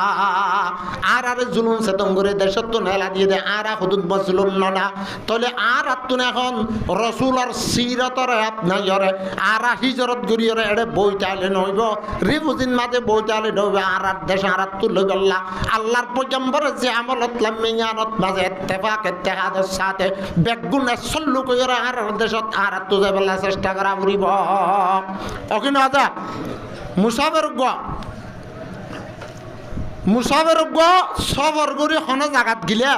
আর জুলুম সেতম করে দেশত নেলা দিয়ে দে আর হুদুদ মজলুম না তলে আর আতুন এখন রাসূলের সিরাতর আপনায়রে আর হিজরত গরিয়রে এড়ে বইতালে নইব রিবুজিন মাঝে বইতালে নইবে আর দেশ আর তুল গল্লা আল্লাহর পয়গম্বর যে আমলত লামিয়ানত মাঝে ইত্তেফাক ইত্তেহাদের সাথে বেগুনে সল্লু কইরা আর দেশত আর তু যাবেলা চেষ্টা করা উড়িব ওকে না যা মুসাফের সবর করি হন জাগাত গিলা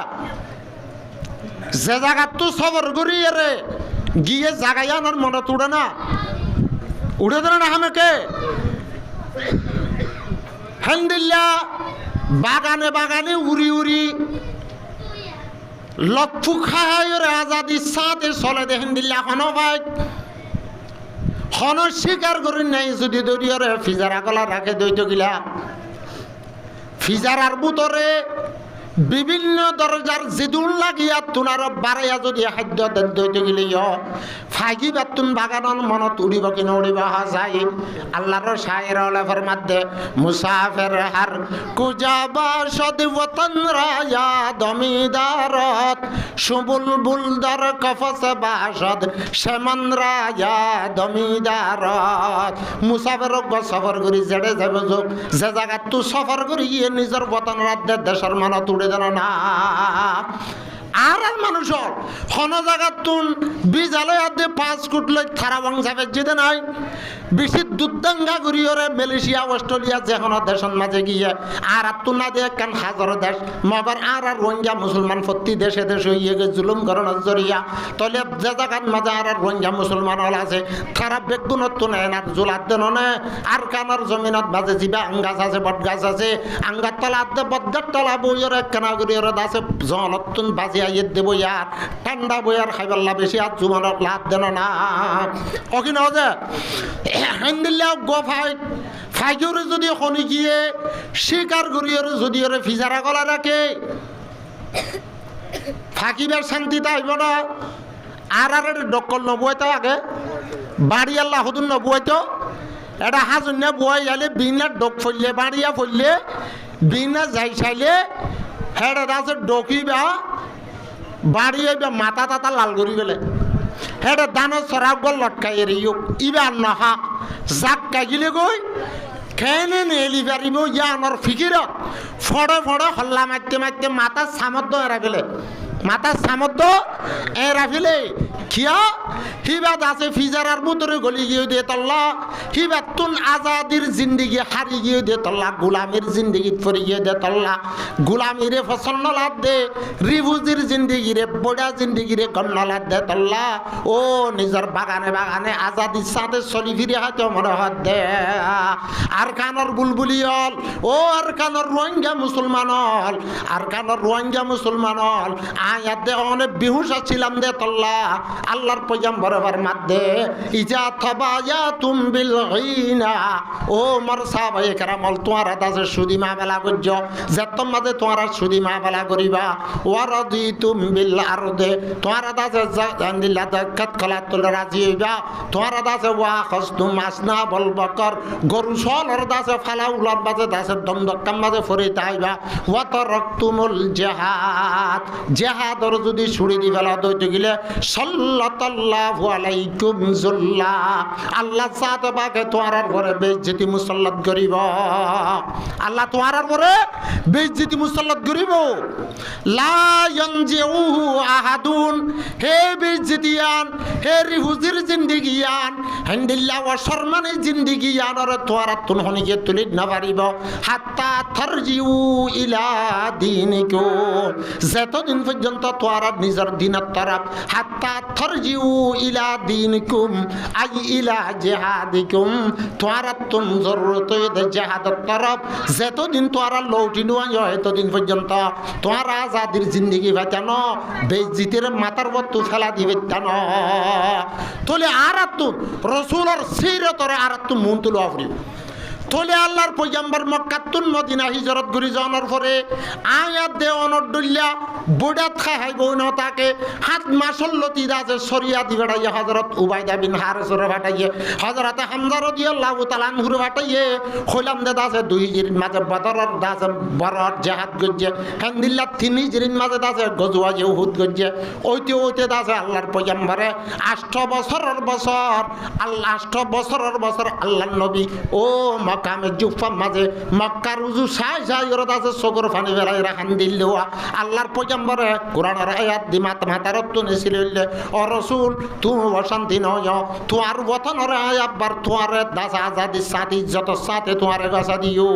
যে জাগাত তো সবর করি রে গিয়ে জাগাই আনার মনে উড়ে না উড়ে দেন না আমাকে হামদুলিল্লাহ বাগানে বাগানে উড়ি উড়ি লক্ষু খাহায়রে আজাদির সাথে চলে দেখেন দিল্লা হন ভাই হন স্বীকার করেন নাই যদি দরিয়রে ফিজারা গলা রাখে দৈত গিলা ফিজারার ভিতরে বিভিন্ন দরজার জিদুল লাগিয়া তুনার বাড়াইয়া যদি খাদ্য দেন দৈত গিলে ফাগি বাতুন বাগানন মনত উড়িব কিনা উড়িব যায় আল্লাহর শায়ের ওলাফের মধ্যে মুসাফির হার কুজাবা সদ ওতন রায়া দমিদারত সুবুলবুল দর কফস বাসদ সেমন রায়া দমিদারত মুসাফির সফর করি যেড়ে যাবে যোগ যে জায়গা তু সফর করি গিয়ে নিজের বতন রাজ্যের দেশের মনত উড়ে দেন না আর মানুষের হন জায়গার তুন বিজালয় আদে 5 কোট লই থারা বংশাবে যেতে নাই বেশি দুর্দাঙ্গা ঘুরিয়রে মালয়েশিয়া অস্ট্রেলিয়া যেখানে দেশের মাঝে গিয়ে আর তুন না দিয়ে কান হাজার দেশ মগর আর রোহিঙ্গা মুসলমান প্রতি দেশে দেশে হইয়ে গে জুলুম করানোর জরিয়া তলে যে জায়গার মাঝে আর রোহিঙ্গা মুসলমান হল আছে তারা বেগুনত তো নেয় না জুলাত দেন না আর কানার জমিনত মাঝে যিবা আঙ্গাছ আছে বট গাছ আছে আঙ্গার তলা আদে বদ্গার তলা বইয়ের একখানা ঘুরিয়রে আছে জলতুন বাজি আইয়ে দেব ইয়ার ঠান্ডা বইয়ার খাইবাল্লা বেশি আর জুমানত লাভ দেন না অকি না যে হামদুলিল্লাহ গোফাই ফাইজরে যদি খনি গিয়ে শিকার করিয়ে যদি ওরে ফিজারা গলা রাখে থাকিবার শান্তি তাইব না আর ডক্কল নবুয়াইতো আগে বাড়ি আল্লাহ হদুন নবুয়াইতো এটা হাজুন্যা বুয়াই আলে বিনা ডক ফললে বাড়িয়া ফললে বিনা যাই চাইলে হেডা আছে ডকিবা বাড়ি আইবা মাথা তাতা লাল করি গেলে হেডা দানো সরাব গল লটকাই এরিও ইবা নহা জাক কাগিলে গই খেনে নেলি পারিব ইয়া আমার ফিকিরত ফড়ে ফড়ে হল্লা মারতে মারতে মাথার সামর্থ্য এরা ফেলে মাথার সামর্থ্য এরা ফেলে কিয়া হিবাদ আছে ফিজারার ভিতরে গলি গিয়ে দিয়ে তল্লা হিবাদ তুন আজাদির জিন্দিগি হারি গিয়ে দিয়ে তল্লা গুলামির জিন্দিগি ফরি গিয়ে দিয়ে তল্লা গুলামিরে ফসল নলাদ দে রিভুজির জিন্দিগিরে বড়া জিন্দিগিরে কন্নলাদ দে তল্লা ও নিজের বাগানে বাগানে আজাদির সাথে চলি ফিরে হয়তো মনে হাত দে আর কানর বুলবুলি হল ও আর কানর রোহিঙ্গা মুসলমান হল আর কানর রোহিঙ্গা মুসলমান হল আয়াত দে অনেক বিহুসা ছিলাম দে তল্লা আল্লাহর পয়গম্বরের মধ্যে ইজা তবায়া তুম বিল গিনা ও মোর সাহাবায়ে কেরাম তোমারা দাসে সুদি মামলা করজ যত মাঝে তোমারা সুদি মামলা করিবা ওয়ারাদি তুম বিল আরদে তোমারা দাসে জানিলা দাকাত কলাতুল রাজি হইবা তোমারা দাসে ওয়া খাসতুম আসনা বল বকর গরু সলর দাসে ফালা উলার বাজে দাসে দমদক্কাম মাঝে ফরি তাইবা ওয়া তারাকতুমুল জিহাদ জিহাদর যদি ছুড়ি দি ফেলা দইতে গিলে সাল্লাল্লাহু আলাইকুম যুল্লা আল্লাহ সাথে বাকে তোমার ঘরে বেইজ্জতি মুসাল্লাত করিব আল্লাহ তোমার ঘরে বেইজ্জতি মুসাল্লাত করিব লা ইয়ানজিউহু আহাদুন হে বেইজ্জতিয়ান হে রিহুজির জিন্দেগিয়ান হামদুলিল্লাহ ওয়া শরমানি জিন্দেগিয়ান আর তোমার তুন হনিকে তুলি না পারিব হাত্তা তারজিউ ইলা দীনিকুম যতদিন পর্যন্ত তোমার নিজের দিনের তরফ হাত্তা তারজিউ ইলা দীনিকুম আই ইলা জিহাদিকুম তোমার তুন জরুরত হইতে জিহাদের তরফ যতদিন তোমার লৌটি নোয়া এতদিন পর্যন্ত তোমার আজাদির জিন্দগি ভাতান বেইজ্জতির মাথার বত্তু ফেলা দিবে তান তোলে আর তুন রসুলের সিরতরে আর তুন মন তুলো আফরি তোলে আল্লাহর পয়গম্বর মক্কাতুন মদিনা হিজরত করি যাওয়ার পরে আয়াত দে অনডুল্লা বুড়াত খাই বউন তাকে হাত মাসল্লতি দাজে সরিয়া দি বেড়াইয়ে হযরত উবাইদা বিন হারিসরে বাটাইয়ে হযরত হামজা রাদিয়াল্লাহু তাআলা আনহুর বাটাইয়ে খোলাম দে দাজে দুই জিরিন মাঝে বদরর দাজে বরত জিহাদ গজ্জে হামদুলিল্লাহ তিন জিরিন মাঝে দাজে গজওয়া উহুদ গজ্জে ওইতে দাজে আল্লাহর পয়গম্বরে 8 বছরের বছর আল্লাহ 8 বছরের বছর আল্লাহর নবী ও কামে জুফা মাঝে মক্কার উজু সাই সাই ওরা আছে সগর ফানি বেলাই রাখান দিল আল্লাহর পয়গম্বরে কোরআনের আয়াত দি মাতার তুনে ছিল ও রাসূল তুমি অশান্তি নয় তোমার বতনের আয়াতবার তোমার দাস আজাদি সাথে যত সাথে তোমার গাছা দিও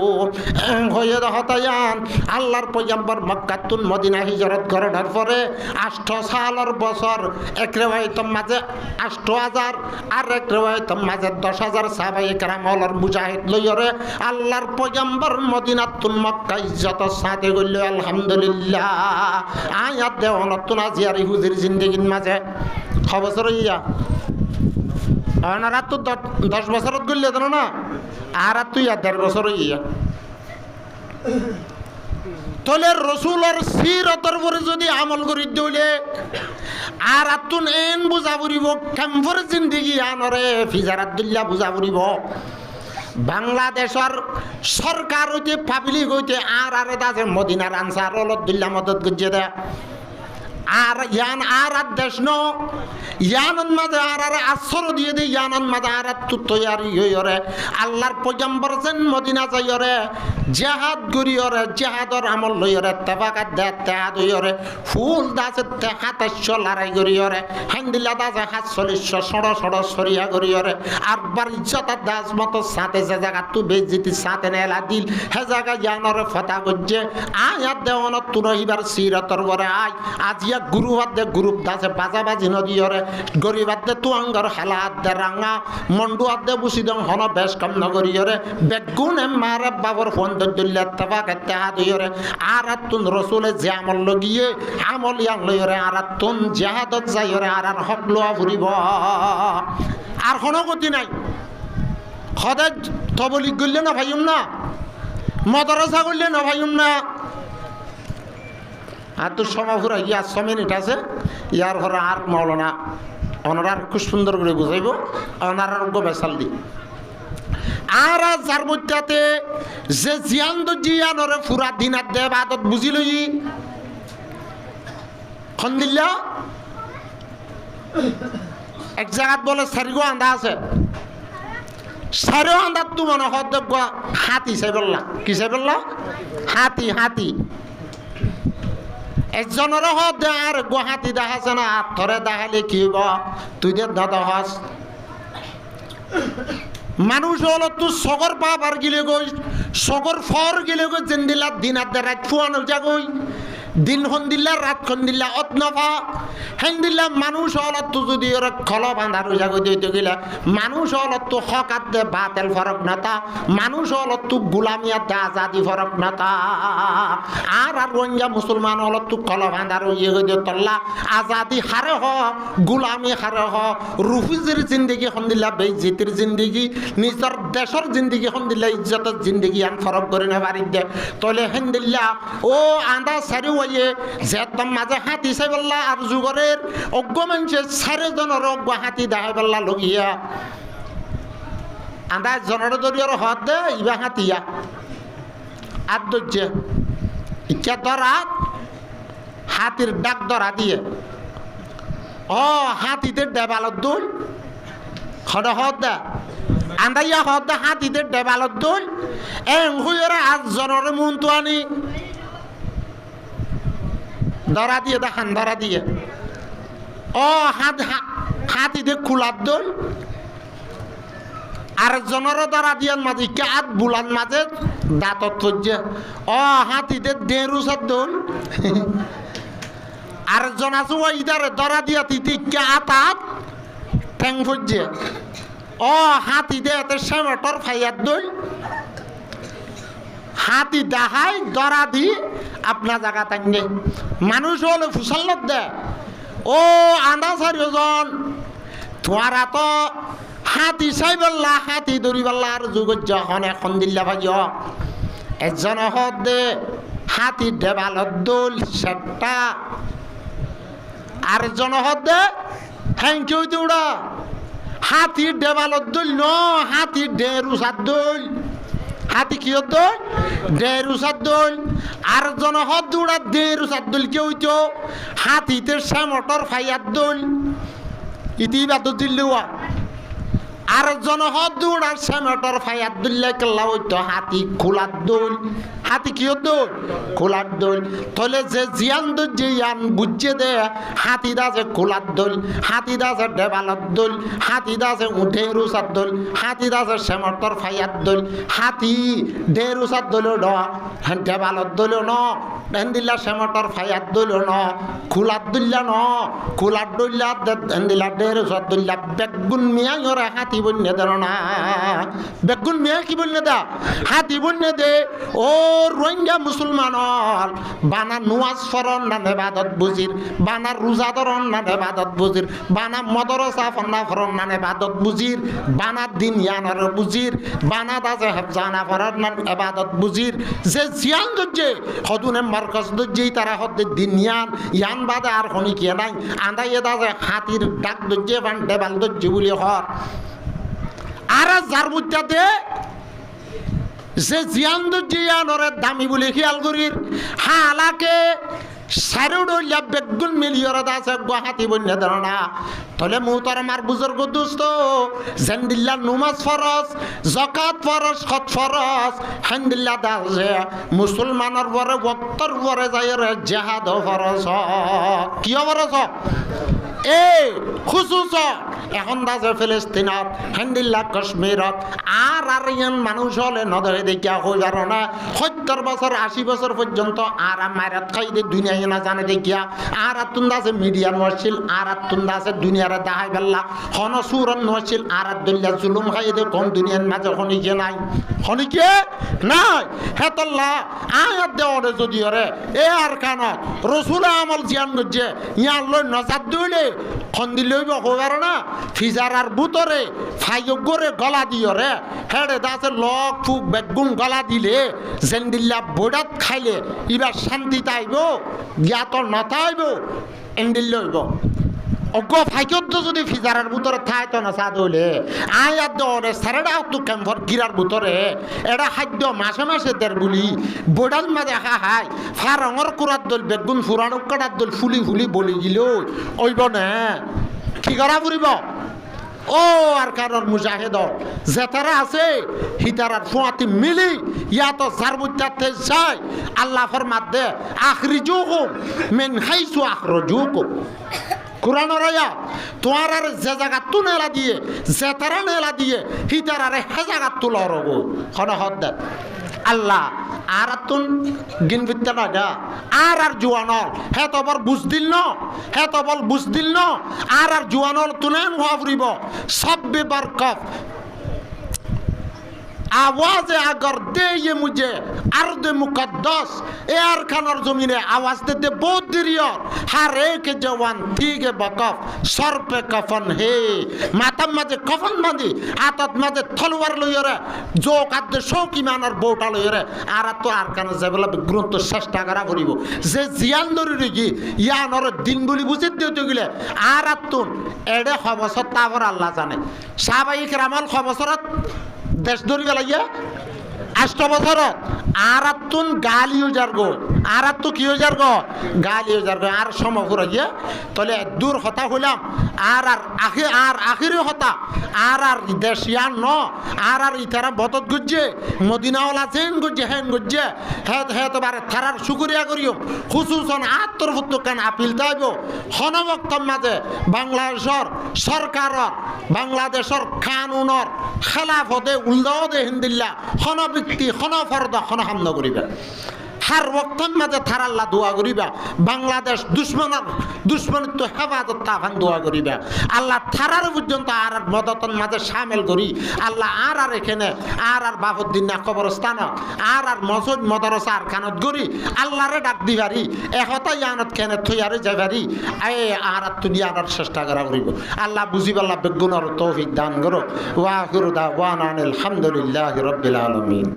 হয়ে হতায়ান আল্লাহর পয়গম্বর মক্কাতুন মদিনা হিজরত করার পরে 8 সালের বছর এক রিওয়ায়াত মাঝে 8000 আর এক রিওয়ায়াত মাঝে 10000 সাহাবায়ে কেরাম আল্লাহর মুজাহিদ লই লইরে আল্লাহর পয়গম্বর মদিনাতুল মক্কা ইজ্জতের সাথে গইল আলহামদুলিল্লাহ আয়াত দেওয়ানতুন আজিয়ারি হুজুর জিন্দেগির মাঝে খবর ইয়া আর তো 10 বছরত গইলে জানো না আর তুই 1.5 বছর ইয়া তাহলে রসুলের সিরতর পরে যদি আমল করি দিলে আর তুন এন বুঝা পড়িব কেমফর জিন্দিগি আনরে ফিজারাত দিল্লা বুঝা পড়িব বাংলাদেশের সরকার হইতে পাবলিক হইতে আর দাসে মদিনার আনসার দিল্লা মদত করছে দে আর ইয়ান আর দেশ ন ইয়ানন মাঝে আর আসর দিয়ে দে ইয়ানন মাঝে আর তু তৈয়ারি হইরে আল্লাহর পয়গম্বর যেন মদিনা যাইরে জিহাদ করিরে জিহাদর আমল লইরে তাবাকাত দে তাহাদ হইরে ফুল দাসে তাহাতশ লড়াই করিরে হান্দিলা দাসে 47 সড় সড় সরিয়া করিরে আরবার ইজ্জত দাস মত সাথে যে জায়গা তু বেজিতি সাথে নেলা দিল হে জায়গা ইয়ানরে ফতা গজ্জে আয়াত দেওয়ান তু রহিবার সিরতর পরে আই আজি গুরুবাদ দে গ্রুপ দাসে বাজাবাজি নদীরে গরিবাদ দে তুয়াঙ্গর হেলাত দে রাঙা মন্ডুয়াদ দে বুসি দং হন বেশ কম নগরীরে বেগুন মারে বাবর ফোন দিল্লে তাবাক ইত্তেহাদ হইরে আর তুন রসুলে যে আমল লগিয়ে আমল ইয়াং লইরে আর তুন জিহাদত যাইরে আর হক লোয়া ফুরিব আর কোনো গতি নাই সদায় তবলিগ গইলে না ভাইম না মদরসা করলে না ভাইম না আর তোর সমাপুরা ইয়া 6 মিনিট আছে ইয়ার ঘরে আর মৌলানা ওনারা খুব সুন্দর করে বুঝাইব ওনারা বেসাল দি আর যার মধ্যে যে জিয়ান জিয়ানরে ফুরা দিনাত দেব আদত বুঝি লই খন্দিল্লা এক জায়গাত বলে সারিগো আন্দা আছে সারেও আন্দাত তো মনে হদ হাতি চাই বললা কি চাই বললা হাতি হাতি একজনের হদ আর গুয়াহাটি দেখাছে না আত্মরে দেখালে কি হব তুই যে দাদা হস মানুষ হলো তুই সগর পাবার গিলে গই সগর ফর গিলে গই জিন্দিলা দিনাত দে রাত ফুয়ানো যাগই দিন খন দিল্লা রাত খন দিল্লা অতনফা হেন দিল্লা মানুষ হল তু যদি ওর খল বাঁধার যাগো দিতে গেলে মানুষ হল তু হকাত দে বাতেল ফরক নাতা মানুষ হল তু গুলামিয়া দে আজাদি ফরক নাতা আর রোহিঙ্গা মুসলমান হল তু খল বাঁধার ইয়ে দিয়ে তল্লা আজাদি হারে হ গুলামি হারে হ রুফিজির জিন্দগি খন দিল্লা বেইজিতির জিন্দগি নিজের দেশের জিন্দগি খন দিল্লা ইজ্জতের জিন্দগি আন ফরক করে না বাড়ি দে তলে হেন দিল্লা ও আন্দা সারি যেতাম মাঝে হাতি চাই পেলা আর যুগরের অজ্ঞ মানুষে 4 জনের অজ্ঞ হাতি দেখাই পেলা লগিয়া আন্দাজ জনের দরিয়ার হত দে ইবা হাতিয়া আর দর্জে ইচ্ছা ধরাত হাতির ডাক ধরা দিয়ে ও হাতিদের ডেবালত দুল খড হত দে আন্দাইয়া হত দে হাতিদের ডেবালত দুল এং হুইরে আজ জনের মন তো আনি ধরা দিয়ে দেখান ধরা দিয়ে ও হাতি দিয়ে খোলার দোল আর জনের ধরা দিয়ার মাঝে কে আত বুলান মাঝে দাঁতত থজ্জে ও হাতিতে দেড়ুসার দোল আর জন আছে ও ইদারে ধরা দিয়া তিতি কে আতাত ঠ্যাং ফজ্জে ও হাতি দে এতে সেমেটর ফাইয়ার দোল হাতি দেখায় ধরা দি আপনার জায়গা টাঙ্গে মানুষ হলে ফুসাল্লত দে ও আন্দা 4 জন তোমারা তো হাতি চাই বললা হাতি দৌড়ি বললা আর যুগত যখন এখন দিল্লা ভাজি একজন হদ দে হাতি দেবালত দোল সেটা আর জন হদ দে থ্যাংক ইউ দিউড়া হাতি দেবালত দোল ন হাতি ডেরুসার দোল হাতি কি হতো ডেরুসার দোল আর জন হদ দৌড়া ডেরুসার দোল কেউ তো হাতিতে শ্যামটর ফাইয়ার দোল ইতিবাদ দিল্লুয়া আর জন হদ দৌড়া শ্যামটর ফাইয়ার দোল কেল্লা হইতো হাতি খোলার দোল হাতি কি দোল খোলার দোল তাহলে যে জিয়ান দোল যে ইয়ান বুঝছে দে হাতি দাসে খোলার দোল হাতি দাসে ডেবালত দোল হাতি দাসে উঠে রুসার দোল হাতি দাসে সেমর্তর ফাইয়ার দোল হাতি ডে রুসার দোল ন ডেবালত দোল ন হেন্দিল্লা সেমর্তর ফাইয়ার দোল ন খোলার দোল্লা ন খোলার দোল্লা হেন্দিল্লা ডে রুসার দোল্লা বেগুন মিয়া ওরা হাতি বন্যে দেন না বেগুন মিয়া কি বললে দা হাতি বন্যে দে ও রোহিঙ্গা মুসলমান বানা নুয়াজ ফরন না নেবাদত বুজির বানা রোজাদরন না নেবাদত বুজির বানা মদরসা ফন্না ফরন না নেবাদত বুজির বানা দিন ইয়ানার বুজির বানা দাজে হেফজানা ফরন না নেবাদত বুজির যে জিয়ান দজ্জে হদুনে মার্কাজ দজ্জেই তারা হদে দিন ইয়ান বাদে আর হনি কি নাই আন্দাই দাজে হাতির ডাক দজ্জে বান দেবাল দজ্জে বলি হর আর যার বুঝতে যে জিয়ান জিয়ানরে দামি বলে খেয়াল করির হালাকে সারুডইলা বেগুন মিলিয়র দাসে গুয়াহাটি বন্যা ধারণা তাহলে মুহতারামার বুজুর্গ দোস্ত জেন্দিল্লা নুমাজ ফরজ যাকাত ফরজ হজ ফরজ হামদুলিল্লাহ দাসে মুসলমানের পরে ওয়াক্তর পরে যায় রে জিহাদ ফরজ কি ফরজ এই খুশুস এখন দাসে ফিলিস্তিনত হামদুলিল্লাহ কাশ্মীরত আর ইয়ান মানুষ হলে নদরে দেখিয়া হয়ে যার না 70 বছর 80 বছর পর্যন্ত আর মারাত খাই দে দুনিয়া না জানে দেখিয়া আর তুন্দাসে মিডিয়া নছিল আর তুন্দাসে দুনিয়ারে দেখাই বেল্লা হন সুরন নছিল আর দুল্লা জুলুম খাই দে কোন দুনিয়ার মাঝে হনিকে নাই হনিকে নাই হেতল্লা আয়াত দেওয়ারে যদি রে এ আর কানত রসুল আমল জিয়ান গজে ইয়ান লই নজাত দিলে খন্দি লইব হবার না ফিজারার বুতরে ফাইগরে গলা দিও রে হেডে দাসে লক ফুক বেগুন গলা দিলে জেন্দিল্লা বোড়াত খাইলে ইবার শান্তি তাইব জ্ঞাত নতাইব এন্দিল লইব অজ্ঞ ফাইকত যদি ফিজারার বুতরে থাই তো নসা দইলে আয়াত দরে সারেডা তো ক্যাম্পর গিরার বুতরে এটা খাদ্য মাসে মাসে দের বলি বোড়াল মাঝে হাই ফারঙর কুরাত দল বেগুন ফুরানো কাটার দল ফুলি ফুলি বলি গিল ওইব না কি করা ফুরিব ও আর কারণ মুজাহিদ যেতারা আছে হিতারার ফুয়াতি মিলি ইয়া তো জারবুত্তাতে যায় আল্লাহ ফরমাত দে আখরিজুকুম মিন হাইসু আখরাজুকুম কুরআনের আয়াত তোমার আর যে জায়গা তু নেলা দিয়ে যেতারা নেলা দিয়ে হিতারারে হে জায়গা তুল রব কোন হদ আল্লাহ আর তুন গিন বিত্তা না আর জুয়ানল হে তো বল বুঝ দিল ন হে তো বল বুঝ দিল ন আর জুয়ানল তুনেন হওয়া ফুরিব সব বেবরকফ आवाज अगर दे ये मुझे अर्द मुकद्दस ए अरकानर जमीने आवाज देते बहुत दिरिया हर एक जवान थीगे बकफ सर पे कफन है मातम माजे कफन मादी आतात माजे तलवार लयरे जो कादे शौकी मानर बोटा लयरे आरा तो अरकान जेबला ग्रंथ চেষ্টা করা করিব যে জিয়ান ধরি রেগি ইয়ানর দিন বলি বুঝে দিতে গেলে আরাতুন এডে খবসত তাবর আল্লাহ জানে সাহাবায়ে কেরামাল খবসরত দেশ ধরি গেলাইয়া 8 বছরত আরাতুন গালিও জারগো আরাতু কিও জারগো গালিও জারগো আর সমফুর গিয়া তলে দূর হতা হইলাম আর আখিরি হতা আর দেশিয়ান ন আর ইতারা বতত গুজে মদিনাওয়ালা জেন গুজে হেন গুজে হে তো বারে থারার শুকরিয়া করিও খুসুসন আত্তর ফুত্তকান আপিল তাইব হনবক্তম মাঝে বাংলাদেশের সরকারর বাংলাদেশের কানুনর খেলাফতে উল্দাও দে হিন্দিল্লা হন ব্যক্তি হন ফরদ হন হামলা করিবে হার বক্তম মাঝে থারাল্লা দোয়া করিবা বাংলাদেশ দুশ্মনিত্ব হেফাজত তাফান দোয়া করিবা আল্লাহ থারার পর্যন্ত আর মদতন মাঝে সামিল করি আল্লাহ আর এখানে আর বাফুদ্দিন কবরস্থান আর মসজিদ মদরসা আর খানত করি আল্লাহরে ডাক দিবারি একতাই আনত কেনে থইয়ারে যাবারি আর তুনিয়া আর চেষ্টা করা করিব আল্লাহ বুঝিবাল্লাহ বেগুনের তৌফিক দান করো ওয়া আখিরু দাওয়ানা আলহামদুলিল্লাহি রাব্বিল আলামিন।